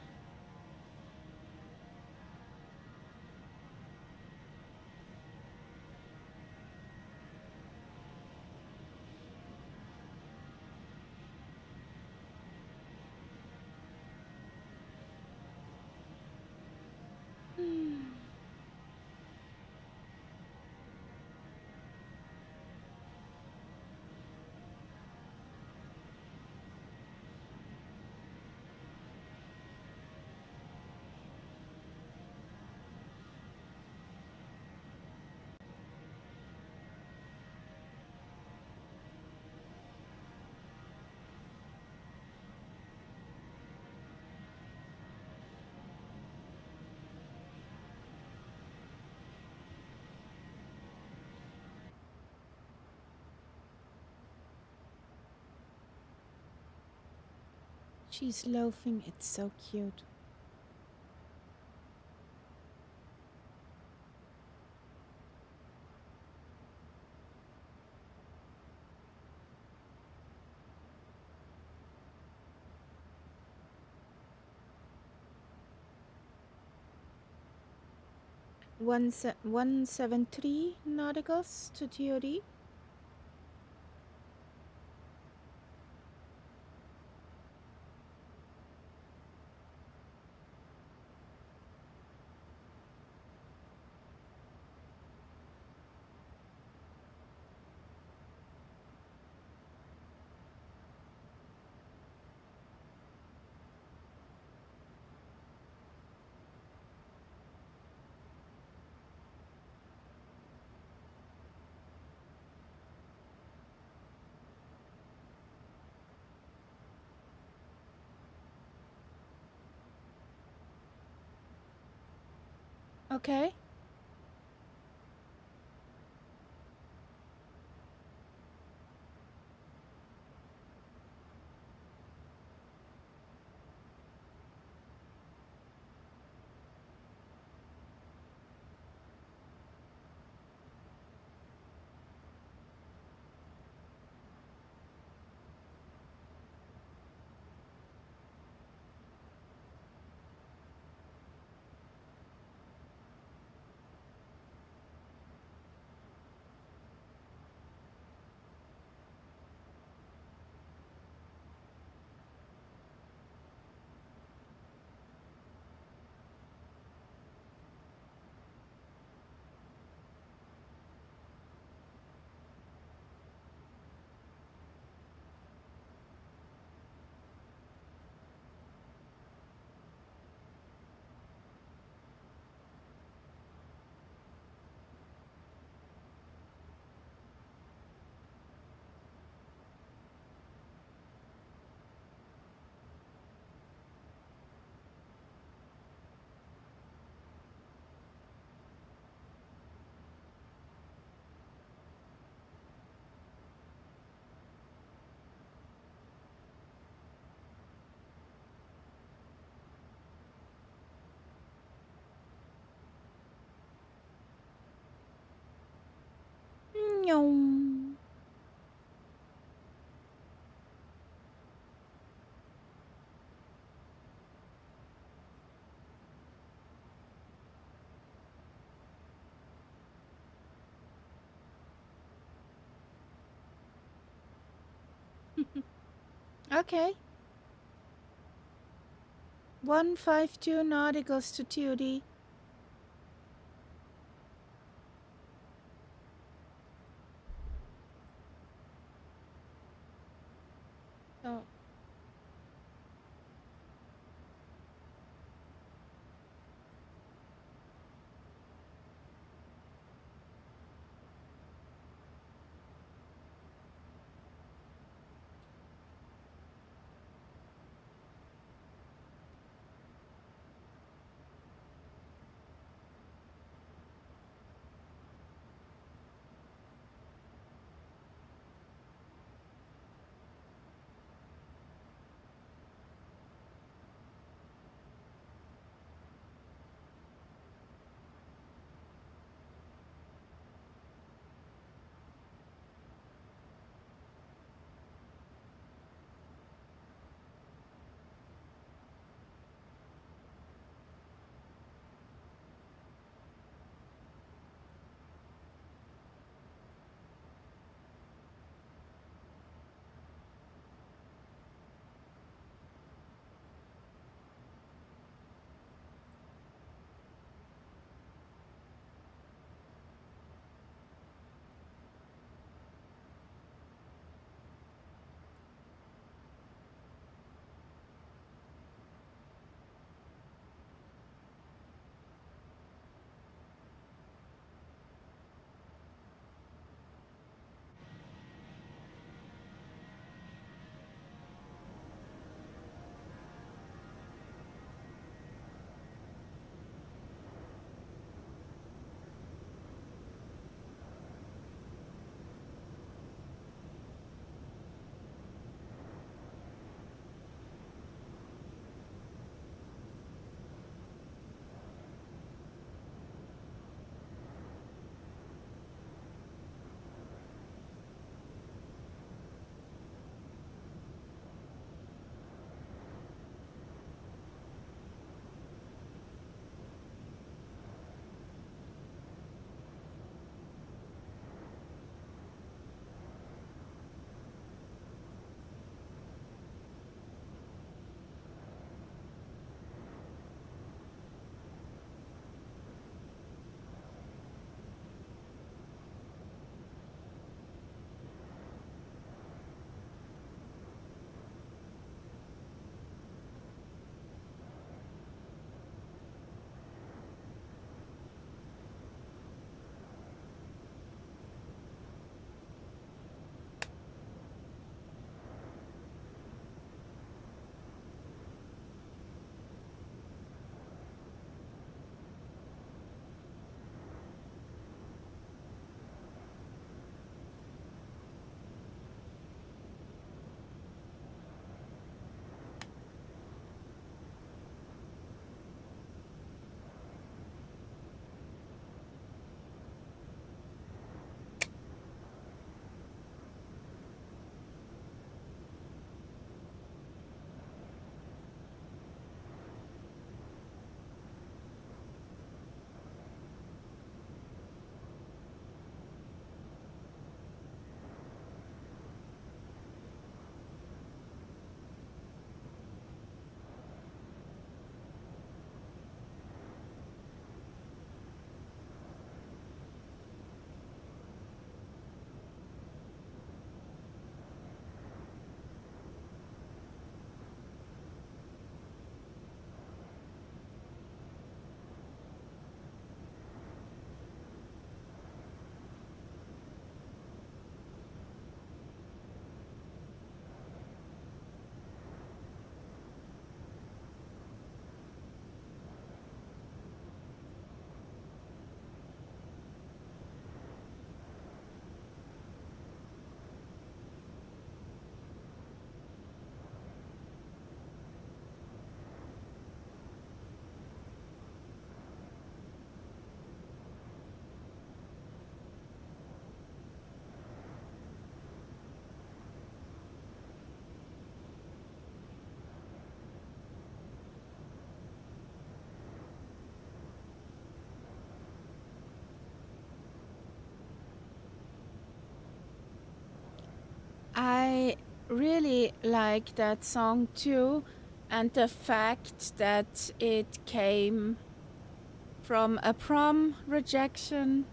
She's loafing. It's so cute. One 173 nauticals to TOD. Okay. Nyong. Okay. 152 nauticals to TOD. Oh. really like that song too, and the fact that it came from a prom rejection.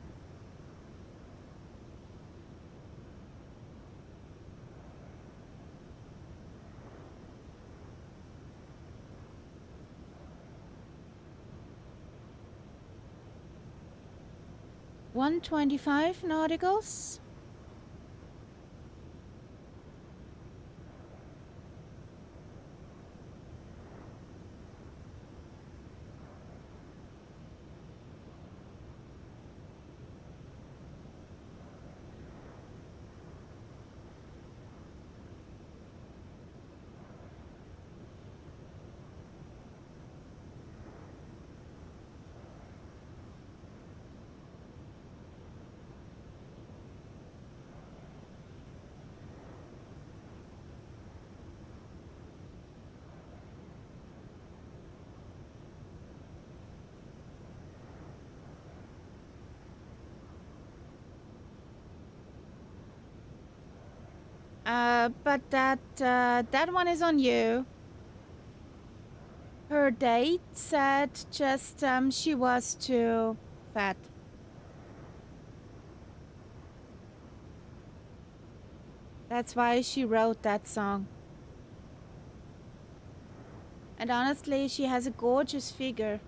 $125 nauticals. But that one is on you. Her date said just she was too fat. That's why she wrote that song. And honestly, she has a gorgeous figure.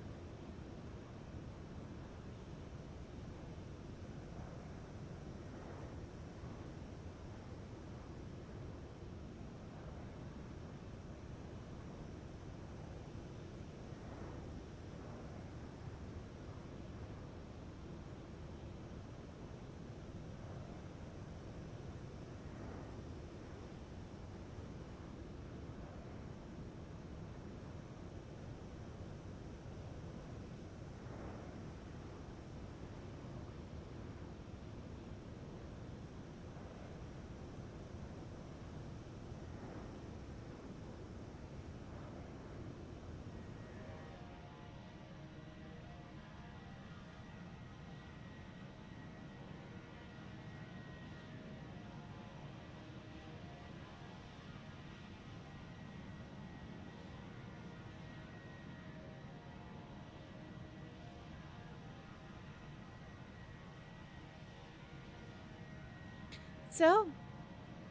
So,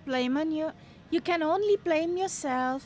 blame on you. You can only blame yourself.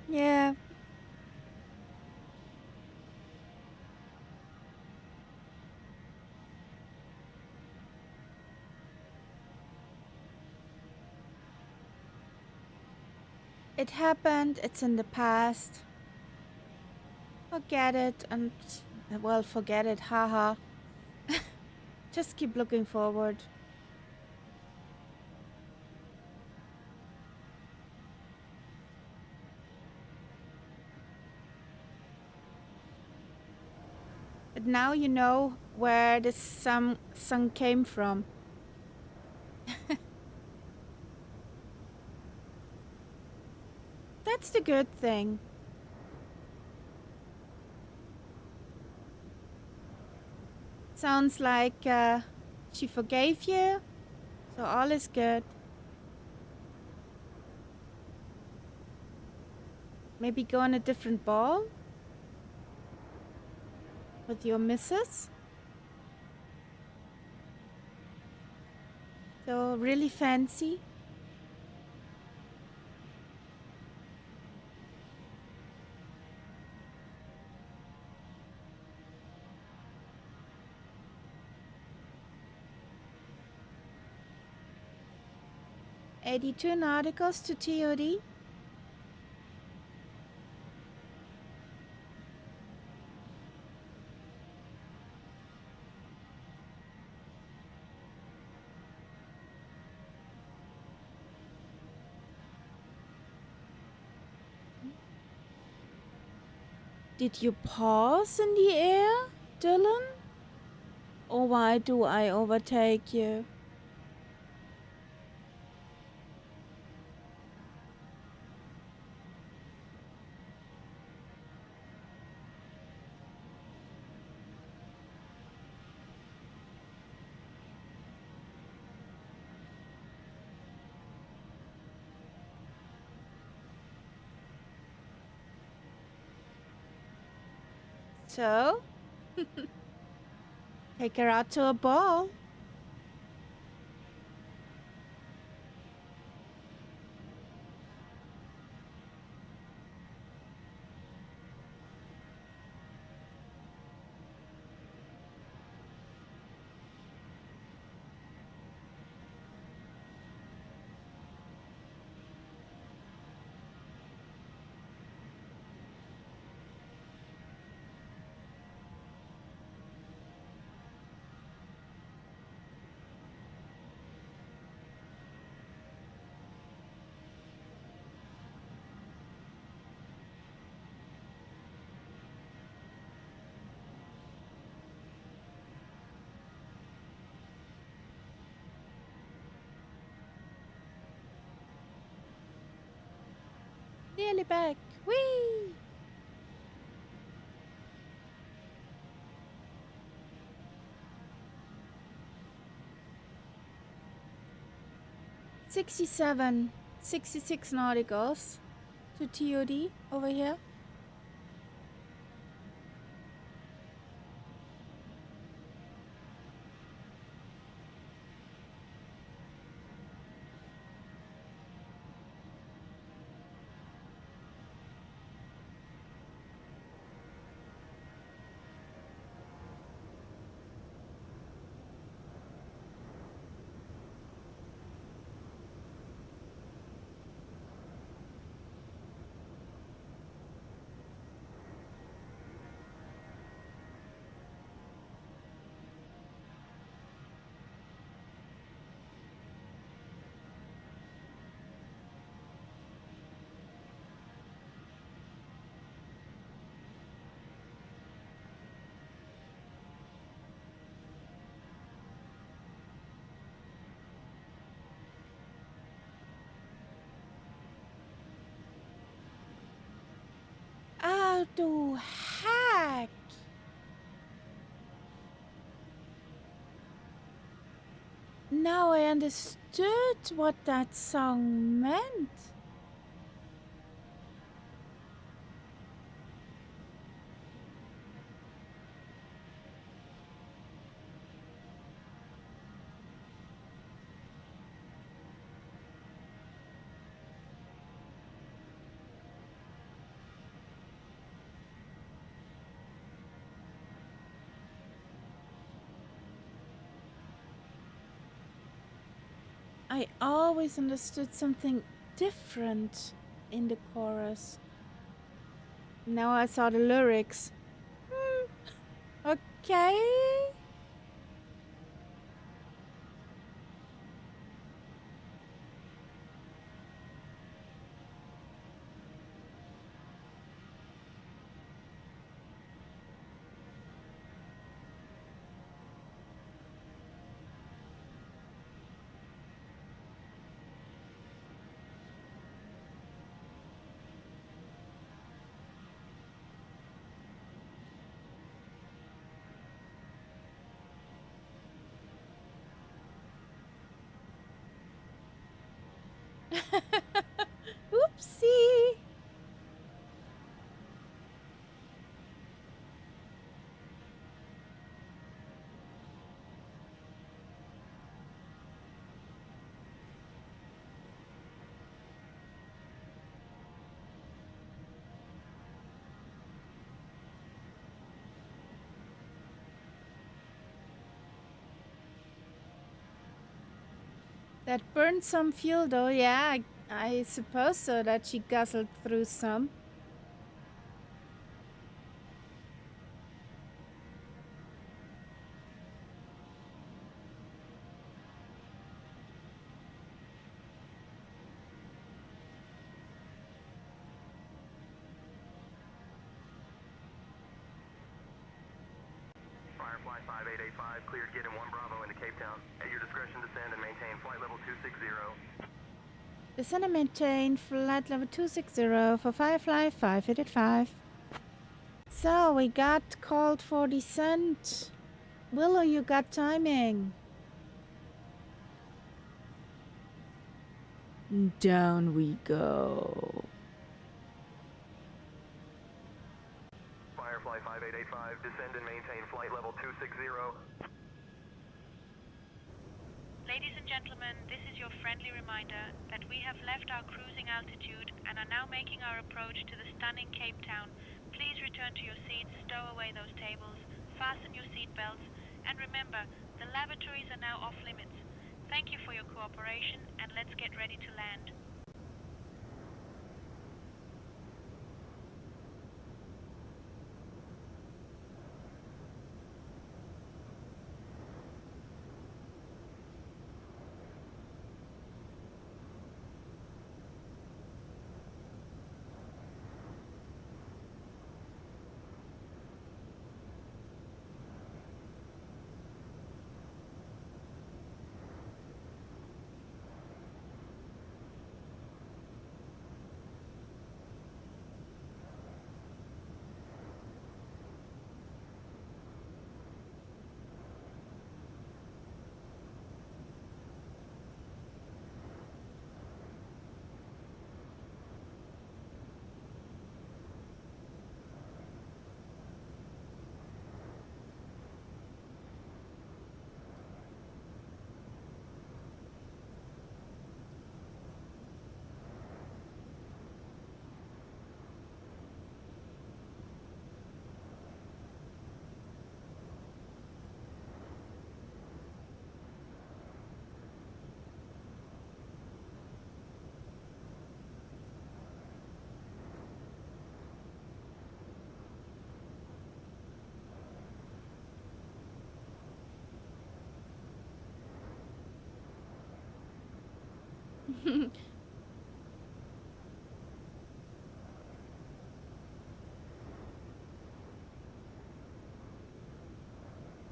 Yeah. It happened, it's in the past. Forget it and, well, forget it, haha. Just keep looking forward. But now you know where the song came from. That's the good thing. Sounds like she forgave you, so all is good. Maybe go on a different ball with your missus. So really fancy. "82 nauticals to TOD. Did you pause in the air, Dylan? Or why do I overtake you? So, take her out to a ball. Nearly back. Whee! "67, 66 nauticals to TOD over here." Oh, du heck! Now I understood what that song meant. I always understood something different in the chorus. Now I saw the lyrics. Okay. Oopsie. That burned some fuel though, yeah, I suppose so that she guzzled through some. Firefly 5885, cleared get in 1 Bravo into Cape Town. At your discretion, descend and maintain flight level 260. Descend and maintain flight level 260 for Firefly 5885. So we got called for descent. Willow, you got timing. Down we go. Firefly 5885, descend and maintain flight level 260. Ladies and gentlemen, this is your friendly reminder that we have left our cruising altitude and are now making our approach to the stunning Cape Town. Please return to your seats, stow away those tables, fasten your seat belts, and remember, the lavatories are now off limits. Thank you for your cooperation, and let's get ready to land.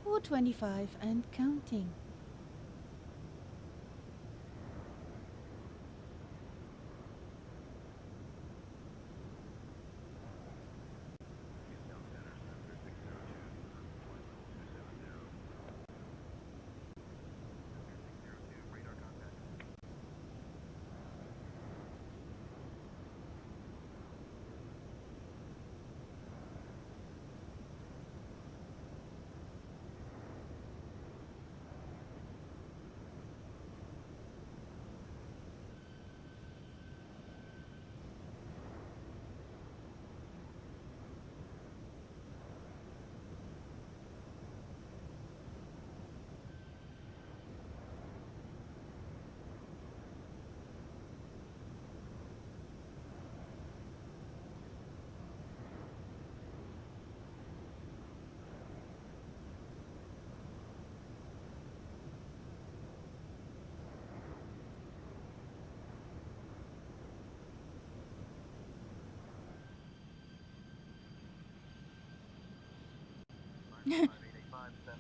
$425 and counting.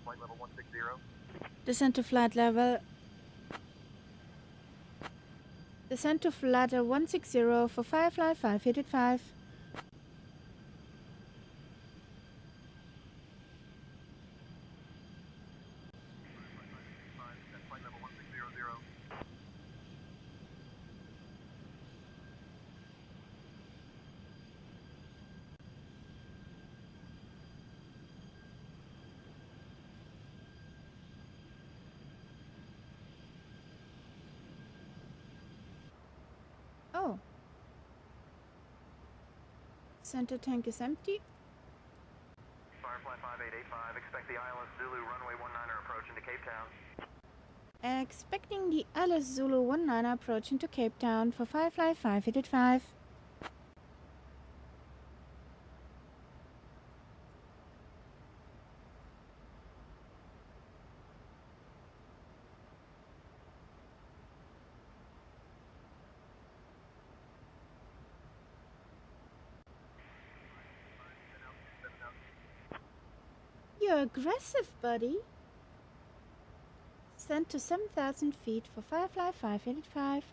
Flight level 160. Descend to flight level. Descend to flight level 160 for Firefly 5885. Flight level 1600. Center tank is empty. Firefly 5885, expect the ILS Zulu runway 19er approach into Cape Town. Expecting the Alice Zulu 19 approach into Cape Town for Firefly 5885. You're aggressive, buddy. Sent to 7,000 feet for Firefly 5885.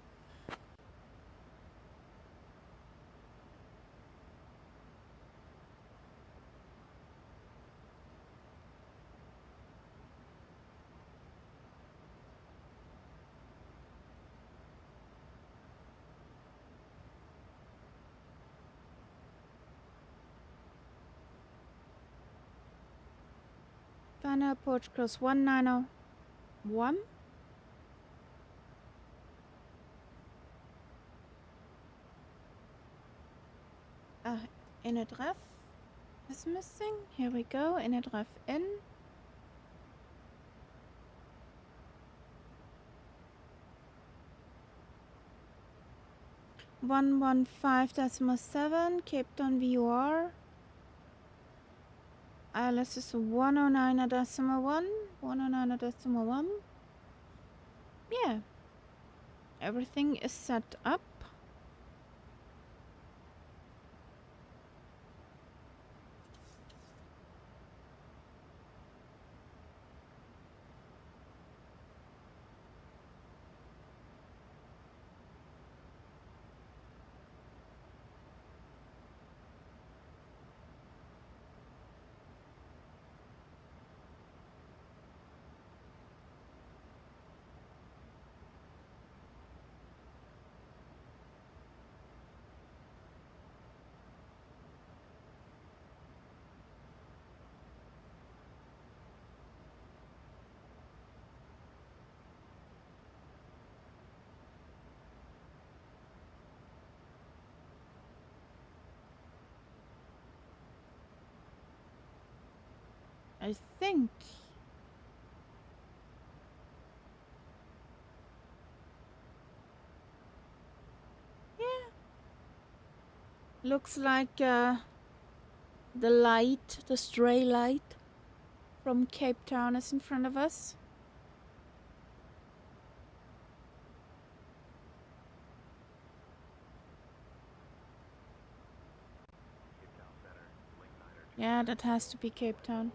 Final approach cross 191. Inner ref is missing. Here we go. Inner ref in. (115.7) Cape Town VOR. ILS is 109.1. 109.1. Yeah. Everything is set up. I think. Yeah. Looks like the light, the stray light from Cape Town is in front of us. Yeah, that has to be Cape Town.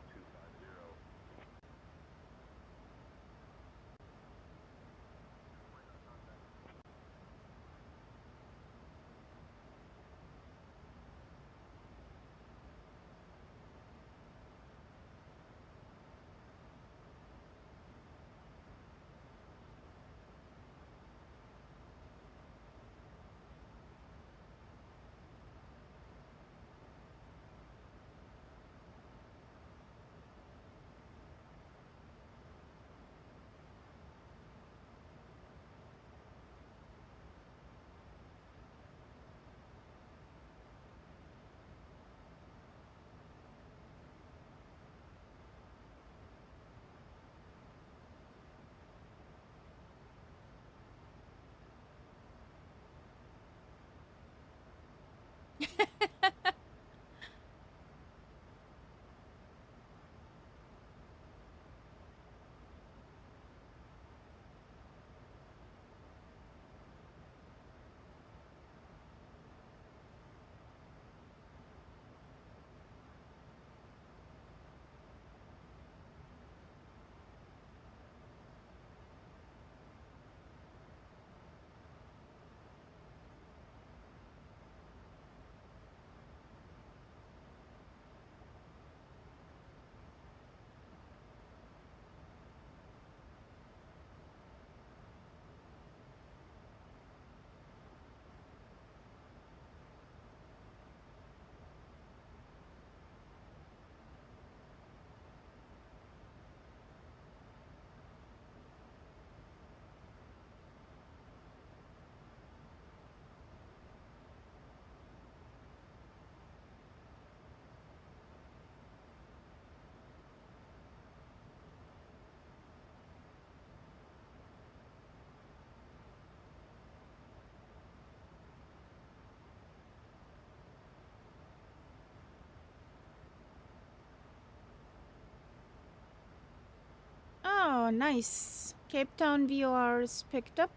nice. Cape Town VOR is picked up.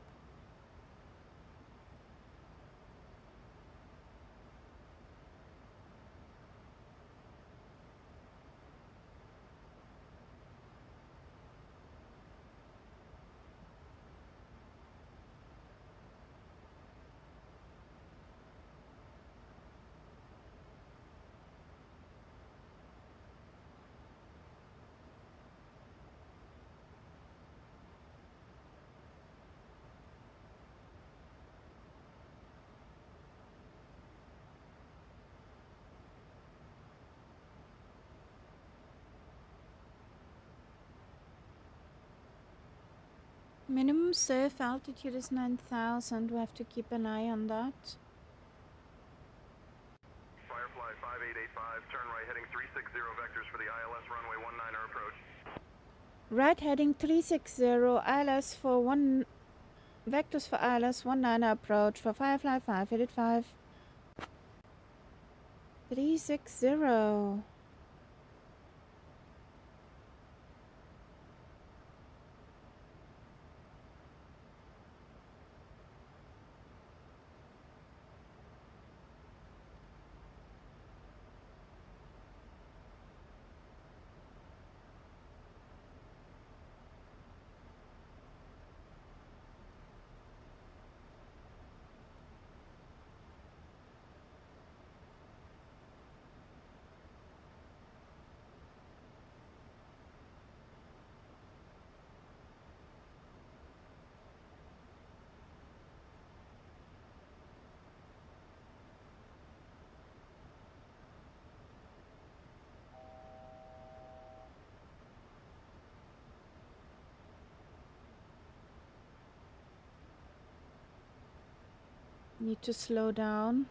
Minimum surf altitude is 9,000. We have to keep an eye on that. Firefly 5885, turn right heading 360 vectors for the ILS runway 19 approach. Right heading 360 ILS for 1 vectors for ILS 19 approach for Firefly 585. 360. Need to slow down.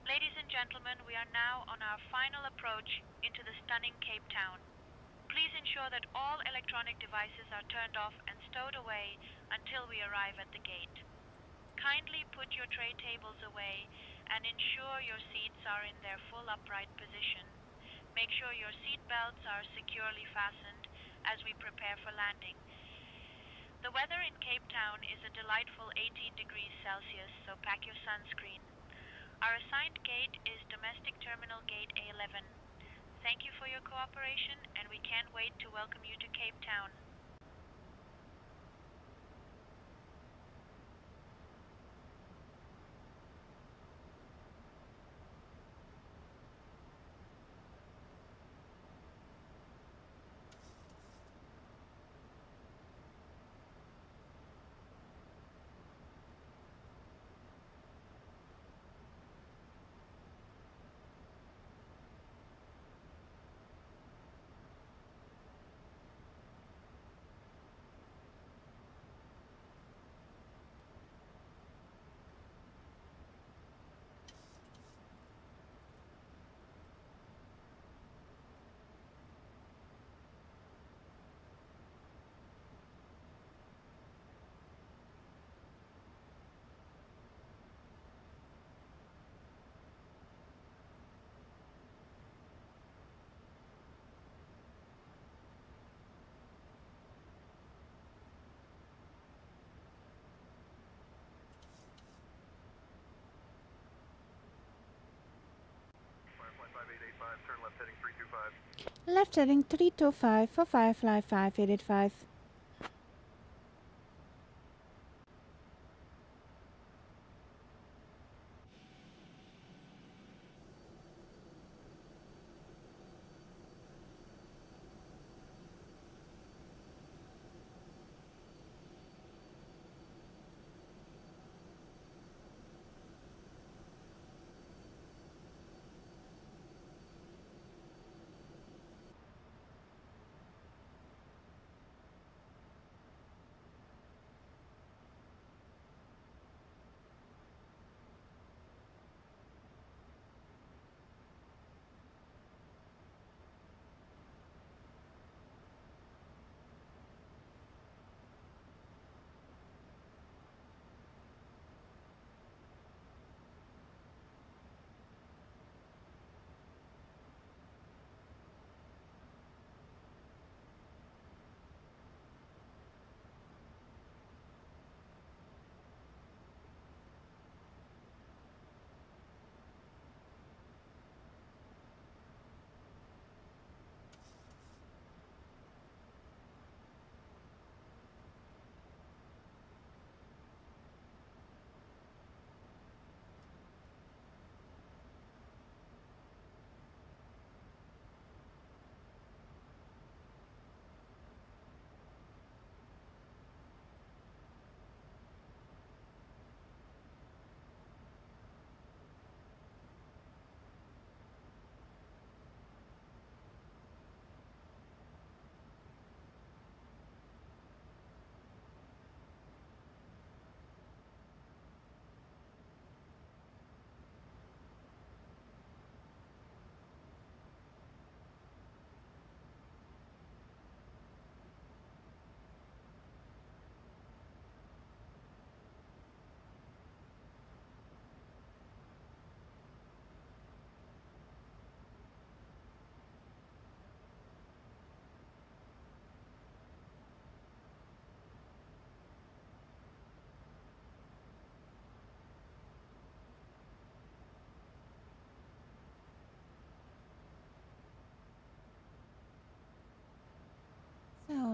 Ladies and gentlemen, we are now on our final approach into the stunning Cape Town. Please ensure that all electronic devices are turned off and stowed away until we arrive at the gate. Kindly put your tray tables away and ensure your seats are in their full upright position. Make sure your seat belts are securely fastened as we prepare for landing. The weather in Cape Town is a delightful 18 degrees Celsius, so pack your sunscreen. Our assigned gate is Domestic Terminal Gate A11. Thank you for your cooperation, and we can't wait to welcome you to Cape Town. Firefly 5885, turn left heading 325. Left heading 325 for Firefly 5885.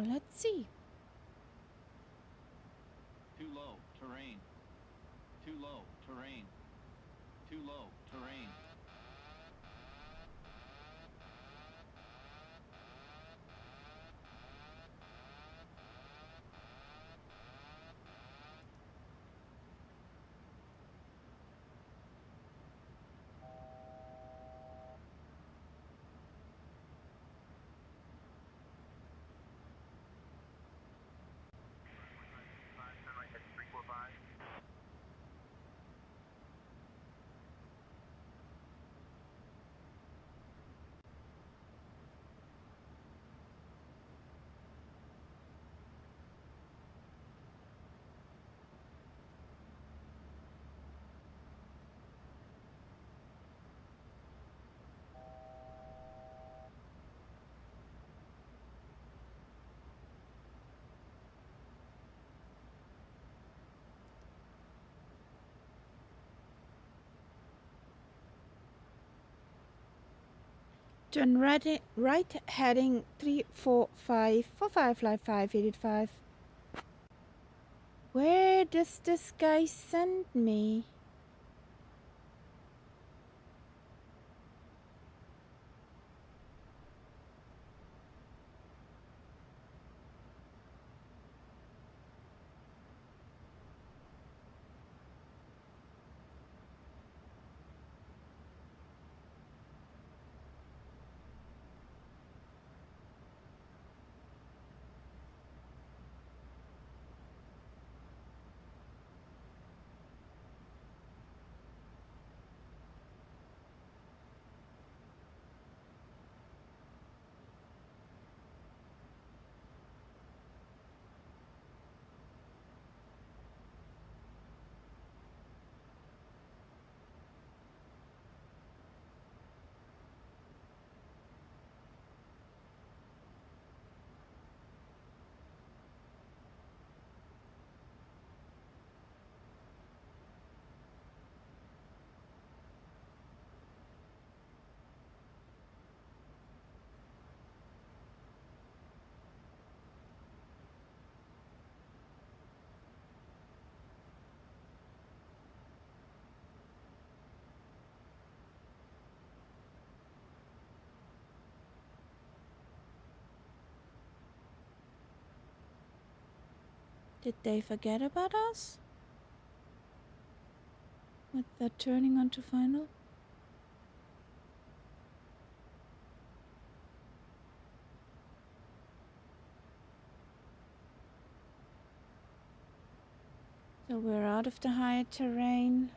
Well, let's see. Too low, terrain. Too low, terrain. Too low, terrain. Turn right heading 345 for Firefly 585. Where does this guy send me? Did they forget about us? With that turning onto final? So we're out of the higher terrain.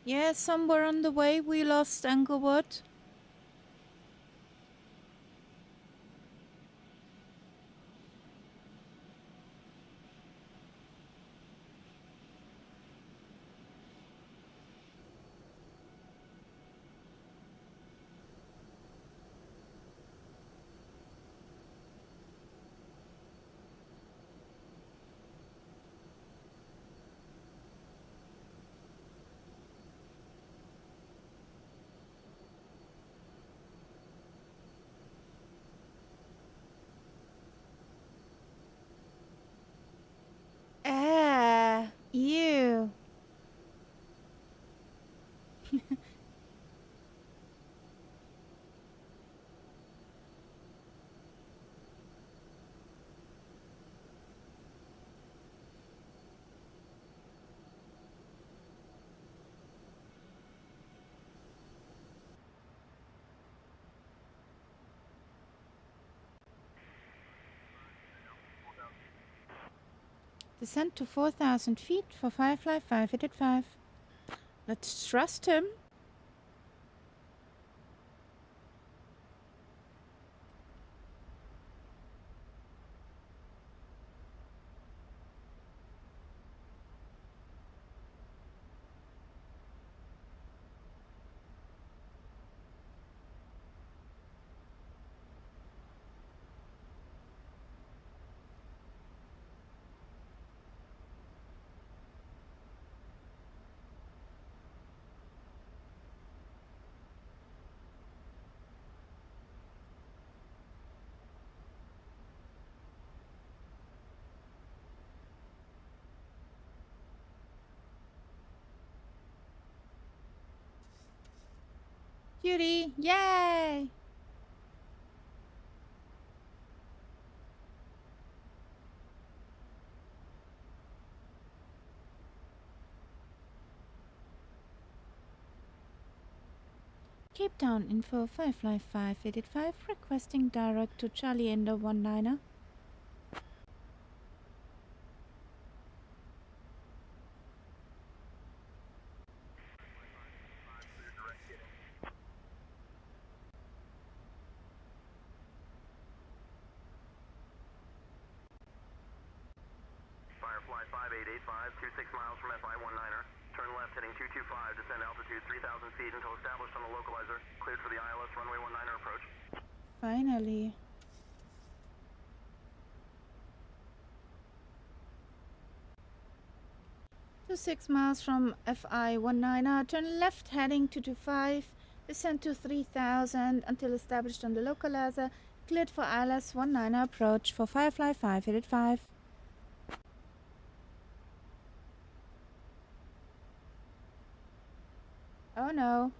Yeah, somewhere on the way we lost Englewood. Ah, you. Descent to 4,000 feet for Firefly 585. Let's trust him. Cutie, yay! Cape Town info 55585 requesting direct to Charlie Indo 19er. Firefly 5885, 26 miles from FI-19er. Turn left heading 225, descend altitude 3,000 feet until established on the localizer. Cleared for the ILS runway 19er approach. Finally. To 6 miles from FI-19er, turn left heading 225, descend to 3000 until established on the localizer. Cleared for ILS 19er approach for Firefly 5885. Oh no.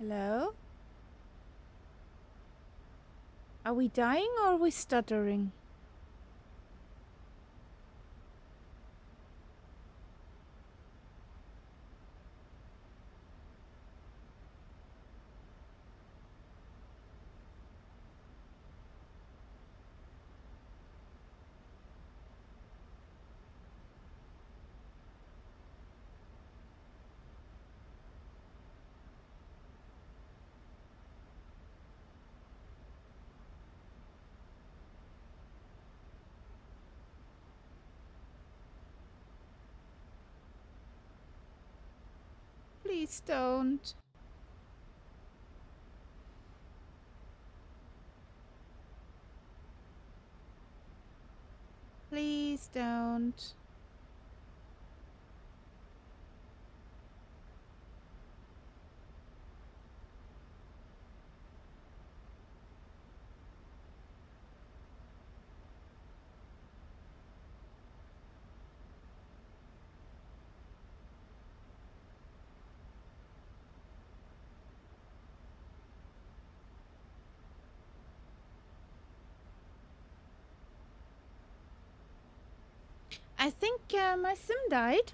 Hello? Are we dying or are we stuttering? Please don't. Please don't. I think my sim died.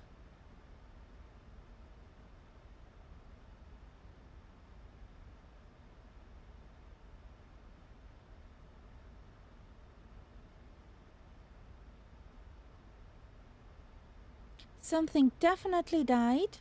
Something definitely died.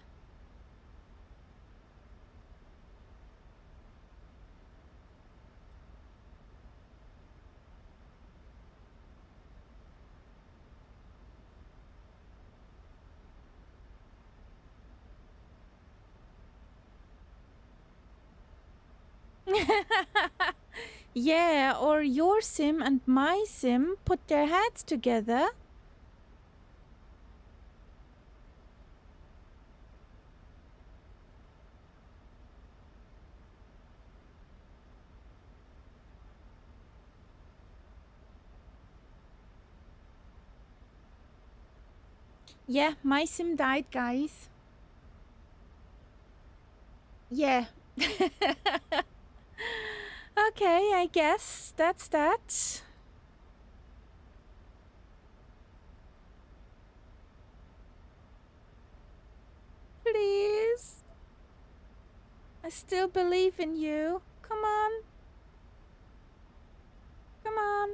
Yeah, or your sim and my sim put their heads together. Yeah, my sim died, guys. Yeah. Okay, I guess that's that. Please. I still believe in you. Come on. Come on.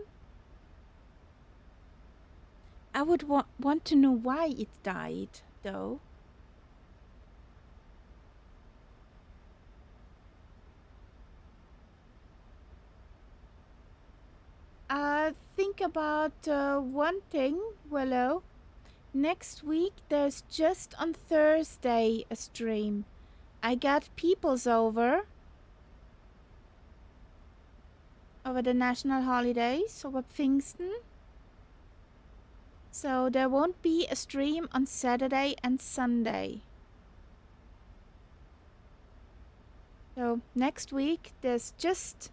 I would want to know why it died, though. Think about one thing, Willow. Next week, there's just on Thursday a stream. I got peoples over the national holidays, over Pfingsten. So there won't be a stream on Saturday and Sunday. So next week, there's just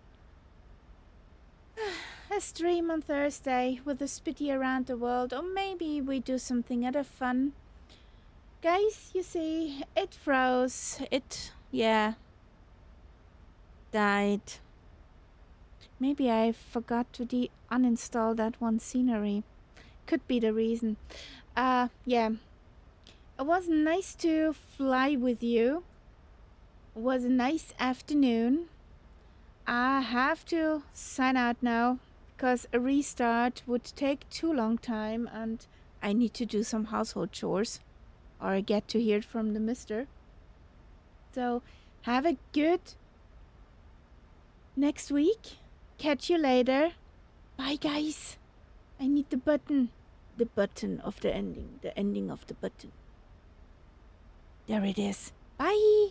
a a stream on Thursday with a spitty around the world, or maybe we do something other fun. Guys, you see, it froze. Died. Maybe I forgot to uninstall that one scenery. Could be the reason. Yeah. It was nice to fly with you. It was a nice afternoon. I have to sign out now because a restart would take too long time and I need to do some household chores or get to hear from the mister. So have a good next week. Catch you later. Bye, guys. I need the button. The button of the ending. The ending of the button. There it is. Bye.